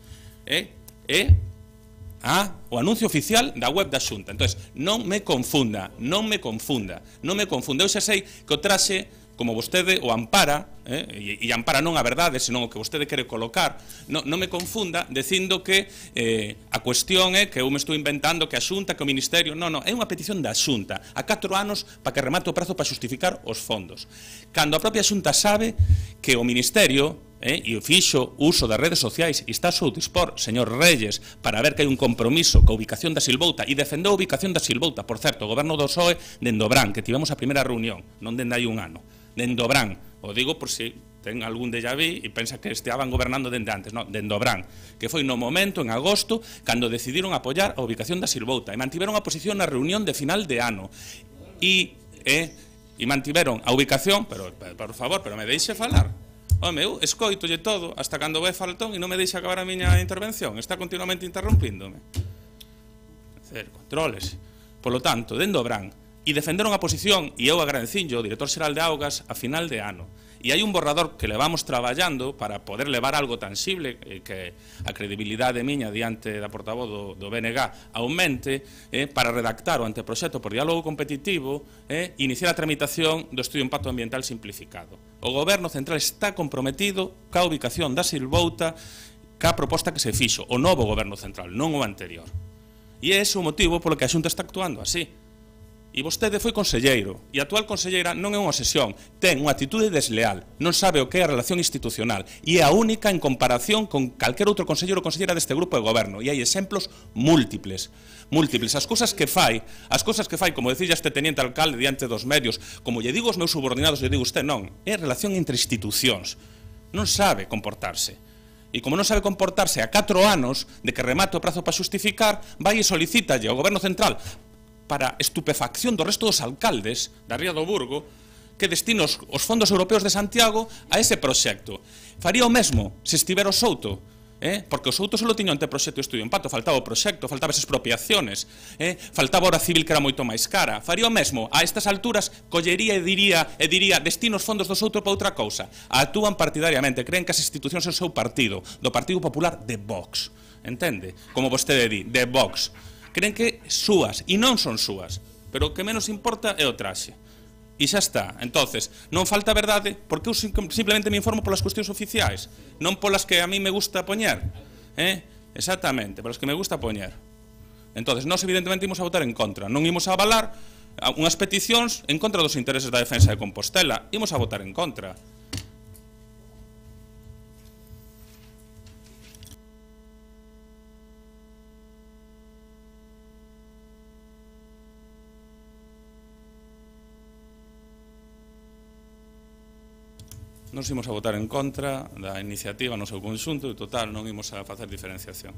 O anuncio oficial da web da Xunta. Entón, non me confunda. Eu xa sei que o traxe, como vostede o ampara, e ampara non a verdade, senón o que vostede quere colocar, non me confunda dicindo que a cuestión é que eu me estou inventando que a Xunta, que o Ministerio... Non, é unha petición da Xunta a 4 anos para que remate o prazo para xustificar os fondos. Cando a propia Xunta sabe que o Ministerio e fixo uso das redes sociais e está a seu dispor, señor Reyes, para ver que hai un compromiso coa ubicación da silvouta, e defendeu a ubicación da silvouta, por certo, o goberno do PSOE dende Obrán, que tivemos a primeira reunión, non dende hai un ano, dende Obrán, o digo por si ten algún déjà vu e pensa que estaban gobernando dende antes, non, dende Obrán, que foi no momento, en agosto, cando decidiron apoiar a ubicación da silvouta e mantiveron a posición na reunión de final de ano e mantiveron a ubicación, pero, por favor, pero me deixe falar. Home, eu escoitolle todo hasta cando vai faltón e non me deixa acabar a miña intervención. Está continuamente interrompíndome. Controles. Por lo tanto, dende Obrán, e defenderon a posición, e eu agradecinllo, o director xeral de Augas, a final de ano. E hai un borrador que levamos traballando para poder levar algo tangible, que a credibilidade miña diante da portavoz do BNG aumente, para redactar o anteproxecto por diálogo competitivo e iniciar a tramitación do estudio de impacto ambiental simplificado. O goberno central está comprometido ca ubicación da silvouta, ca proposta que se fixo, o novo goberno central, non o anterior. E é ese o motivo polo que a Xunta está actuando así. E vostede foi conselleiro, e a actual conselleira non é unha obsesión, ten unha actitude desleal, non sabe o que é a relación institucional, e é a única en comparación con calquer outro conselleiro ou conselleira deste grupo de goberno, e hai exemplos múltiples. As cousas que fai, como decía este teniente alcalde diante dos medios, como lle digo aos meus subordinados, lle digo usted, non, é relación entre institucións, non sabe comportarse. E como non sabe comportarse a 4 anos de que remate o prazo para xustificar, vai e solicítalle ao goberno central, para estupefacción do resto dos alcaldes da Ría do Burgo, que destine os fondos europeos de Santiago a ese proxecto. Faría o mesmo se estivera o Souto, porque o Souto só tiña anteproxecto e estudio de impacto, faltaba o proxecto, faltaba as expropiaciones, faltaba a hora civil que era moito máis cara. Faría o mesmo, a estas alturas, collería e diría, destino os fondos do Souto para outra cousa. Actúan partidariamente, creen que as institucións é o seu partido, do Partido Popular de Vox, entende? Como vostede di, de Vox. Creen que súas, e non son súas, pero o que menos importa é o traxe. E xa está. Entonces, non falta verdade, porque eu simplemente me informo polas cuestións oficiais, non polas que a mí me gusta poñer. Exactamente, polas que me gusta poñer. Entonces, nós evidentemente imos a votar en contra. Non imos a avalar unhas peticións en contra dos intereses da defensa de Compostela. Imos a votar en contra. Nos imos a votar en contra da iniciativa no seu conxunto e, total, non imos a facer diferenciación.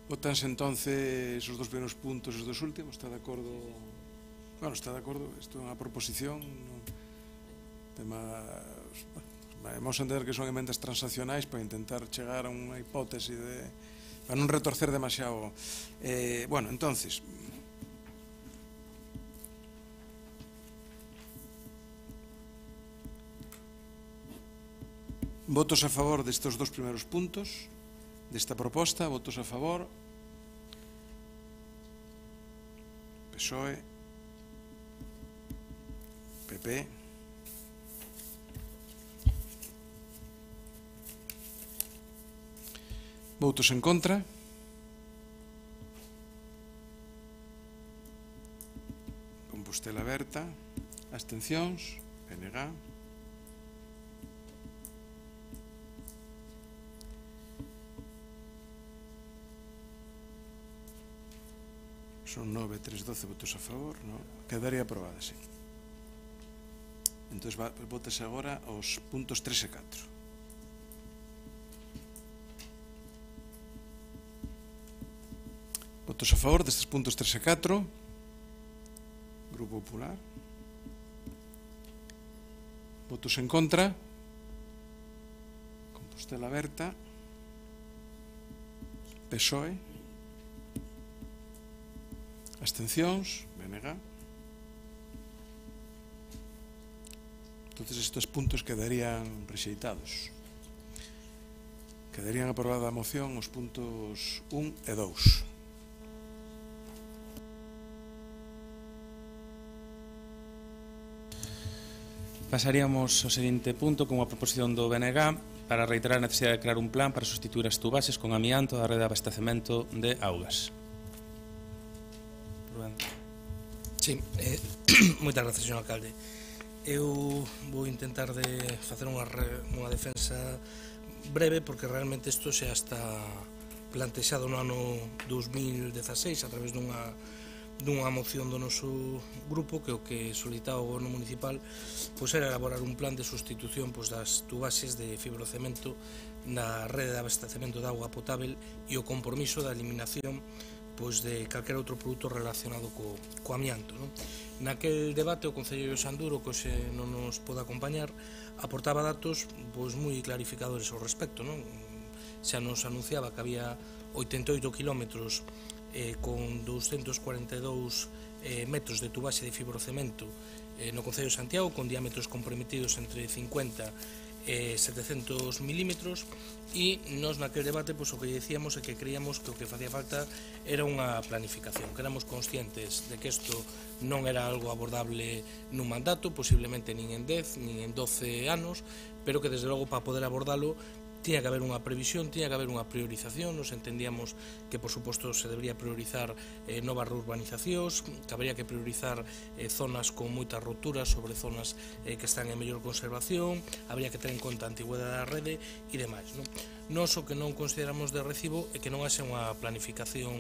Votanse entonces os dos primeros puntos e os dos últimos. Está de acordo? Bueno, está de acordo. Isto é unha proposición. Vamos a entender que son emendas transaccionais para intentar chegar a unha hipótese para non retorcer demasiado. Bueno, entonces, votos a favor destes dos primeiros puntos desta proposta. Votos a favor. PSOE, PP. Votos en contra. Compostela Aberta. Abstencións. PNG. Son 9, 3, 12 votos a favor, non? Quedaría aprobada, sí. Entón, votase agora os puntos 3 e 4. Votos a favor destes puntos 3 e 4. Grupo Popular. Votos en contra. Compostela Aberta. PSOE. Abstencións. BNG. Entonces estes puntos quedarían rexeitados. Quedarían aprobada a moción os puntos 1 e 2. Pasaríamos ao seguinte punto con a proposición do BNG para reiterar a necesidade de crear un plan para sustituir as tubaxes con amianto da rede de abastecemento de augas. Sí, moitas gracias, señor alcalde. Eu vou intentar de facer unha defensa breve porque realmente isto xa está plantexado no ano 2016 a través dunha moción do noso grupo que o que solicitaba o goberno municipal pois era elaborar un plan de sustitución pois das tubaxes de fibrocemento na rede de abastecemento de auga potável e o compromiso da eliminación pois de calquera outro produto relacionado co amianto, non? Naquel debate o concelleiro Sanduro, que hoxe non nos pode acompañar, aportaba datos pois moi clarificadores ao respecto, non? Xa nos anunciaba que había 88 kilómetros con 242 metros de tubaxe de fibrocemento no Concello de Santiago, con diámetros comprometidos entre 50 e 700 milímetros, e nos naquel debate pois, o que dicíamos é que creíamos que o que facía falta era unha planificación, que éramos conscientes de que isto non era algo abordable nun mandato, posiblemente nin en 10, nin en 12 anos, pero que desde logo para poder abordalo tiña que haber unha previsión, tiña que haber unha priorización. Nos entendíamos que, por suposto, se debería priorizar novas reurbanizacións, que habría que priorizar zonas con moitas roturas sobre zonas que están en mellor conservación, habría que ter en conta a antigüedade da rede e demais, non? Nos o que non consideramos de recibo é que non haxe unha planificación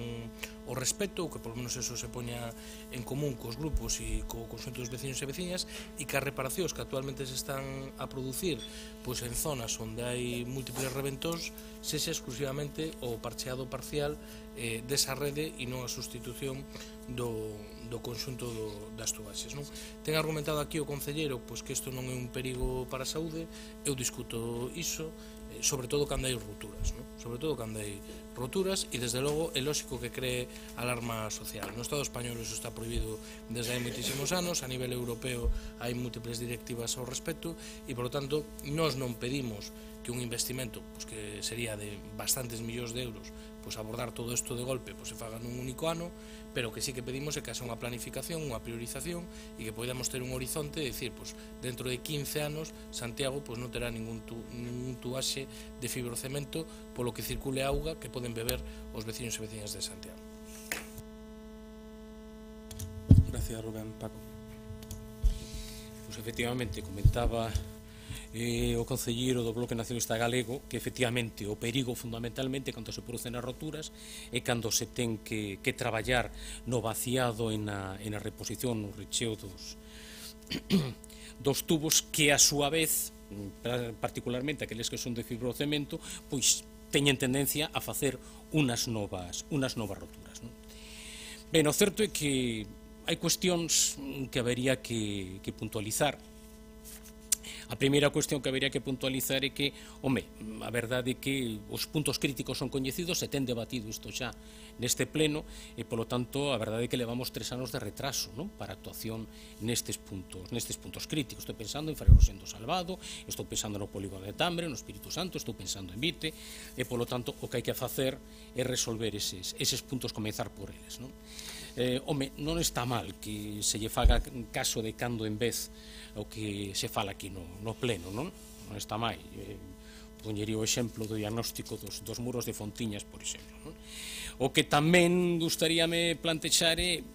ao respecto, ou que por lo menos eso se poña en común cos grupos e co conxunto dos veciños e veciñas, e que as reparacións que actualmente se están a producir pois en zonas onde hai múltiples reventóns sexa exclusivamente o parcheado parcial desa rede e non a sustitución do conxunto das tubaxes, non? Ten argumentado aquí o concelleiro pois que isto non é un perigo para a saúde. Eu discuto iso, sobre todo cando hai roturas, non? Sobre todo cando hai roturas, e desde logo é lógico que cree alarma social. No Estado español iso está prohibido desde hai moitísimos anos, a nivel europeo hai múltiples directivas ao respecto, e por lo tanto nós non pedimos que un investimento pois, que sería de bastantes millóns de euros pois, abordar todo isto de golpe pois, se faga nun único ano, pero que sí que pedimos é que haxa unha planificación, unha priorización, e que podamos ter un horizonte de decir, pois, dentro de 15 anos Santiago pois, non terá ningún tubaxe de fibrocemento polo que circule auga que poden beber os veciños e veciñas de Santiago. Gracias, Rubén. Paco. Pois efectivamente, comentaba o concelleiro do Bloque Nacionalista Galego que efectivamente o perigo fundamentalmente cando se producen as roturas é cando se ten que traballar no vaciado e na reposición, no recheo dos tubos que a súa vez, particularmente aqueles que son de fibrocemento, pois teñen tendencia a facer unas novas roturas, non? Ben, o certo é que hai cuestións que habería que puntualizar. A primeira cuestión que habería que puntualizar é que, a verdade é que os puntos críticos son coñecidos, se ten debatido isto xa neste pleno, e, polo tanto, a verdade é que levamos 3 anos de retraso, non, para a actuación nestes puntos críticos. Estou pensando en Ferrero Rosendo Salvado, estou pensando no Polígono de Tambre, no Espírito Santo, estou pensando en Vite, e, polo tanto, o que hai que facer é resolver eses puntos, comenzar por eles, non? Non está mal que se lle faga caso de cando en vez o que se fala aquí no pleno, non? Non está mal. Poñería o exemplo do diagnóstico dos muros de Fontiñas, por exemplo, non? O que tamén gustaríame plantexar é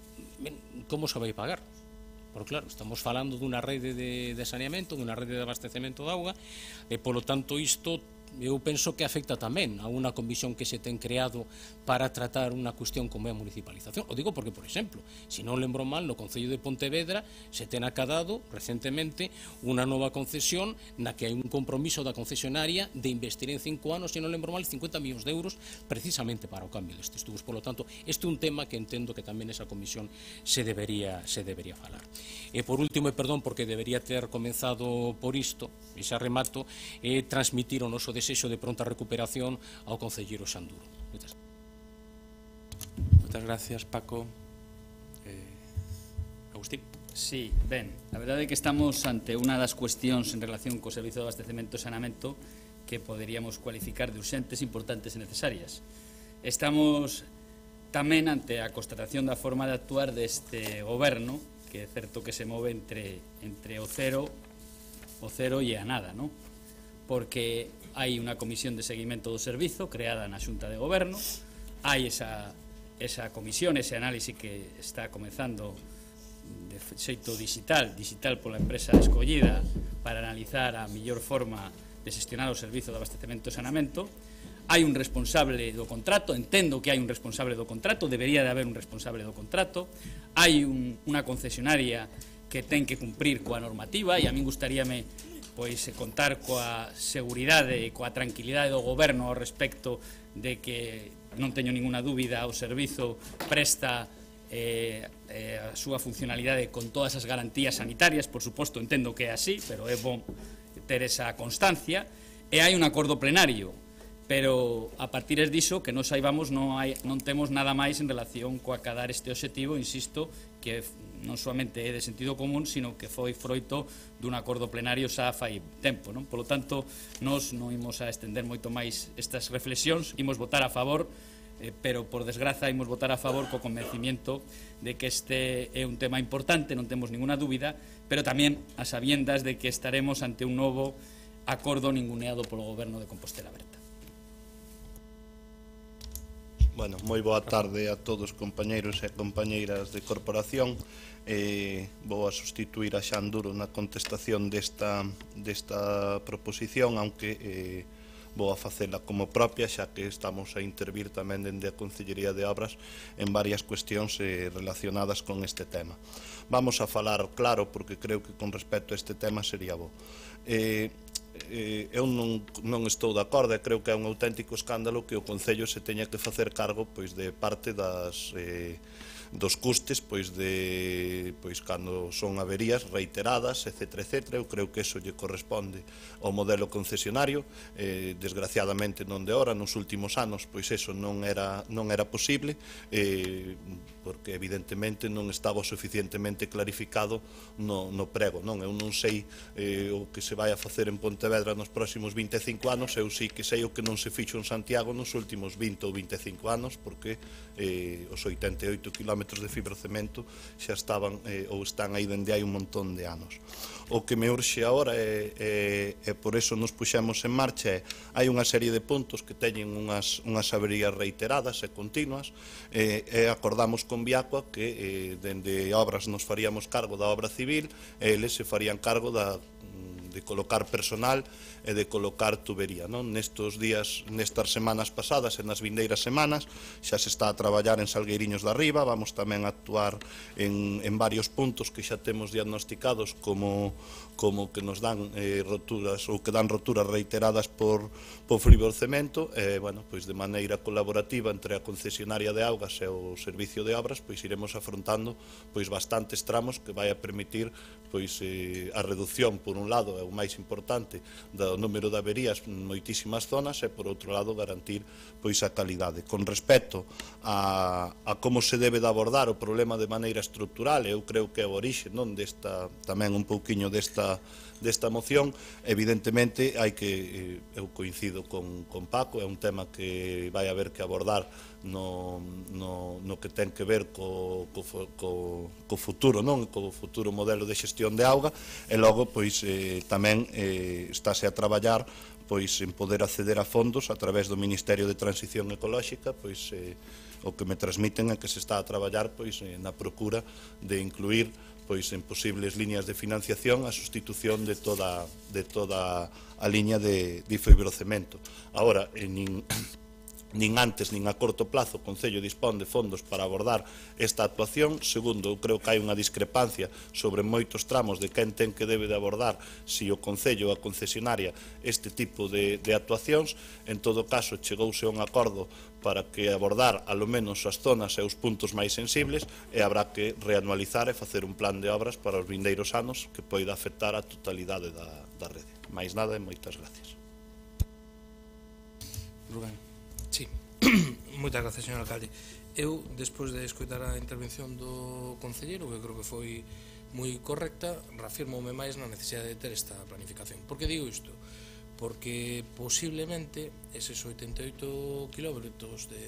como se vai pagar. Porque, claro, estamos falando dunha rede de saneamento, dunha rede de abastecemento de auga, e, polo tanto, isto eu penso que afecta tamén a unha comisión que se ten creado para tratar unha cuestión como é a municipalización. O digo porque, por exemplo, se non lembro mal, no Concello de Pontevedra se ten acadado recentemente unha nova concesión na que hai un compromiso da concesionaria de investir en 5 anos, se non lembro mal, 50 millóns de euros precisamente para o cambio destes tubos. Por lo tanto, este é un tema que entendo que tamén esa comisión se debería falar. E por último, e perdón, porque debería ter comenzado por isto, e xa remato, transmitir o noso desexo de pronta recuperación ao concelleiro Xanduro. Moitas gracias, Paco. Agustín. Sí, ben, a verdade é que estamos ante unha das cuestións en relación co servizo de abastecemento e saneamento que poderíamos cualificar de urxentes, importantes e necesarias. Estamos tamén ante a constatación da forma de actuar deste goberno, que é certo que se move entre o cero e a nada, non? Porque hai unha comisión de seguimento do servizo creada na Xunta de Goberno, hai esa comisión, ese análise que está comezando de xeito digital pola empresa escollida para analizar a mellor forma de xestionar o servizo de abastecemento e saneamento. Hai un responsable do contrato, entendo que hai un responsable do contrato, debería de haber un responsable do contrato, hai unha concesionaria que ten que cumprir coa normativa, e a min gustaríame contar coa seguridade e coa tranquilidade do goberno ao respecto de que non teño ninguna dúbida o servizo presta a súa funcionalidade con todas as garantías sanitarias. Por suposto, entendo que é así, pero é bom ter esa constancia, e hai un acordo plenario, pero a partir diso que nos saibamos non temos nada máis en relación coa acadar este obxectivo, insisto, que non somente é de sentido común, sino que foi froito dun acordo plenario xa fai tempo, non? Polo tanto, nós non imos a estender moito máis estas reflexións, imos votar a favor, pero por desgraza imos votar a favor co convencimiento de que este é un tema importante, non temos ninguna dúbida, pero tamén a sabiendas de que estaremos ante un novo acordo ninguneado polo goberno de Compostela Berta. Bueno, moi boa tarde a todos compañeiros e compañeiras de corporación. Vou a sustituir a Xanduro na contestación desta proposición, aunque vou a facela como propia, xa que estamos a intervir tamén dende a Concellería de Obras en varias cuestións relacionadas con este tema. Vamos a falar claro, porque creo que con respecto a este tema sería bo. Eu non estou de acordo, e creo que é un auténtico escándalo que o Concello se teña que facer cargo de parte dos custes cando son averías reiteradas, etc. Eu creo que eso lle corresponde ao modelo concesionario. Desgraciadamente non de hora, nos últimos anos eso non era posible, porque evidentemente non estaba suficientemente clarificado no prego. Eu non sei o que se vai a facer en Pontevedra nos próximos 25 anos, eu sí que sei o que non se fixo en Santiago nos últimos 20 ou 25 anos, porque os 88 km de fibrocemento xa estaban ou están aí dende hai un montón de anos. O que me urxe agora e por eso nos puxemos en marcha hai unha serie de puntos que teñen unhas averías reiteradas e continuas, e acordamos con Viacua que dende Obras nos faríamos cargo da obra civil e eles se farían cargo da colocar personal e de colocar tubería. Nestes días, nestas semanas pasadas e nas vindeiras semanas xa se está a traballar en Salgueiriños de Arriba, vamos tamén a actuar en varios puntos que xa temos diagnosticados como que nos dan roturas ou que dan roturas reiteradas por fibrocemento, pois de maneira colaborativa entre a concesionaria de augas e o servicio de obras, pois iremos afrontando pois bastantes tramos que vai a permitir pois a reducción, por un lado, é o máis importante do número de averías en moitísimas zonas e, por outro lado, garantir pois a calidade. Con respecto a como se debe de abordar o problema de maneira estrutural, eu creo que é o orixe tamén un pouquiño desta moción. Evidentemente, eu coincido con Paco, é un tema que vai haber que abordar no que ten que ver co futuro, co futuro modelo de xestión de auga, e logo pois tamén estáse a traballar pois en poder acceder a fondos a través do Ministerio de Transición Ecolóxica, pois o que me transmiten é que se está a traballar pois na procura de incluir pois en posibles líneas de financiación a sustitución de toda a liña de fibrocemento. Agora, nin antes nin a corto plazo o Concello dispón de fondos para abordar esta actuación. Segundo, eu creo que hai unha discrepancia sobre moitos tramos de quen ten que debe de abordar, si o Concello ou a concesionaria, este tipo de actuacións. En todo caso, chegouse a un acordo para que abordar alo menos as zonas e os puntos máis sensibles, e habrá que reanualizar e facer un plan de obras para os vindeiros anos que poida afectar a totalidade da rede. Mais nada e moitas gracias. Rubén. Sí, moitas gracias, señor alcalde. Eu, despois de escoitar a intervención do concelleiro, que creo que foi moi correcta, reafirmoume máis na necesidade de ter esta planificación. Por que digo isto? Porque posiblemente eses 88 kilómetros de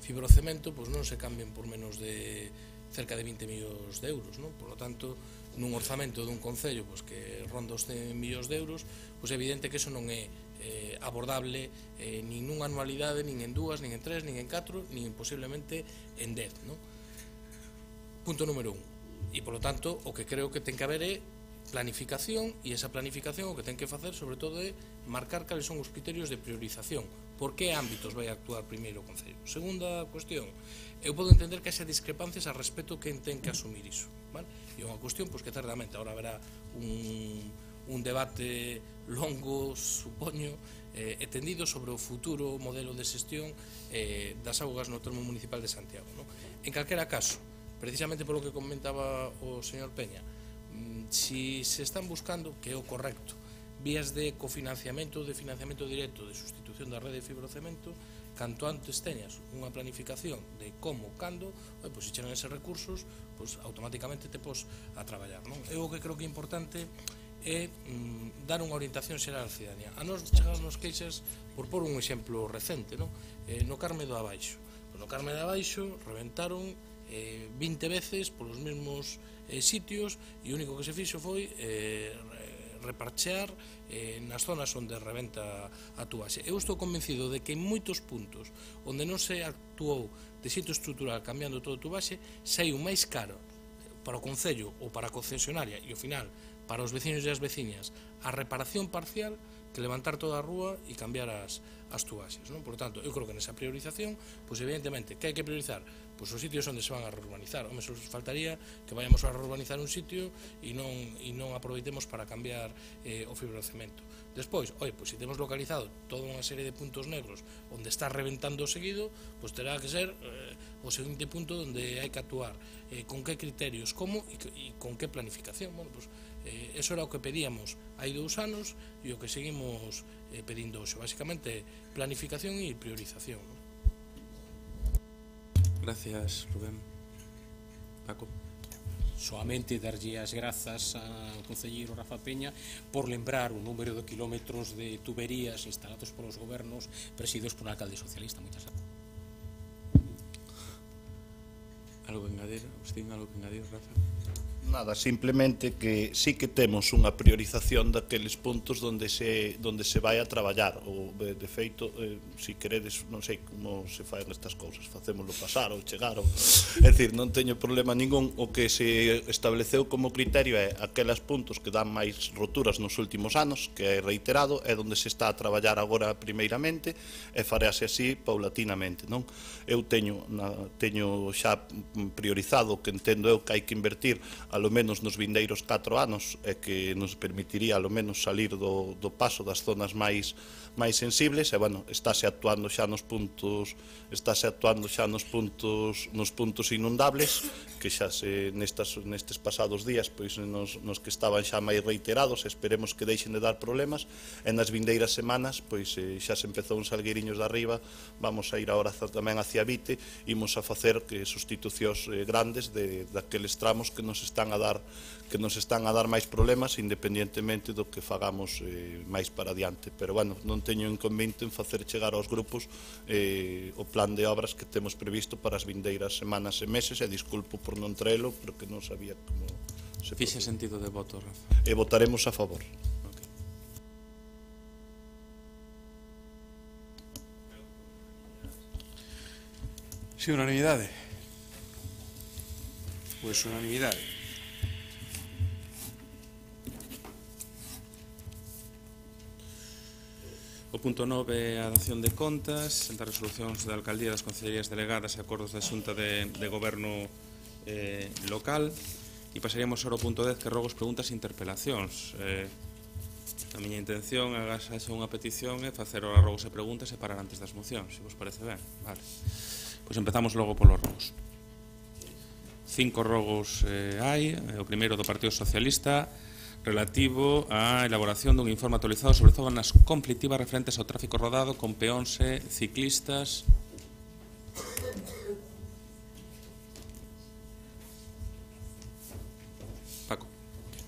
fibrocemento pois non se cambien por menos de cerca de 20 millóns de euros, non? Por lo tanto, nun orzamento dun concello pois que ronda os 100 millóns de euros, pois é evidente que eso non é abordable nin nunha anualidade, nin en 2, nin en 3, nin en 4, nin posiblemente en 10, non? Punto número 1. E, polo tanto, o que creo que ten que haber é planificación, e esa planificación o que ten que facer, sobre todo, é marcar cales son os criterios de priorización. Por que ámbitos vai actuar primeiro o Concello? Segunda cuestión, eu podo entender que haxa discrepancias a respecto quen ten que asumir iso, vale? E unha cuestión, pois que certamente agora haberá un debate longo, supoño, e tendido sobre o futuro modelo de xestión das augas no termo municipal de Santiago, non? En calquera caso, precisamente polo que comentaba o señor Peña, si se están buscando, que é o correcto, vías de cofinanciamento ou de financiamento directo de sustitución da rede de fibrocemento, canto antes teñas unha planificación de como, cando, pois se chegan eses recursos, pois automáticamente te pos a traballar, non? Eu o que creo que é importante é dar unha orientación xeral á cidadanía. A nos chegarnos queixas, por pôr un exemplo recente, non? No Carme do Abaixo. No Carme do Abaixo reventaron 20 veces polos mesmos sitios, e o único que se fixo foi reparchear nas zonas onde reventa a tubaxe. Eu estou convencido de que en moitos puntos onde non se actuou de xeito estrutural cambiando todo o tubaxe, saiu máis caro para o Concello ou para a concesionaria, e ao final para os veciños e as veciñas, a reparación parcial que levantar toda a rúa e cambiar as tubaxes, non? Por tanto, eu creo que nesa priorización, pois evidentemente, que hai que priorizar? Pois os sitios onde se van a reurbanizar. Home, só faltaría que vayamos a reurbanizar un sitio e non aproveitemos para cambiar o fibrocemento. Despois, pois se temos localizado toda unha serie de puntos negros onde está reventando seguido, pois terá que ser o seguinte punto onde hai que actuar. Con que criterios, como e con que planificación. Bueno, pois eso era o que pedíamos hai 2 anos e o que seguimos pedindo hoxe. Basicamente, planificación e priorización. Gracias, Rubén. Paco. Soamente darlle as grazas ao concelleiro Rafa Peña por lembrar o número de kilómetros de tuberías instalados polos gobernos presididos por un alcalde socialista. Moitas gracias. Algo que engadir, Agustín, algo que engadir, Rafa? Nada, simplemente que sí que temos unha priorización daqueles puntos onde se vai a traballar, ou de feito, se queredes, non sei como se fai nestas cousas, facémoslo pasar ou chegar, é dicir, non teño problema ningún. O que se estableceu como criterio é aqueles puntos que dan máis roturas nos últimos anos, que é reiterado, é onde se está a traballar agora primeiramente, e farase así paulatinamente, non? Eu teño xa priorizado o que entendo eu que hai que invertir alo menos nos vindeiros 4 anos e que nos permitiría alo menos salir do paso das zonas máis sensibles, e bueno, estáse actuando xa nos puntos inundables, que xa nestes pasados días pois nos que estaban xa máis reiterados, esperemos que deixen de dar problemas, e nas vindeiras semanas pois xa se empezou uns salgueiriños de arriba, vamos a ir agora tamén hacia Vite, imos a facer que sustitucións grandes daqueles tramos que nos están a dar máis problemas, independientemente do que fagamos máis para adiante. Pero, bueno, non teño inconveniente en facer chegar aos grupos o plan de obras que temos previsto para as vindeiras semanas e meses, e disculpo por non traelo, porque non sabía como se Fixe sentido de voto, Rafa. E votaremos a favor. Si, unanimidade. Pois unanimidade. O punto 9 é a dación de contas das resolucións da Alcaldía, das Concellerías Delegadas e acordos da Xunta de Goberno local. E pasaríamos ahora ao punto 10, que rogos, preguntas e interpelacións. A miña intención é agás unha petición e facer ahora rogos e preguntas e parar antes das mocións, se vos parece ben. Vale. Pois empezamos logo polos rogos. 5 rogos hai. O primeiro do Partido Socialista, relativo á elaboración dun informe actualizado sobre zonas conflictivas referentes ao tráfico rodado con peóns e ciclistas. Paco.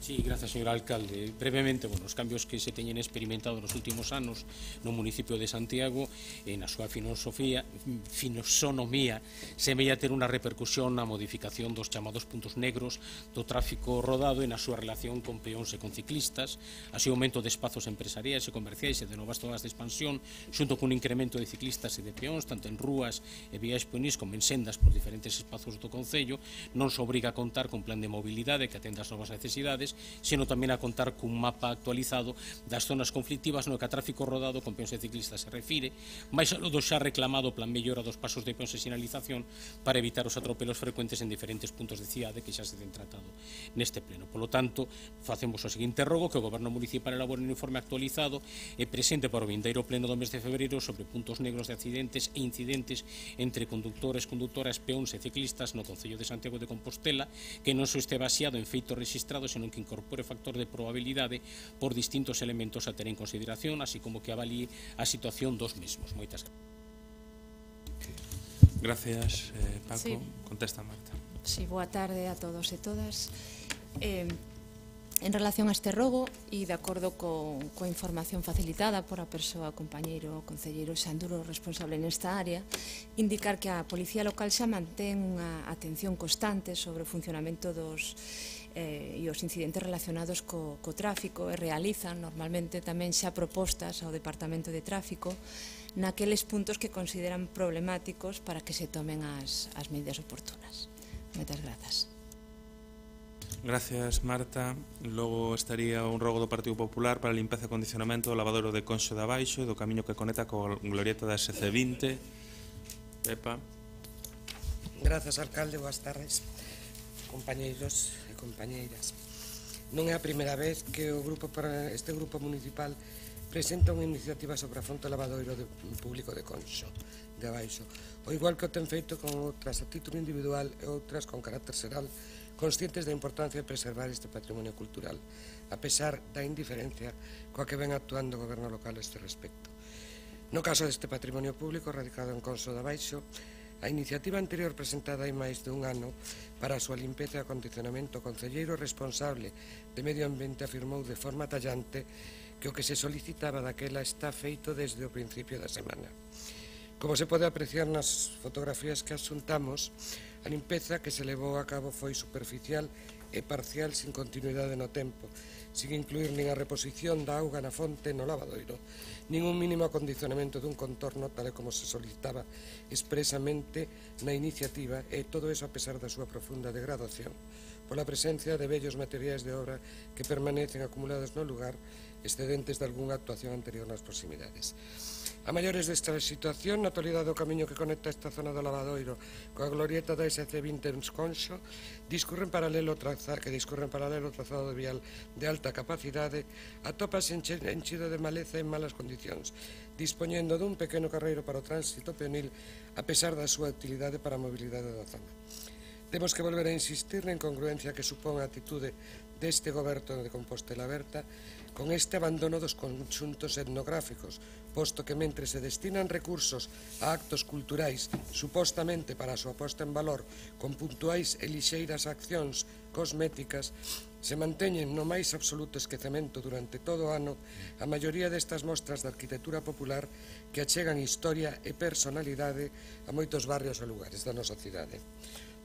Sí, gracias, señor alcalde. Brevemente, os cambios que se teñen experimentado nos últimos anos no municipio de Santiago, na súa filosonomía, semella ter unha repercusión na modificación dos chamados puntos negros do tráfico rodado e na súa relación con peóns e con ciclistas, así aumento de espazos empresariais e comerciais e de novas zonas de expansión, xunto con un incremento de ciclistas e de peóns, tanto en rúas e vías peonís como en sendas por diferentes espazos do concello. Non se obriga a contar con plan de mobilidade que atenda as novas necesidades, sino tamén a contar cun mapa actualizado das zonas conflictivas no que a tráfico rodado con peóns e ciclistas se refire, máis aló do xa reclamado plan mellora dos pasos de peóns e sinalización para evitar os atropelos frecuentes en diferentes puntos de cidade que xa se ten tratado neste pleno. Polo tanto, facemos o seguinte rogo, que o Goberno Municipal elabore un informe actualizado e presente para o vindeiro pleno do mes de febreiro sobre puntos negros de accidentes e incidentes entre conductores, conductoras, peóns e ciclistas no Concello de Santiago de Compostela, que non só este baseado en feitos rexistrados, senón que incorpore factor de probabilidade por distintos elementos a ter en consideración, así como que avalíe a situación dos mesmos. Moitas gracias. Paco. Sí. Contesta, Marta. Sí, boa tarde a todos e todas. En relación a este rogo e de acordo coa información facilitada por a persoa compañeiro concelleiro Xanduro responsable nesta área, indicar que a Policía Local xa mantén unha atención constante sobre o funcionamento e os incidentes relacionados co tráfico, e realizan normalmente tamén xa propostas ao Departamento de Tráfico naqueles puntos que consideran problemáticos para que se tomen as medidas oportunas. Moitas grazas. Gracias, Marta. Logo estaría un rogo do Partido Popular para a limpeza e condicionamento do lavadoiro de Conxo de Abaixo e do camiño que conecta coa glorieta da SC20. Pepa. Grazas, alcalde, boas tardes, compañeiros e compañeiras. Non é a primeira vez que este grupo municipal presenta unha iniciativa sobre afronto ao lavadoiro público de Conxo de Abaixo, o igual que o ten feito con outras a título individual e outras con carácter xeral, conscientes da importancia de preservar este patrimonio cultural, a pesar da indiferencia coa que ven actuando o goberno local a este respecto. No caso deste patrimonio público radicado en Conxo de Abaixo, a iniciativa anterior presentada hai máis de un ano para a súa limpeza e acondicionamento, o concelleiro responsable de Medio Ambiente afirmou de forma tallante que o que se solicitaba daquela está feito desde o principio da semana. Como se pode apreciar nas fotografías que asuntamos, a limpeza que se levou a cabo foi superficial e parcial sin continuidade no tempo, sin incluir nin a reposición da auga na fonte no lavadoiro, nin un mínimo acondicionamento dun contorno tal como se solicitaba expresamente na iniciativa, e todo eso a pesar da súa profunda degradación, pola presencia de vellos materiais de obra que permanecen acumulados no lugar, excedentes de algunha actuación anterior nas proximidades. A maiores desta situación, na actualidade do camiño que conecta esta zona do lavadoiro coa glorieta da SC20 en Conxo, discurren paralelo o trazado de vial de alta capacidade, atópase enchido de maleza en malas condicións, dispoñendo dun pequeno carreiro para o tránsito peonil a pesar da súa utilidade para a mobilidade da zona. Temos que volver a insistir na incongruencia que supón a atitude deste goberno de Compostela Berta con este abandono dos conxuntos etnográficos, posto que mentre se destinan recursos a actos culturais supostamente para a súa posta en valor con puntuais e lixeiras accións cosméticas, se manteñen no máis absoluto esquecemento durante todo o ano a maioría destas mostras de arquitectura popular que achegan historia e personalidade a moitos barrios e lugares da nosa cidade.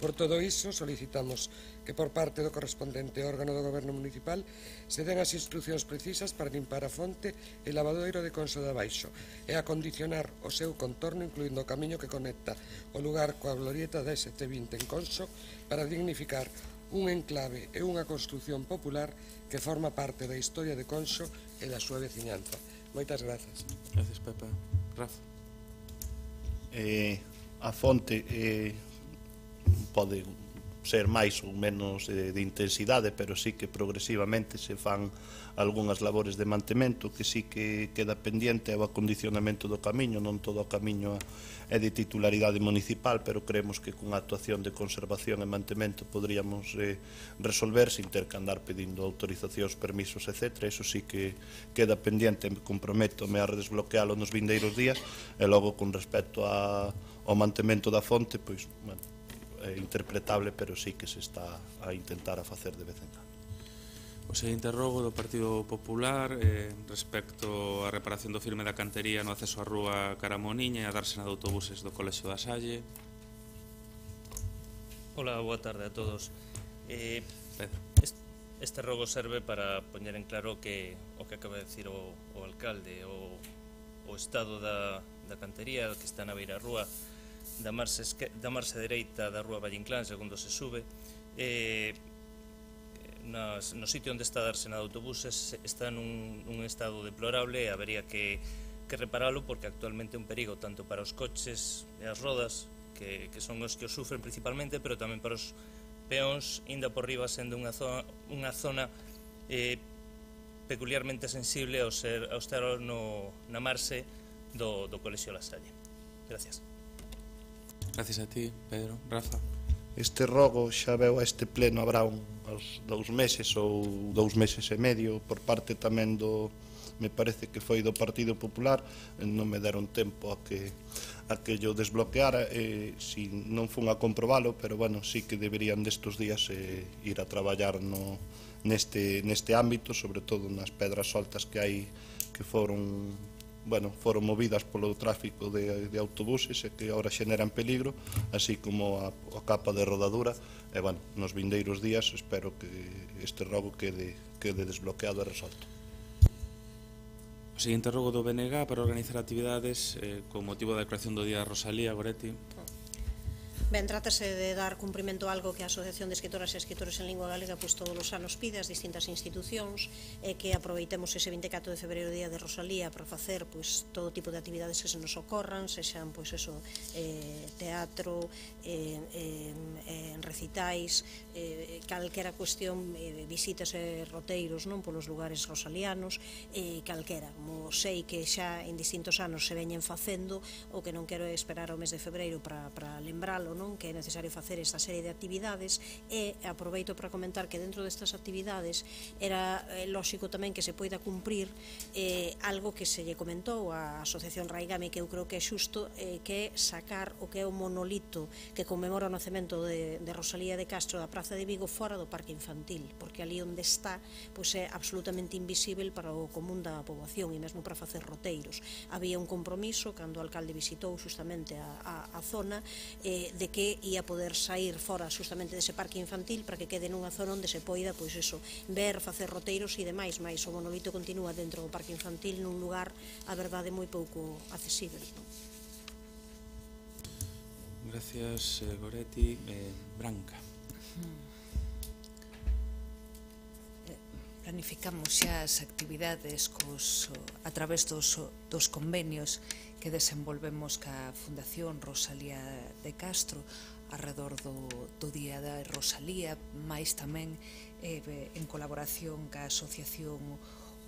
Por todo iso, solicitamos que por parte do correspondente órgano do Goberno Municipal se den as instruccións precisas para limpar a fonte e lavadoiro de Conso de Abaixo e acondicionar o seu contorno, incluindo o camiño que conecta o lugar coa glorieta da ST20 en Conso, para dignificar un enclave e unha construción popular que forma parte da historia de Conso e da súa veciñanza. Moitas grazas. Gracias, Pepe. Rafa. A fonte pode ser máis ou menos de intensidade, pero sí que progresivamente se fan algunhas labores de mantemento que sí que queda pendiente o acondicionamento do camiño. Non todo o camiño é de titularidade municipal, pero creemos que cunha actuación de conservación e mantemento podríamos resolver sin ter que andar pedindo autorizacións, permisos, etc. Eso sí que queda pendiente, comprométome a desbloquealo nos vindeiros días. E logo, con respecto ao mantemento da fonte, pois, bueno, é interpretable, pero sí que se está a intentar a facer de vez en cando. O seguinte rogo do Partido Popular respecto á reparación do firme da cantería no acceso á rúa Caramoniña e a dársena de autobuses do Colexio da Salle. Hola, boa tarde a todos. Este rogo serve para poñer en claro que o que acaba de decir o alcalde, o estado da cantería que está na beira rúa da marxe dereita da rúa Valle Inclán, segundo se sube, no sitio onde está a dársena de autobuses está nun estado deplorable e habería que reparalo, porque actualmente é un perigo tanto para os coches e as rodas, que son os que os sufren principalmente, pero tamén para os peóns, inda por riba sendo unha zona peculiarmente sensible ao estar na marxe do Colexio La Salle. Gracias. Gracias a ti, Pedro. Rafa. Este rogo xa veu a este pleno habrá uns 2 meses ou 2 meses e medio, por parte tamén me parece que foi do Partido Popular. Non me deron tempo a que yo desbloqueara, si non fun a comprobalo, pero bueno, sí que deberían destos días ir a traballar neste ámbito, sobre todo nas pedras soltas que hai, que foron movidas polo tráfico de autobuses e que agora xeneran peligro, así como a capa de rodadura. E, bueno, nos vindeiros días espero que este rogo quede desbloqueado e resolto. O seguinte rogo do BNG para organizar actividades con motivo da declaración do Día de Rosalía. Goretti. Ben, trátase de dar cumprimento a algo que a Asociación de Escritoras e Escritores en Lingua Galega pois todos os anos pide ás distintas institucións, e que aproveitemos ese 24 de febreiro, Día de Rosalía, para facer pois todo tipo de actividades que se nos ocorran, sexan pois eso, teatro, recitais, calquera cuestión, visitas e roteiros non polos lugares rosalianos, calquera, como sei que xa en distintos anos se veñen facendo, o que non quero é esperar ao mes de febreiro para lembralo, que é necesario facer esta serie de actividades. E aproveito para comentar que dentro destas actividades era lóxico tamén que se poida cumprir algo que se lle comentou á Asociación Raigami, que eu creo que é xusto, que é sacar o que é o monolito que conmemora o nacemento de Rosalía de Castro da Praza de Vigo fora do parque infantil, porque ali onde está pois é absolutamente invisível para o común da poboación e mesmo para facer roteiros. Había un compromiso cando o alcalde visitou justamente a zona de que ia poder sair fora justamente dese parque infantil para que quede nunha zona onde se poida, pois eso, ver, facer roteiros e demais, mais o monolito continúa dentro do parque infantil nun lugar, a verdade, moi pouco accesible, non? Gracias, Goretti. Branca. Planificamos xa as actividades a través dos convenios que desenvolvemos ca Fundación Rosalía de Castro arredor do Día da Rosalía, máis tamén en colaboración ca Asociación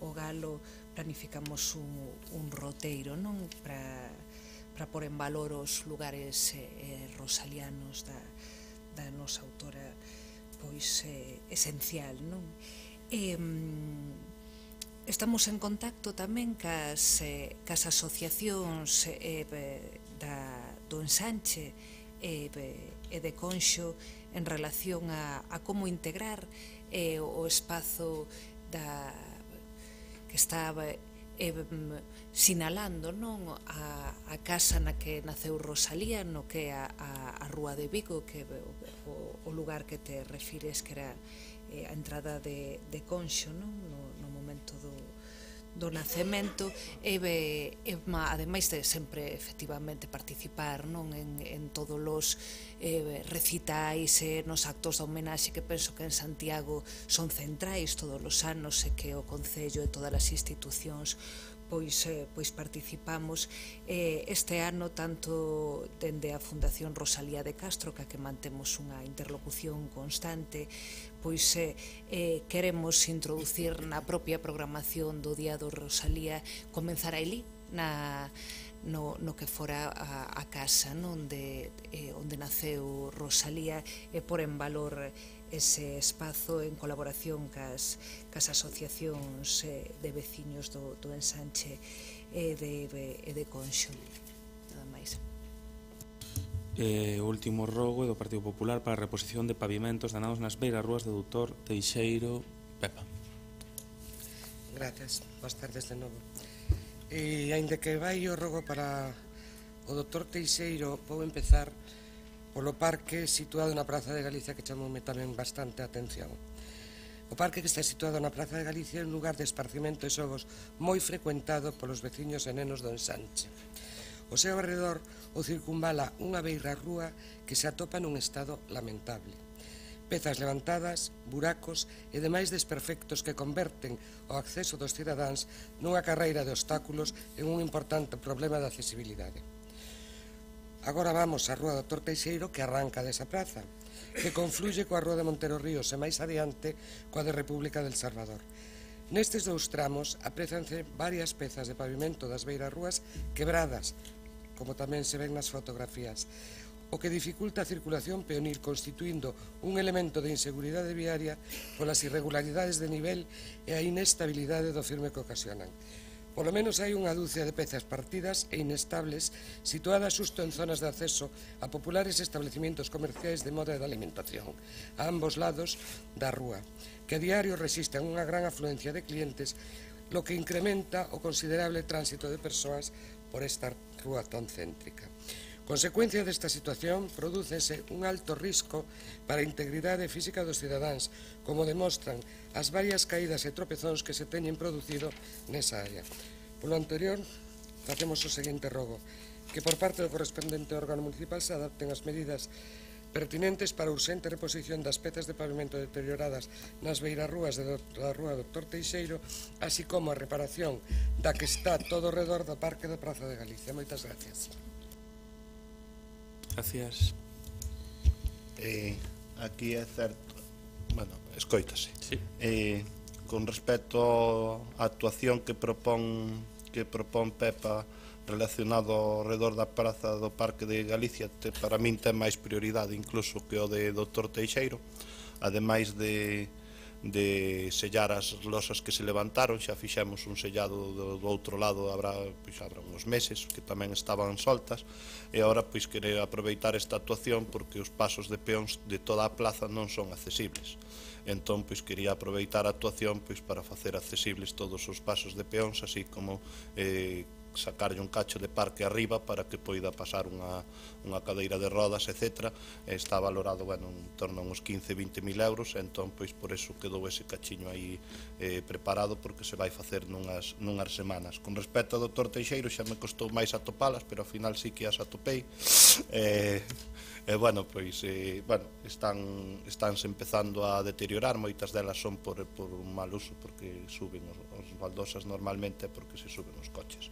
O Galo planificamos un roteiro, non, para pôr en valor os lugares rosalianos da nosa autora, pois esencial, non? Estamos en contacto tamén cas asociacións do Ensanche e de Conxo en relación a como integrar o espazo que está sinalando, non, a casa na que naceu Rosalía, no que é a Rúa de Vigo, que é o lugar que te refires, que era a entrada de Conxo, non, no momento do nacemento, e ademais de sempre efectivamente participar, non, en todos os recitais e nos actos de homenaxe que penso que en Santiago son centrais todos os anos e que o Concello e todas as institucións pois participamos este ano tanto dende a Fundación Rosalía de Castro, que mantemos unha interlocución constante, pois queremos introducir na propia programación do Día do Rosalía, comenzar aí no que fora a casa onde naceu Rosalía e pôr en valor ese espazo en colaboración cas asociacións de veciños do Ensanche e de Conxo. Nada máis. O último rogo é do Partido Popular para a reposición de pavimentos danados nas beiras rúas do Doutor Teixeiro. Pepa. Gracias, boas tardes de novo. E aínda que vai o rogo para o Doutor Teixeiro, vou empezar polo parque situado na Praza de Galicia, que chamoume tamén bastante a atención. O parque que está situado na Praza de Galicia é un lugar de esparcimento e xogos moi frecuentado polos veciños e nenos do Ensanche. O seu arredor o circunvala unha beira rúa que se atopa nun estado lamentable. Pezas levantadas, buracos e demais desperfectos que converten o acceso dos cidadáns nunha carreira de obstáculos en un importante problema de accesibilidade. Agora vamos á Rúa do Doutor Teixeiro, que arranca desa praza, que confluye coa Rúa de Montero Ríos e máis adiante coa de República del Salvador. Nestes dous tramos aprecianse varias pezas de pavimento das beiras rúas quebradas, como tamén se ven nas fotografías, o que dificulta a circulación peonil, constituindo un elemento de inseguridade viaria polas irregularidades de nivel e a inestabilidade do firme que ocasionan. Polo menos hai unha dúcia de pezas partidas e inestables situadas xusto en zonas de acceso a populares establecimientos comerciais de moda e de alimentación, a ambos lados da rúa, que a diario resisten unha gran afluencia de clientes, lo que incrementa o considerable tránsito de persoas por esta rúa tan céntrica. Consecuencia desta situación, prodúcese un alto risco para a integridade física dos cidadáns, como demostran as varias caídas e tropezóns que se teñen producido nesa área. Polo anterior, facemos o seguinte rogo, que por parte do correspondente órgano municipal se adapten as medidas pertinentes para a urxente reposición das pezas de pavimento deterioradas nas beirarrúas da Rúa Doutor Teixeiro, así como a reparación da que está todo ao redor do Parque da Praza de Galicia. Moitas gracias. Gracias. Aquí é certo, bueno, escoítase. Sí. Con respecto á actuación que propón Pepa relacionado ao redor da praza do Parque de Galicia, para min ten máis prioridade incluso que o de Doutor Teixeiro, ademais de sellar as losas que se levantaron. Xa fixemos un sellado do outro lado habrá uns meses, que tamén estaban soltas, e agora quere aproveitar esta actuación porque os pasos de peóns de toda a plaza non son accesibles. Entón, quería aproveitar a actuación para facer accesibles todos os pasos de peóns, así como sacarlle un cacho de parque arriba para que poida pasar unha cadeira de rodas, etc. Está valorado, bueno, en torno a uns 15-20 mil euros, entón, pois, por eso quedou ese cachiño aí preparado, porque se vai facer nunhas semanas. Con respecto ao Dr. Teixeiro, xa me costou máis atopalas, pero ao final sí que as atopei. Bueno, pois, estánse empezando a deteriorar, moitas delas son por un mal uso, porque suben os baldosas normalmente, porque se suben os coches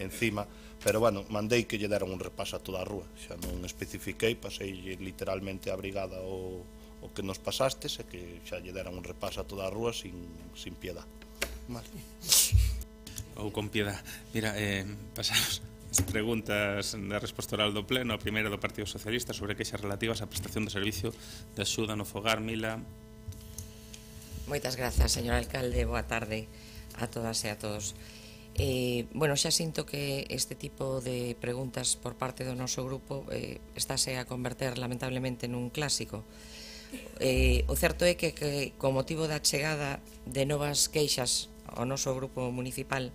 encima, pero bueno, mandei que lle deran un repaso a toda a rúa, xa non especifiquei, pasei literalmente a brigada o que nos pasastes, e que xa lle deran un repaso a toda a rúa sin piedad. Vale. Ou con piedad. Mira, pasamos as preguntas da resposta oral do Pleno. A primeira do Partido Socialista sobre queixas relativas á prestación de servicio de axuda no fogar. Mila. Moitas grazas, señor alcalde. Boa tarde a todas e a todos. Bueno, xa sinto que este tipo de preguntas por parte do noso grupo estáse a converter lamentablemente nun clásico. O certo é que con motivo da chegada de novas queixas ao noso grupo municipal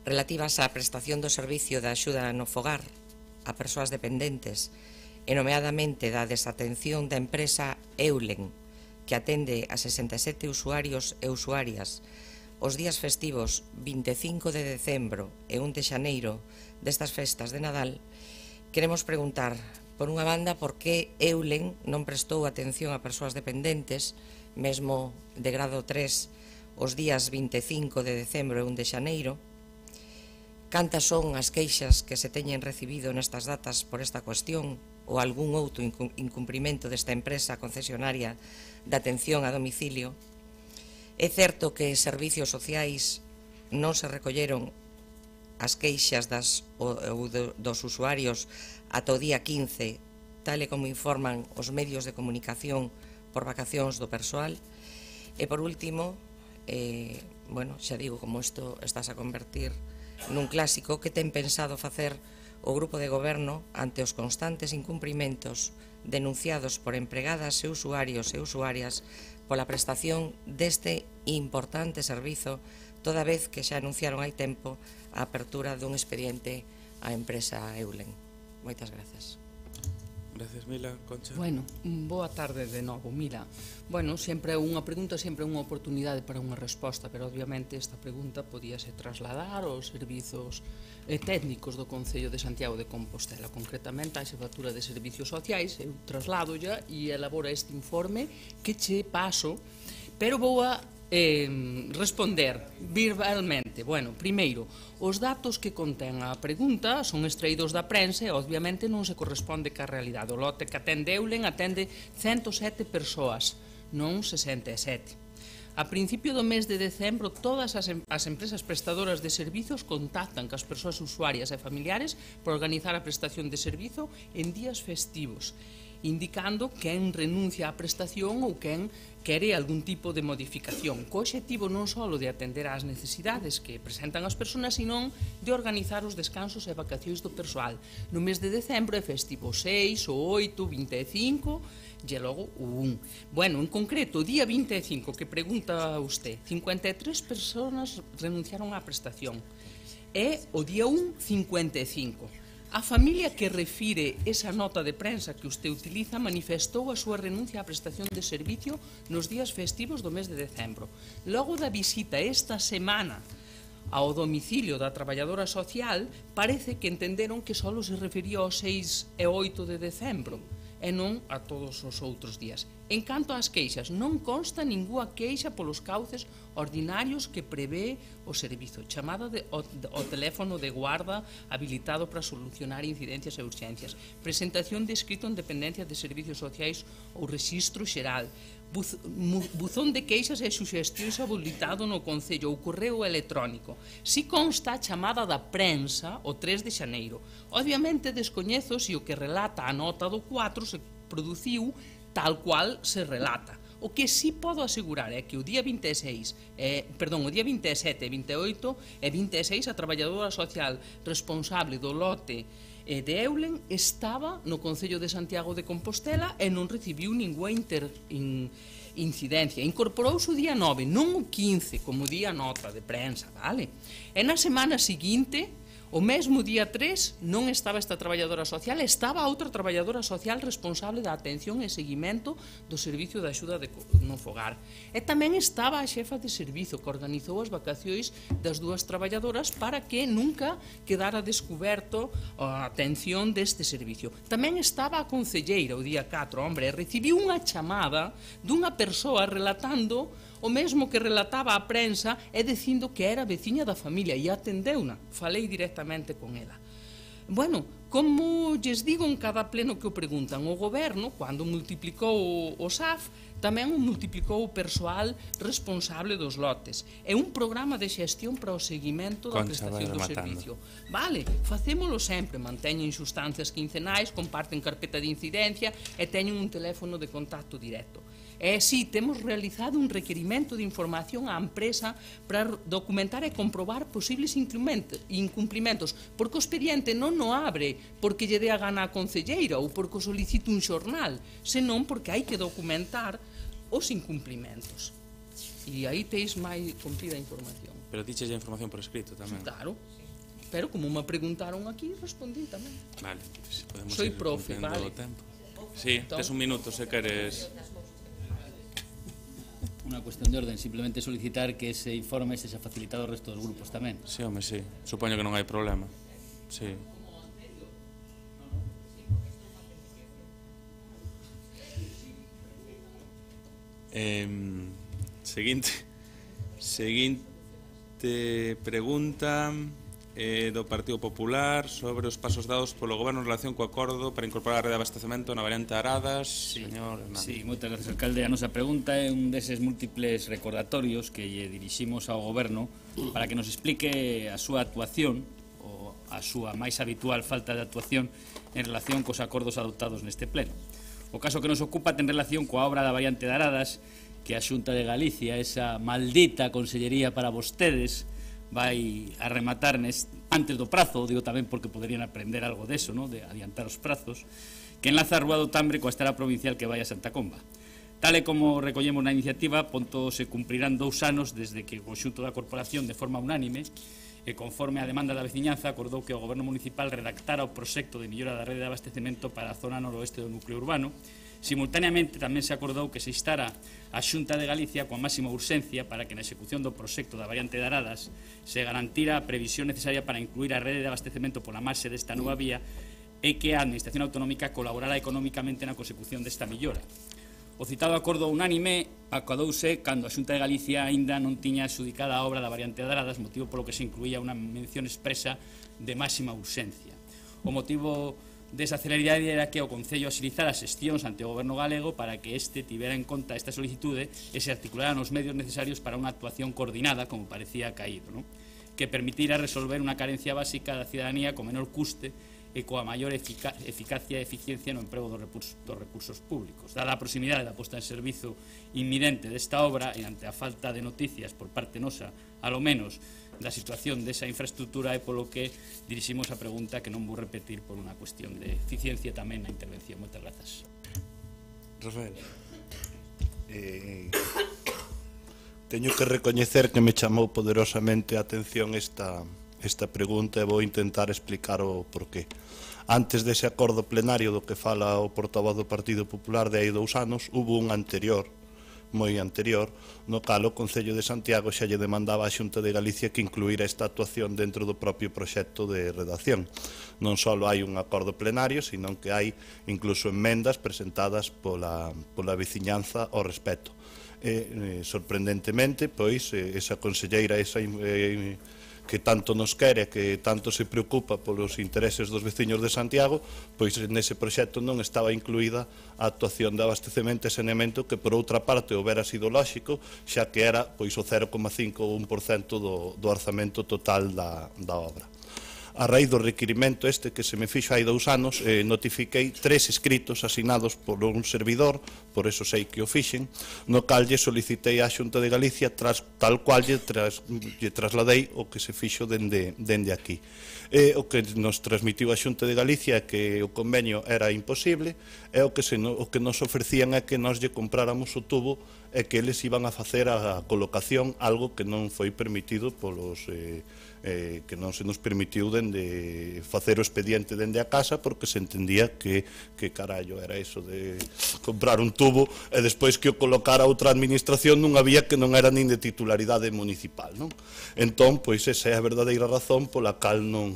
relativas á prestación do servicio de axuda no fogar a persoas dependentes e nomeadamente da desatención da empresa Eulen, que atende a 67 usuarios e usuarias os días festivos 25 de decembro e 1 de xaneiro destas festas de Nadal, queremos preguntar, por unha banda, por que Eulen non prestou atención a persoas dependentes, mesmo de grado 3, os días 25 de decembro e 1 de xaneiro. Cantas son as queixas que se teñen recibido nestas datas por esta cuestión ou algún outro incumprimento desta empresa concesionaria de atención a domicilio? É certo que servicios sociais non se recolleron as queixas dos usuarios ata o día 15, tal e como informan os medios de comunicación por vacacións do persoal. E por último, bueno, xa digo, como isto estás a convertir nun clásico, que ten pensado facer o grupo de goberno ante os constantes incumprimentos denunciados por empregadas e usuarios e usuarias pola prestación deste importante servizo, toda vez que xa anunciaron hai tempo a apertura dun expediente á empresa Eulen? Moitas grazas. Gracias, Mila. Concha. Bueno, boa tarde de novo, Mila. Bueno, sempre unha pregunta, sempre unha oportunidade para unha resposta, pero obviamente esta pregunta podíase trasladar aos servizos técnicos do Concello de Santiago de Compostela, concretamente á Xefatura de Servicios Sociais. Eu traslado ya e elabora este informe que che paso, pero vou a responder verbalmente. Bueno, primeiro, os datos que contén a pregunta son extraídos da prensa e obviamente non se corresponde ca realidade. O lote que atende Eulen atende 107 persoas, non 67. A principio do mes de decembro, todas as empresas prestadoras de servizos contactan cas persoas usuarias e familiares para organizar a prestación de servizo en días festivos, indicando quen renuncia á prestación ou quen quere algún tipo de modificación, co obxectivo non só de atender ás necesidades que presentan as persoas, senón de organizar os descansos e vacacións do persoal. No mes de decembro é festivo 6, o 8, 25 e logo o 1. Bueno, en concreto, o día 25, que pregunta usted, 53 persoas renunciaron á prestación. E o día 1, 55. A familia que refire esa nota de prensa que usted utiliza manifestou a súa renuncia á prestación de servicio nos días festivos do mes de decembro. Logo da visita esta semana ao domicilio da traballadora social, parece que entenderon que só se refería aos 6 e 8 de decembro e non a todos os outros días. En canto ás queixas, non consta ningúa queixa polos cauces ordinarios que prevé o servizo, chamada ao teléfono de guarda habilitado para solucionar incidencias e urxencias, presentación de escrito en dependencia de servicios sociais ou rexistro xeral, buzón de queixas e suxestións habilitado no Concello ou correo electrónico. Si consta a chamada da prensa o 3 de xaneiro. Obviamente descoñezo se o que relata a nota do 4 se produciu tal cual se relata. O que sí podo asegurar é que o día 27, 28 e 26 a traballadora social responsable do lote de Eulen estaba no Concello de Santiago de Compostela e non recibiu ninguna incidencia. Incorporouse o día 9, non o 15, como día nota de prensa, vale? E na semana seguinte, o mesmo día 3, non estaba esta traballadora social, estaba outra traballadora social responsable da atención e seguimento do servicio de axuda no fogar. E tamén estaba a xefa de servizo que organizou as vacacións das dúas traballadoras para que nunca quedara descoberto a atención deste servicio. Tamén estaba a concelleira o día 4, hombre, recibiu unha chamada dunha persoa relatando o mesmo que relataba a prensa e dicindo que era veciña da familia e atendeuna. Falei directamente con ela. Bueno, como lles digo en cada pleno que o preguntan, o goberno, cando multiplicou o SAF, tamén o multiplicou o persoal responsable dos lotes. É un programa de xestión para o seguimento da prestación do servicio. Vale, facémolo sempre, manteñen sustancias quincenais, comparten carpeta de incidencia e teñen un teléfono de contacto directo. E si, temos realizado un requerimento de información á empresa para documentar e comprobar posibles incumplimentos, porque o expediente non o abre porque lle dé a gana a concelleira ou porque o solicite un xornal, senón porque hai que documentar os incumplimentos. E aí teis máis complida información. Pero diches a información por escrito tamén. Claro, pero como me preguntaron aquí, respondí tamén. Vale, pues podemos Soy ir profe, cumpliendo vale. o tempo. Sí, tes un minuto, se queres. Unha cuestión de orden, simplemente solicitar que ese informe sexa facilitado ao resto dos grupos tamén. Sí, home, sí. Supoño que non hai problema. Sí. Seguinte pregunta do Partido Popular sobre os pasos dados polo Goberno en relación co acordo para incorporar a rede de abastecemento na variante Aradas. Señor Hernández. Sí, moitas gracias, alcalde. A nosa pregunta é un deses múltiples recordatorios que lle diriximos ao Goberno para que nos explique a súa actuación ou a súa máis habitual falta de actuación en relación cos acordos adoptados neste pleno. O caso que nos ocupa ten relación coa obra da variante de Aradas que a Xunta de Galicia, esa maldita consellería para vostedes, vai a rematar antes do prazo, digo tamén porque poderían aprender algo deso, ¿no? De adiantar os prazos, que enlaza a Rúa do Tambre coa estrada provincial que vai a Santa Comba. Tal e como recollemos na iniciativa, ponto se cumprirán 2 anos desde que o conxunto da corporación de forma unánime e conforme a demanda da veciñanza acordou que o Goberno Municipal redactara o proxecto de millora da rede de abastecemento para a zona noroeste do núcleo urbano. Simultaneamente tamén se acordou que se instara a Xunta de Galicia coa máxima urxencia para que na execución do proxecto da variante de Aradas se garantira a previsión necesaria para incluir a rede de abastecemento pola marxe desta nova vía e que a Administración Autonómica colaborara económicamente na consecución desta millora. O citado acordo unánime acordouse cando a Xunta de Galicia aínda non tiña adxudicada a obra da variante de Aradas, motivo polo que se incluía unha mención expresa de máxima urxencia. O motivo desa celeridade era que o Concello axilizara as xestións ante o Goberno galego para que este tivera en conta esta solicitude e se articularan os medios necesarios para unha actuación coordinada, como parecía caído, ¿no? Que permitira resolver unha carencia básica da cidadanía con menor custe e coa maior eficacia e eficiencia no emprego dos recursos públicos. Dada a proximidade da posta en servizo inminente desta obra e ante a falta de noticias por parte nosa, alo menos, da situación desa infraestructura, é polo que diriximos a pregunta que non vou repetir por unha cuestión de eficiencia tamén na intervención. Moitas grazas. Rafael. Teño que recoñecer que me chamou poderosamente a atención esta pregunta e vou intentar explicar o porqué. Antes dese acordo plenario do que fala o portavoz do Partido Popular de hai 2 anos, hubo un anterior, moi anterior, no cal o Concello de Santiago xa lle demandaba á Xunta de Galicia que incluíra esta actuación dentro do propio proxecto de redacción. Non só hai un acordo plenario, sino que hai incluso enmendas presentadas pola veciñanza ao respecto. Sorprendentemente, pois, esa conselleira, que tanto nos quere, que tanto se preocupa polos intereses dos veciños de Santiago, pois nese proxecto non estaba incluída a actuación de abastecemento e saneamento, que por outra parte houbera sido lóxico, xa que era pois o 0,5 ou 1% do orzamento total da obra. a raíz do requirimento este que se me fixo hai 2 anos, notifiquei 3 escritos asinados por un servidor, por eso sei que o fixen, no cal lle solicitei á Xunta de Galicia tal cual lle trasladei o que se fixo dende aquí. O que nos transmitiu a Xunta de Galicia é que o convenio era imposible e o que nos ofrecían é que nos lle compráramos o tubo e que eles iban a facer a colocación, algo que non foi permitido polos que non se nos permitiu facer o expediente dende a casa, porque se entendía que carallo era eso de comprar un tubo e despois que o colocara outra administración non había, que non era nin de titularidade municipal, non? Entón, pois esa é a verdadeira razón pola cal non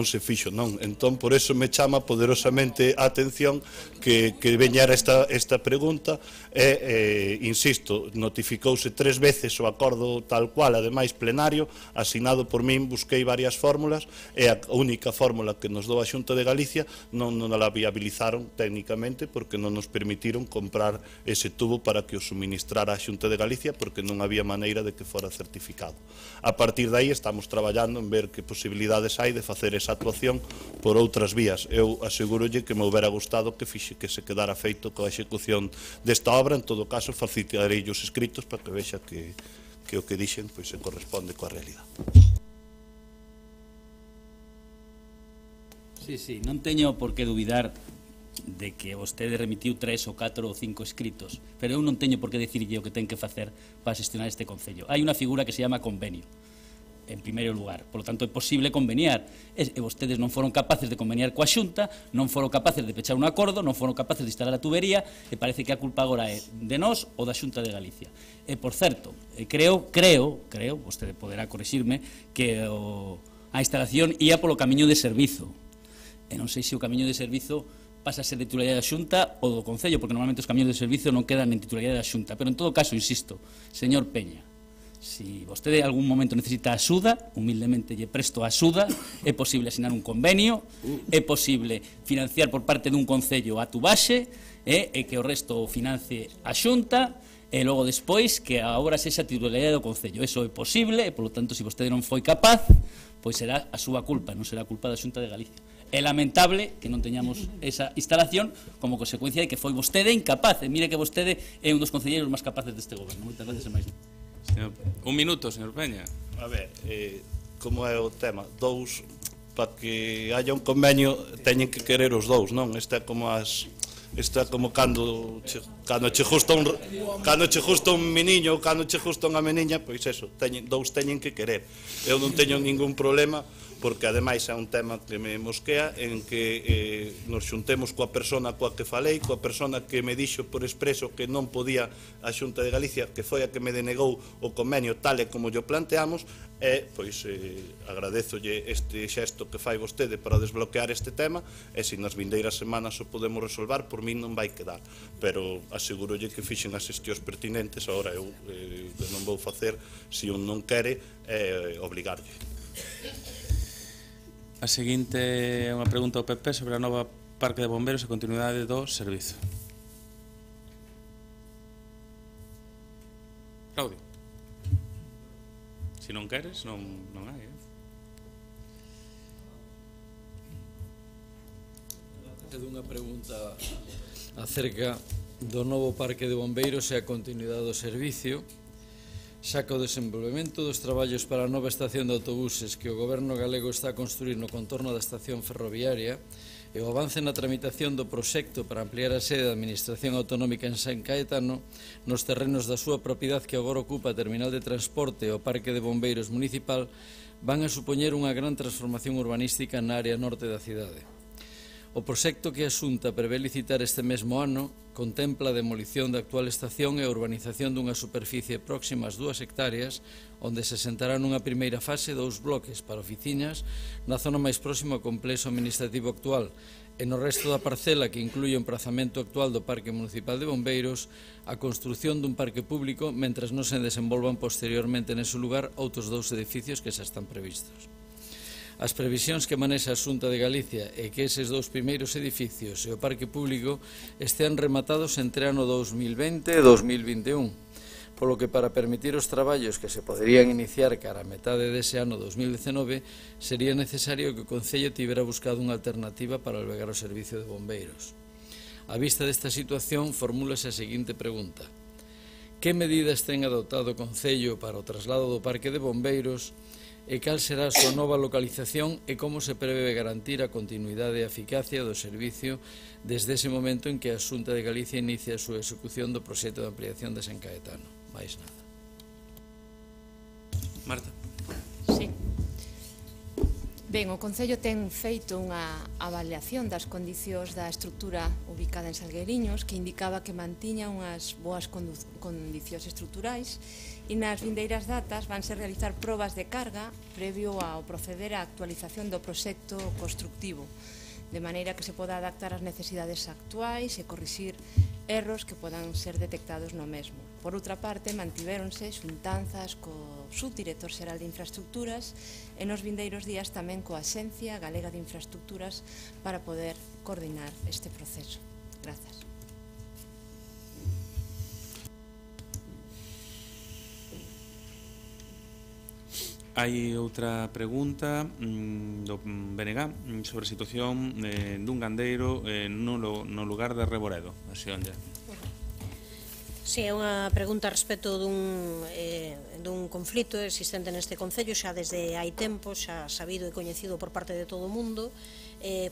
se fixo, non? Entón, por eso me chama poderosamente a atención que veñara esta pregunta e, insisto, notificouse 3 veces o acordo tal cual, ademais plenario, asinado por min, busquei varias fórmulas e a única fórmula que nos dou a Xunta de Galicia non a viabilizaron técnicamente porque non nos permitiron comprar ese tubo para que o suministrara a Xunta de Galicia, porque non había maneira de que fora certificado. A partir de aí estamos traballando en ver que posibilidades hai de facer esa actuación por outras vías. Eu asegurolle que me houbera gustado que se quedara feito coa execución desta obra. En todo caso, facilitarei os escritos para que vexa que o que dixen se corresponde coa realidade. Sí, non teño por que dubidar de que vostede remitiu 3 ou 4 ou 5 escritos, pero eu non teño por que dicirlle o que ten que facer para xestionar este concello. Hai unha figura que se chama convenio, en primeiro lugar. Por lo tanto, é posible conveniar. E vostedes non foron capaces de conveniar coa Xunta, non foron capaces de pechar un acordo, non foron capaces de instalar a tubería, e parece que a culpa agora é de nós ou da Xunta de Galicia. E, por certo, creo, vostede poderá corrixirme, que a instalación ia polo camiño de servizo. E non sei se o camiño de servizo pasa a ser de titularidade da Xunta ou do Concello, porque normalmente os camiños de servizo non quedan en titularidade da Xunta. Pero, en todo caso, insisto, señor Peña, si vostede en algún momento necesita axuda, humildemente lle presto axuda, é posible asinar un convenio, é posible financiar por parte dun concello a tubaxe, e que o resto financie a Xunta, e logo despois que a obra sexa titularidade do concello. Eso é posible, e, polo tanto, se vostede non foi capaz, pois será a súa culpa, non será a culpa da Xunta de Galicia. É lamentable que non teñamos esa instalación como consecuencia de que foi vostede incapaz. E mire que vostede é un dos concelleiros máis capaces deste goberno. Moitas gracias e máis. Un minuto, señor Peña. A ver, como é o tema? Para que haya un convenio teñen que querer os dous, non? Isto é como cando che gusta un meniño ou cando che gusta unha meniña, pois eso, dous teñen que querer. Eu non teño ningún problema, porque ademais é un tema que me mosquea, en que nos xuntemos coa persona coa que falei, coa persona que me dixo por expreso que non podía a Xunta de Galicia, que foi a que me denegou o convenio tal e como yo planteamos, e pois agradezolle este xesto que fai vostede para desbloquear este tema, e se nas vindeiras semanas o podemos resolvar, por min non vai quedar, pero asegurolle que fixen as xestións pertinentes. Agora eu non vou facer, se un non quere, obligarlle. A seguinte é unha pregunta ao PP sobre a nova Parque de Bombeiros e a continuidade do servizo. Claudio. Se non queres, non hai. É unha pregunta acerca do novo Parque de Bombeiros e a continuidade do servicio, xa que o desenvolvemento dos traballos para a nova estación de autobuses que o Goberno galego está a construir no contorno da estación ferroviaria e o avance na tramitación do proxecto para ampliar a sede da Administración Autonómica en San Caetano nos terrenos da súa propiedade que agora ocupa a terminal de transporte e o Parque de Bombeiros municipal van a supoñer unha gran transformación urbanística na área norte da cidade. O proxecto que a Xunta prevé licitar este mesmo ano contempla a demolición da actual estación e a urbanización dunha superficie próxima ás 2 hectáreas, onde se sentará nunha primeira fase 2 bloques para oficinas na zona máis próxima ao complexo administrativo actual, e no resto da parcela, que inclui o emprazamento actual do Parque Municipal de Bombeiros, a construción dun parque público, mentras non se desenvolvan posteriormente nese lugar outros 2 edificios que xa están previstos. As previsións que manexa a Xunta de Galicia é que eses 2 primeiros edificios e o parque público estean rematados entre ano 2020 e 2021. polo que para permitir os traballos que se poderían iniciar cara a metade dese ano 2019 sería necesario que o Concello tivera buscado unha alternativa para albergar o servicio de bombeiros. A vista desta situación, formúlase a seguinte pregunta: que medidas ten adoptado o Concello para o traslado do parque de bombeiros e cal será a súa nova localización e como se prevé garantir a continuidade e a eficacia do servicio desde ese momento en que a Xunta de Galicia inicia a súa execución do proxecto de ampliación de San Caetano? Máis nada. Marta. Sí. Ben, o Concello ten feito unha avaliación das condicións da estrutura ubicada en Salgueiriños que indicaba que mantiña unhas boas condicións estruturais e nas vindeiras datas vanse realizar probas de carga previo ao proceder á actualización do proxecto constructivo, de maneira que se poda adaptar ás necesidades actuais e corrixir erros que podan ser detectados no mesmo. Por outra parte, mantivéronse xuntanzas co subdirector xeral de infraestructuras e nos vindeiros días tamén coa Axencia Galega de Infraestructuras para poder coordinar este proceso. Grazas. Hai outra pregunta do BNG sobre a situación dun gandeiro no lugar de Reboredo, a Xionlla. Si, é unha pregunta respecto dun conflito existente neste Concello xa desde hai tempo, xa sabido e coñecido por parte de todo o mundo,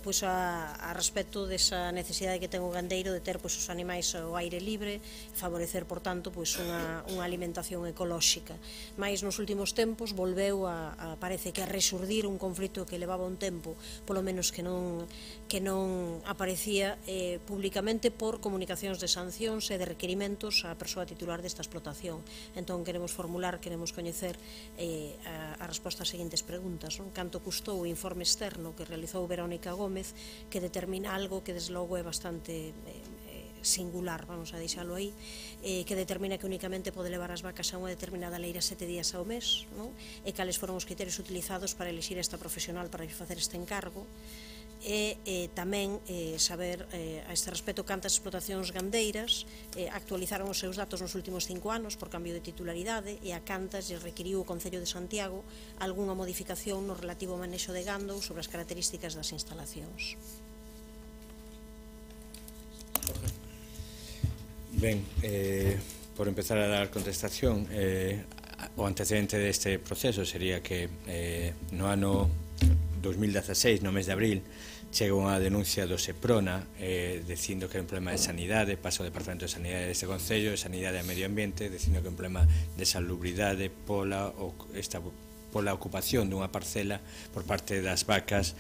pois a respecto desa necesidade que ten o gandeiro de ter os animais ao aire libre, favorecer, por tanto, unha alimentación ecolóxica. Mais nos últimos tempos volveu parece que a resurdir un conflito que levaba un tempo, polo menos que non aparecía públicamente por comunicacións de sancións e de requerimentos á persoa titular desta explotación. Entón queremos coñecer a resposta ás seguintes preguntas. Canto custou o informe externo que realizou Verónica Gómez, que determina algo que desde logo é bastante singular, vamos a deixalo aí, que determina que únicamente pode levar as vacas a unha determinada leira 7 días ao mes, e cales foron os criterios utilizados para elixir esta profesional para facer este encargo, e tamén saber a este respecto cantas explotacións gandeiras actualizaron os seus datos nos últimos 5 anos por cambio de titularidade e a cantas lle requiriu o Concello de Santiago algunha modificación no relativo ao manexo de gando sobre as características das instalacións. Ben, por empezar a dar contestación, o antecedente deste proceso sería que no ano 2016, no mes de abril, chega unha denuncia do Seprona dicindo que é un problema de sanidade, pasa ao Departamento de Sanidade deste Concello, de Sanidade e Medio Ambiente, dicindo que é un problema de salubridade pola ocupación dunha parcela por parte das vacas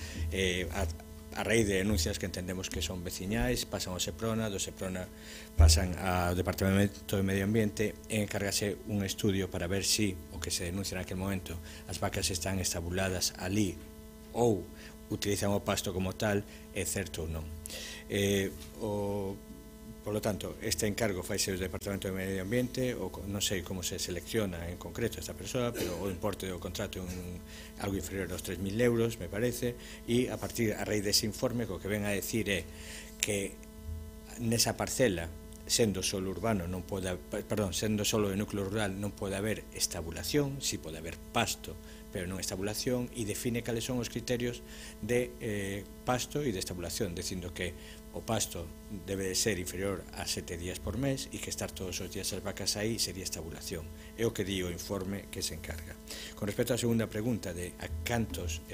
a raíz de denuncias que entendemos que son veciñais, pasan ao Seprona, do Seprona pasan ao Departamento de Medio Ambiente e encárgase un estudio para ver se o que se denuncia naquele momento as vacas están estabuladas ali ou utilizan o pasto como tal, é certo ou non. Por lo tanto, este encargo faise do Departamento de Medio Ambiente, non sei como se selecciona en concreto esta persoa, pero o importe do contrato é algo inferior aos 3.000 euros, me parece, e a raíz dese informe, o que ven a decir é que nesa parcela, sendo solo urbano, sendo solo de núcleo rural, non pode haber estabulación, si pode haber pasto, pero non estabulación, e define cales son os criterios de pasto e de estabulación, dicindo que o pasto debe de ser inferior a 7 días por mes e que estar todos os días as vacas aí sería estabulación. É o que di o informe que se encarga. Con respecto á segunda pregunta de a cantos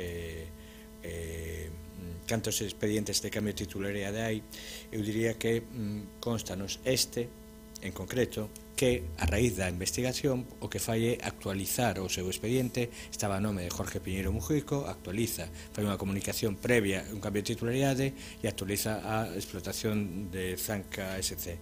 expedientes de cambio de titularidade hai, eu diría que constanos en concreto, que a raíz da investigación o que fai é actualizar o seu expediente, estaba a nome de Jorge Piñeiro Mujico, actualiza, fai unha comunicación previa, un cambio de titularidade e actualiza a explotación de Zanca SC.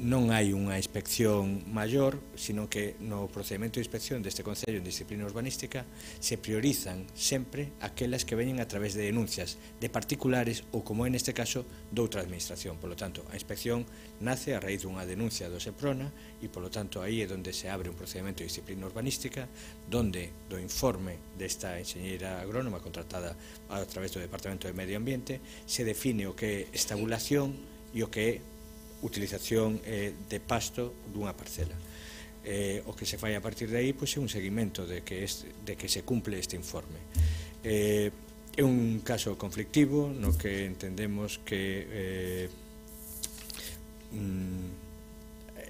Non hai unha inspección maior, sino que no procedimento de inspección deste Concello en disciplina urbanística se priorizan sempre aquelas que veñen a través de denuncias de particulares ou, como é neste caso, doutra administración. Por lo tanto, a inspección nace a raíz dunha denuncia do Seprona e, por lo tanto, aí é onde se abre un procedimento de disciplina urbanística donde do informe desta enxeñeira agrónoma contratada a través do Departamento de Medio Ambiente se define o que é estabulación e o que é utilización de pasto dunha parcela. O que se fai a partir de aí pois, é un seguimento de que se cumple este informe. É un caso conflictivo no que entendemos que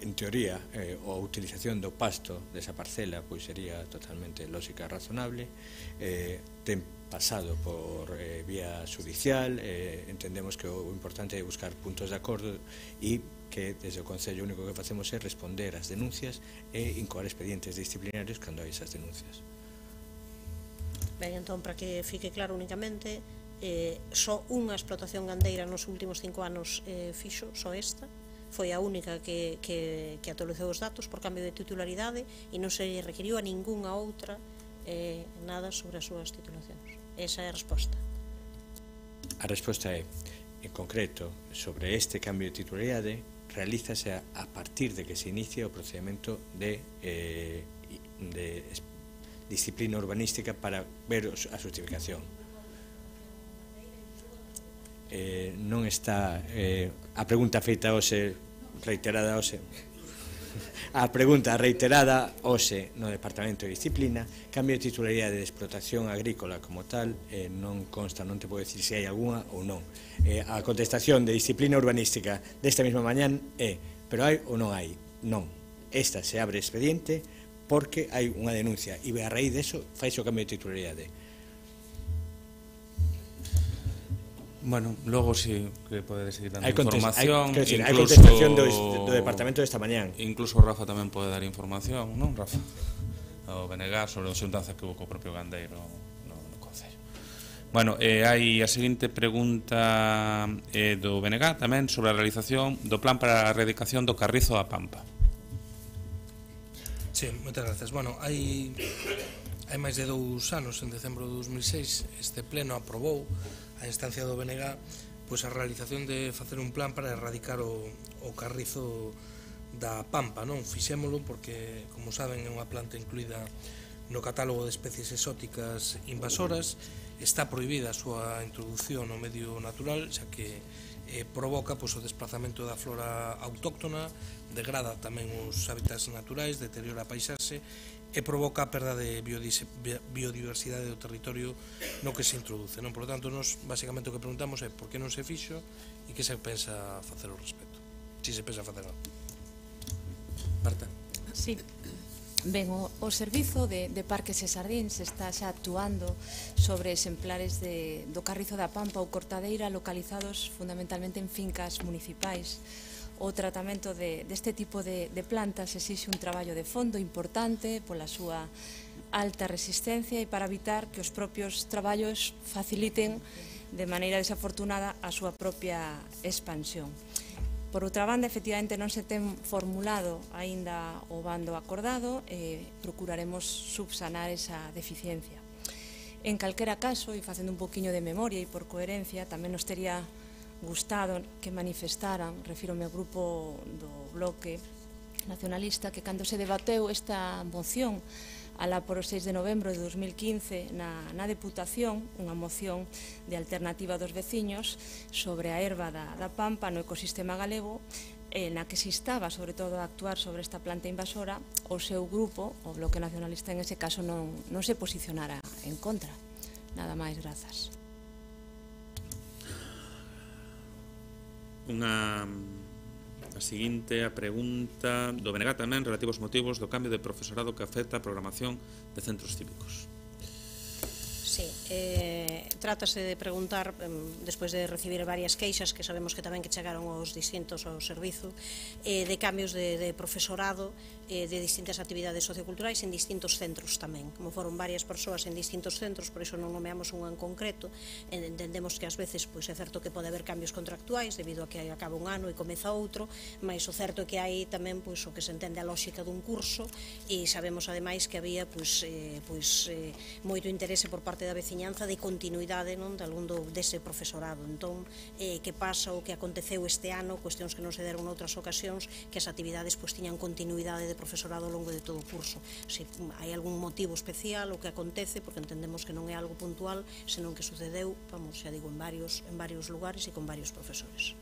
en teoría a utilización do pasto desa parcela pois sería totalmente lógica e razonable. Ten pasado por vía judicial, entendemos que o importante é buscar puntos de acordo e que desde o Concello único que facemos é responder ás denuncias e incoar expedientes disciplinarios cando hai esas denuncias. Ben, entón, para que fique claro únicamente, só unha explotación gandeira nos últimos 5 anos fixo, só esta, foi a única que actualizou os datos por cambio de titularidade e non se requiriu a ningunha outra nada sobre as súas titulacións. Esa é a resposta. A resposta é, en concreto, sobre este cambio de titularidade, realízase a partir de que se inicia o procedimento de disciplina urbanística para ver a justificación. Non está a pregunta feita hoxe reiterada hoxe a pregunta reiterada hoxe no Departamento de Disciplina, cambio de titularidade de explotación agrícola como tal non consta, non te podo decir se hai alguna ou non. A contestación de disciplina urbanística desta mesma mañán é, pero hai ou non hai? Non. Esta se abre expediente porque hai unha denuncia e a raíz deso faixe o cambio de titularidade. Bueno, logo si que podedes seguir dando información. Hai contestación do Departamento desta mañán. Incluso Rafa tamén pode dar información, non, Rafa? O BNG sobre a xuntanza que hubo co propio gandeiro no Concello. Bueno, hai a seguinte pregunta do BNG tamén sobre a realización do plan para a erradicación do carrizo da Pampa. Sí, moitas gracias. Bueno, hai máis de 2 anos, en decembro de 2006, este pleno aprobou a instancia do BNG pois a realización de facer un plan para erradicar o carrizo da Pampa, non? Fixémolo porque, como saben, é unha planta incluída no catálogo de especies exóticas invasoras, está prohibida a súa introducción no medio natural, xa que provoca pois, o desplazamento da flora autóctona, degrada tamén os hábitats naturais, deteriora a paisaxe e provoca a perda de biodiversidade do territorio no que se introduce, non? Por lo tanto, nos basicamente o que preguntamos é por que non se fixo e que se pensa facer ao respecto, si se pensa facer algo. Marta. Sí. Ben, o Servizo de Parques e Xardíns está xa actuando sobre exemplares do carrizo da Pampa ou cortadeira localizados fundamentalmente en fincas municipais. O tratamento deste tipo de plantas exixe un traballo de fondo importante pola súa alta resistencia e para evitar que os propios traballos faciliten de maneira desafortunada a súa propia expansión. Por outra banda, efectivamente, non se ten formulado aínda o bando acordado e procuraremos subsanar esa deficiencia. En calquera caso, e facendo un poquinho de memoria e por coherencia, tamén nos tería gustado que manifestaran, refírome ao grupo do Bloque Nacionalista, que cando se debateu esta moción alá por o 6 de novembro de 2015 na Deputación, unha moción de alternativa dos veciños sobre a herba da Pampa no ecosistema galego, na que se instaba sobre todo a actuar sobre esta planta invasora, o seu grupo, o Bloque Nacionalista en ese caso, non se posicionara en contra. Nada máis, grazas. A seguinte a pregunta do BNG tamén relativos motivos do cambio de profesorado que afecta a programación de centros cívicos. Sí, trátase de preguntar, despois de recibir varias queixas que sabemos que tamén que chegaron aos distintos ao servizo, de cambios de profesorado de distintas actividades socioculturais en distintos centros tamén. Como foron varias persoas en distintos centros, por iso non nomeamos un en concreto, entendemos que ás veces é certo que pode haber cambios contractuais debido a que acaba un ano e comeza outro, mas o certo é que hai tamén o que se entende a lógica dun curso e sabemos ademais que había moito interese por parte da veciñanza de continuidade de algún dese profesorado. Entón, que pasa o que aconteceu este ano, cuestións que non se deron noutras ocasións, que as actividades tiñan continuidade de profesorado ao longo de todo o curso. Se hai algún motivo especial o que acontece, porque entendemos que non é algo puntual, senón que sucedeu, xa digo, en varios lugares e con varios profesores.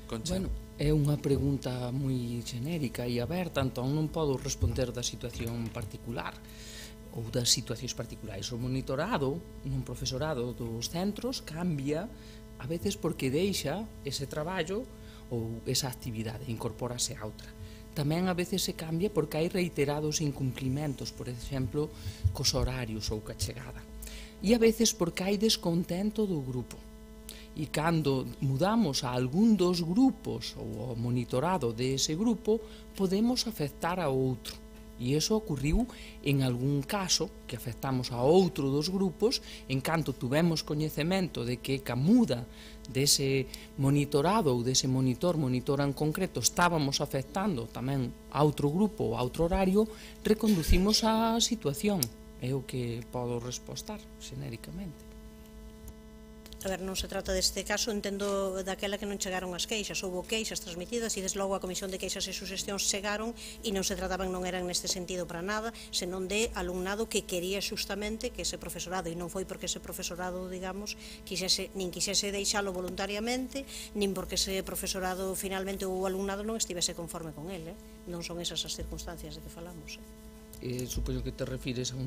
Concha. Bueno, É unha pregunta moi xenérica e aberta, entón non podo responder da situación particular ou das situacións particulares. O monitorado nun profesorado dos centros cambia a veces porque deixa ese traballo ou esa actividade, incorpórase a outra. Tamén a veces se cambia porque hai reiterados incumplimentos, por exemplo, cos horarios ou ca chegada. E a veces porque hai descontento do grupo. E cando mudamos a algún dos grupos ou ao monitorado dese grupo, podemos afectar a outro. E iso ocurriu en algún caso que afectamos a outro dos grupos en canto tuvemos coñecemento de que ca muda dese monitorado ou dese monitora en concreto estábamos afectando tamén a outro grupo ou a outro horario, reconducimos a situación. É o que podo respostar xenéricamente. A ver, non se trata deste caso, entendo daquela que non chegaron as queixas, houve queixas transmitidas e desde logo a Comisión de Queixas e Suxestións chegaron e non se trataban, non eran neste sentido para nada, senón de alumnado que quería xustamente que ese profesorado, e non foi porque ese profesorado, digamos, nin quixese deixalo voluntariamente, nin porque ese profesorado finalmente o alumnado non estivese conforme con ele, non son esas as circunstancias de que falamos. Supoño que te refires a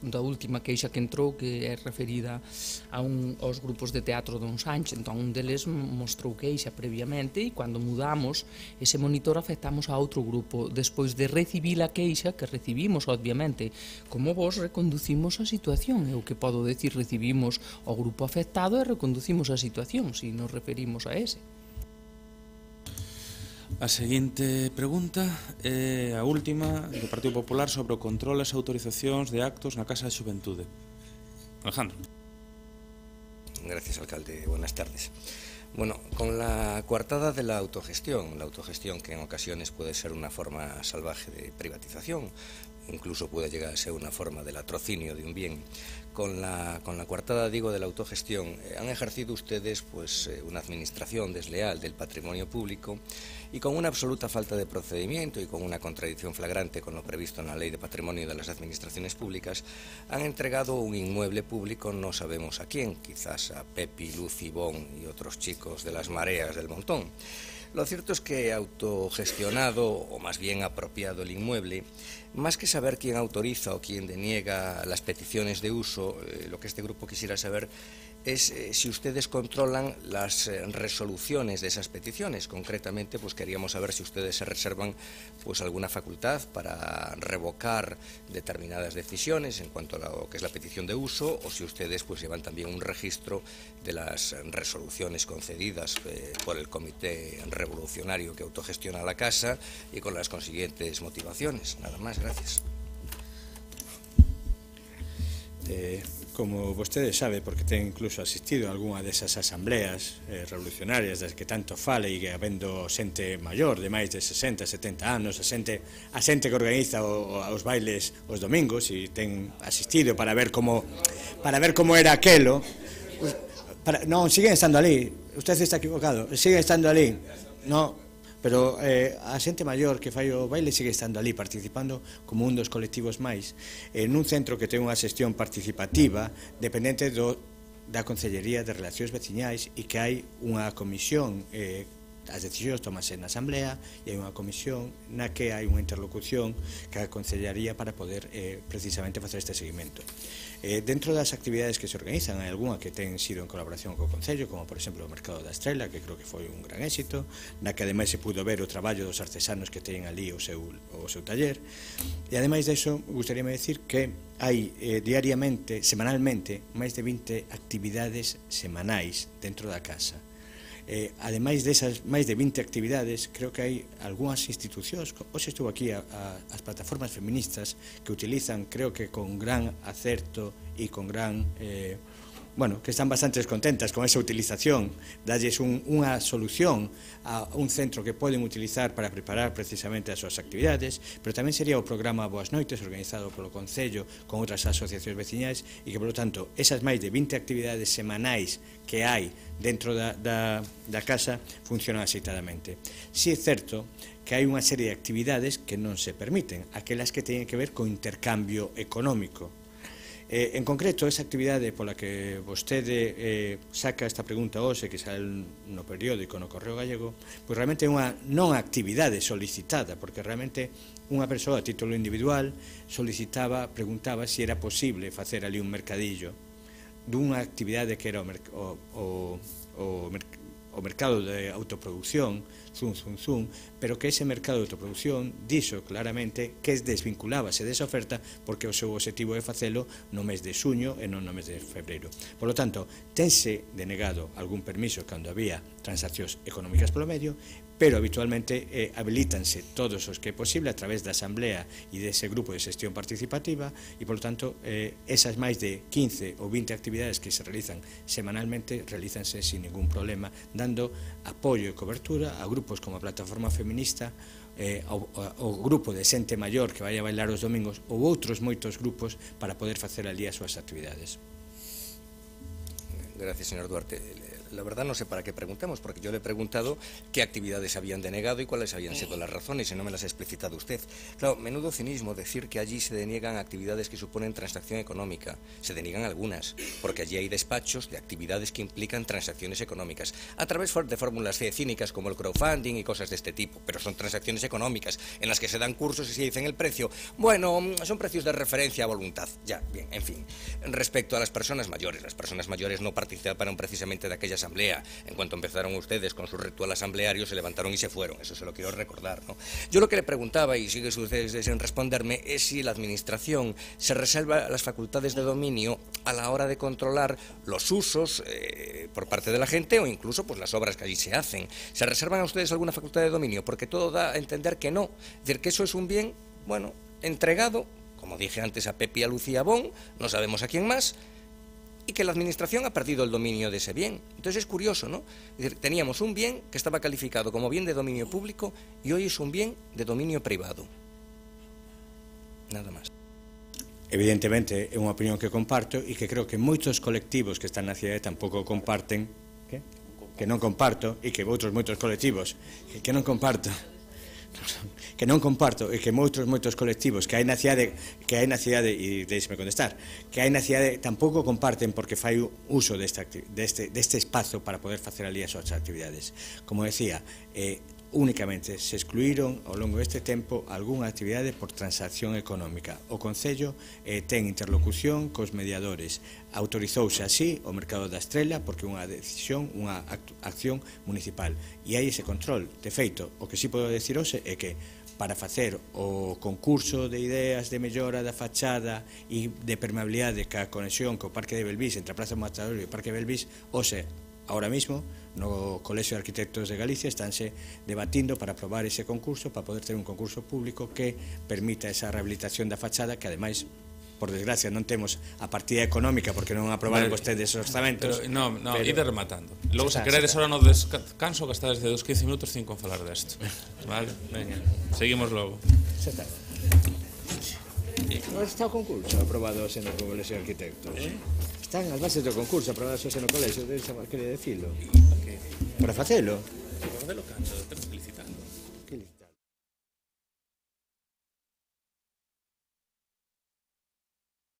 da última queixa que entrou, que é referida aos grupos de teatro Don Sánchez. Entón, un deles mostrou queixa previamente e cando mudamos ese monitor afectamos a outro grupo. Despois de recibir a queixa, que recibimos, obviamente, como vos, reconducimos a situación. É o que podo decir, recibimos o grupo afectado e reconducimos a situación, se nos referimos a ese. A seguinte pregunta é a última do Partido Popular sobre o control e as autorizacións de actos na Casa de Xuventude. Alejandro. Gracias, alcalde. Buenas tardes. Bueno, con la coartada de la autogestión que en ocasiones puede ser una forma salvaje de privatización, incluso puede llegar a ser una forma de latrocinio de un bien. Con la coartada, digo, de la autogestión, han ejercido ustedes pues una administración desleal del patrimonio público y con una absoluta falta de procedimiento y con una contradicción flagrante con lo previsto en la Ley de Patrimonio de las Administraciones Públicas, han entregado un inmueble público, no sabemos a quién, quizás a Pepi, Lucy, Bon y otros chicos de las mareas del montón. Lo cierto es que autogestionado, o más bien apropiado el inmueble, más que saber quién autoriza o quién deniega las peticiones de uso, lo que este grupo quisiera saber es si ustedes controlan las resoluciones de esas peticiones. Concretamente, pues queríamos saber si ustedes se reservan pues alguna facultad para revocar determinadas decisiones en cuanto a lo que es la petición de uso, o si ustedes pues llevan también un registro de las resoluciones concedidas por el Comité Revolucionario que autogestiona la casa y con las consiguientes motivaciones. Nada más, gracias. Como vostede sabe, porque ten incluso asistido a algunha desas asambleas revolucionarias das que tanto fale e que habendo xente maior de máis de 60, 70 anos, a xente que organiza os bailes os domingos e ten asistido para ver como era aquelo, non, siguen estando ali, usted está equivocado, siguen estando ali, non. Pero a xente maior que fai o baile sigue estando ali participando como un dos colectivos máis nun centro que ten unha xestión participativa dependente da Consellería de Relacións Veciñais e que hai unha comisión, as decisións tomanse na Asamblea e hai unha comisión na que hai unha interlocución que a Consellería para poder precisamente facer este seguimento. Dentro das actividades que se organizan, hai algunha que ten sido en colaboración co Concello, como por exemplo o Mercado da Estrela, que creo que foi un gran éxito, na que ademais se pudo ver o traballo dos artesanos que teñen ali o seu taller. E ademais disso, gustaríame decir que hai diariamente, semanalmente, máis de 20 actividades semanais dentro da casa. Ademais desas máis de 20 actividades, creo que hai algunhas institucións, hoxe estuvo aquí as plataformas feministas que utilizan, creo que con gran acerto e con gran que están bastante descontentas con esa utilización, dalles unha solución a un centro que poden utilizar para preparar precisamente as súas actividades, pero tamén sería o programa Boas Noites, organizado polo Concello con outras asociacións veciñais, e que, polo tanto, esas máis de 20 actividades semanais que hai dentro da casa funcionan axeitadamente. Si é certo que hai unha serie de actividades que non se permiten, aquelas que teñen que ver co intercambio económico. En concreto, esa actividade pola que vostede saca esta pregunta hoxe, que sale no periódico, no Correo Gallego, pois realmente é unha non actividade solicitada, porque realmente unha persoa a título individual preguntaba se era posible facer ali un mercadillo dunha actividade que era o mercado de autoproducción, pero que ese mercado de autoproducción dixo claramente que desvinculábase desa oferta porque o seu objetivo é facelo no mes de xuño e non no mes de febreiro. Por lo tanto, tense denegado algún permiso cando había transaccións económicas polo medio, pero habitualmente habilítanse todos os que é posible a través da asamblea e dese grupo de xestión participativa e, por lo tanto, esas máis de 15 ou 20 actividades que se realizan semanalmente realízanse sin ningún problema, dando apoio e cobertura a grupos como a Plataforma Feminista, o grupo de xente maior que vai a bailar os domingos ou outros moitos grupos para poder facer ali as súas actividades. Gracias, señor Duarte. La verdad no sé para qué preguntamos, porque yo le he preguntado qué actividades habían denegado y cuáles habían sido las razones, y no me las ha explicitado usted. Claro, menudo cinismo decir que allí se deniegan actividades que suponen transacción económica. Se deniegan algunas, porque allí hay despachos de actividades que implican transacciones económicas, a través de fórmulas cínicas como el crowdfunding y cosas de este tipo, pero son transacciones económicas en las que se dan cursos y se dicen el precio. Bueno, son precios de referencia a voluntad. Ya, bien, en fin. Respecto a las personas mayores no participaron precisamente de aquellas asamblea. En cuanto empezaron ustedes con su ritual asambleario, se levantaron y se fueron. Eso se lo quiero recordar, ¿no? Yo lo que le preguntaba, y sigue ustedes sin responderme, es si la Administración se reserva las facultades de dominio a la hora de controlar los usos por parte de la gente o incluso pues las obras que allí se hacen. ¿Se reservan a ustedes alguna facultad de dominio? Porque todo da a entender que no. Es decir, que eso es un bien, bueno, entregado, como dije antes, a Pepe y a Lucía Bon, no sabemos a quién más, y que la Administración ha perdido el dominio de ese bien. Entonces es curioso, ¿no? Es decir, teníamos un bien que estaba calificado como bien de dominio público y hoy es un bien de dominio privado. Nada más. Evidentemente é unha opinión que comparto e que creo que moitos colectivos que están na cidade tampouco comparten, que non comparto, e que outros moitos colectivos que non comparto e que moitos colectivos que hai na cidade e deixeme contestar, que hai na cidade tampouco comparten porque fai uso deste espazo para poder facer ali as súas actividades. Como decía, únicamente se excluíron ao longo deste tempo algunha actividade por transacción económica. O Concello ten interlocución cos mediadores. Autorizouse así o mercado da Estrela porque unha decisión, unha acción municipal. E hai ese control. De feito, o que sí podo decir hoxe é que para facer o concurso de ideas de mellora da fachada e de permeabilidade ca conexión co Parque de Belvís entre a Praza Matador e o Parque de Belvís, hoxe, ahora mismo, no Colexio de Arquitectos de Galicia estánse debatindo para aprobar ese concurso, para poder ter un concurso público que permita esa rehabilitación da fachada que ademais, por desgracia, non temos a partida económica porque non aprobaron vostedes os orzamentos. No, ide rematando. Logo, se queredes ahora no descanso, gastades de 15 minutos sin con falar desto. Vale? Veña, seguimos logo. Xa está. Non está o concurso aprobado no Colexio de Arquitectos. Están as bases do concurso aprobadas no colexio, quere decirlo. Para facelo. Para facelo canto?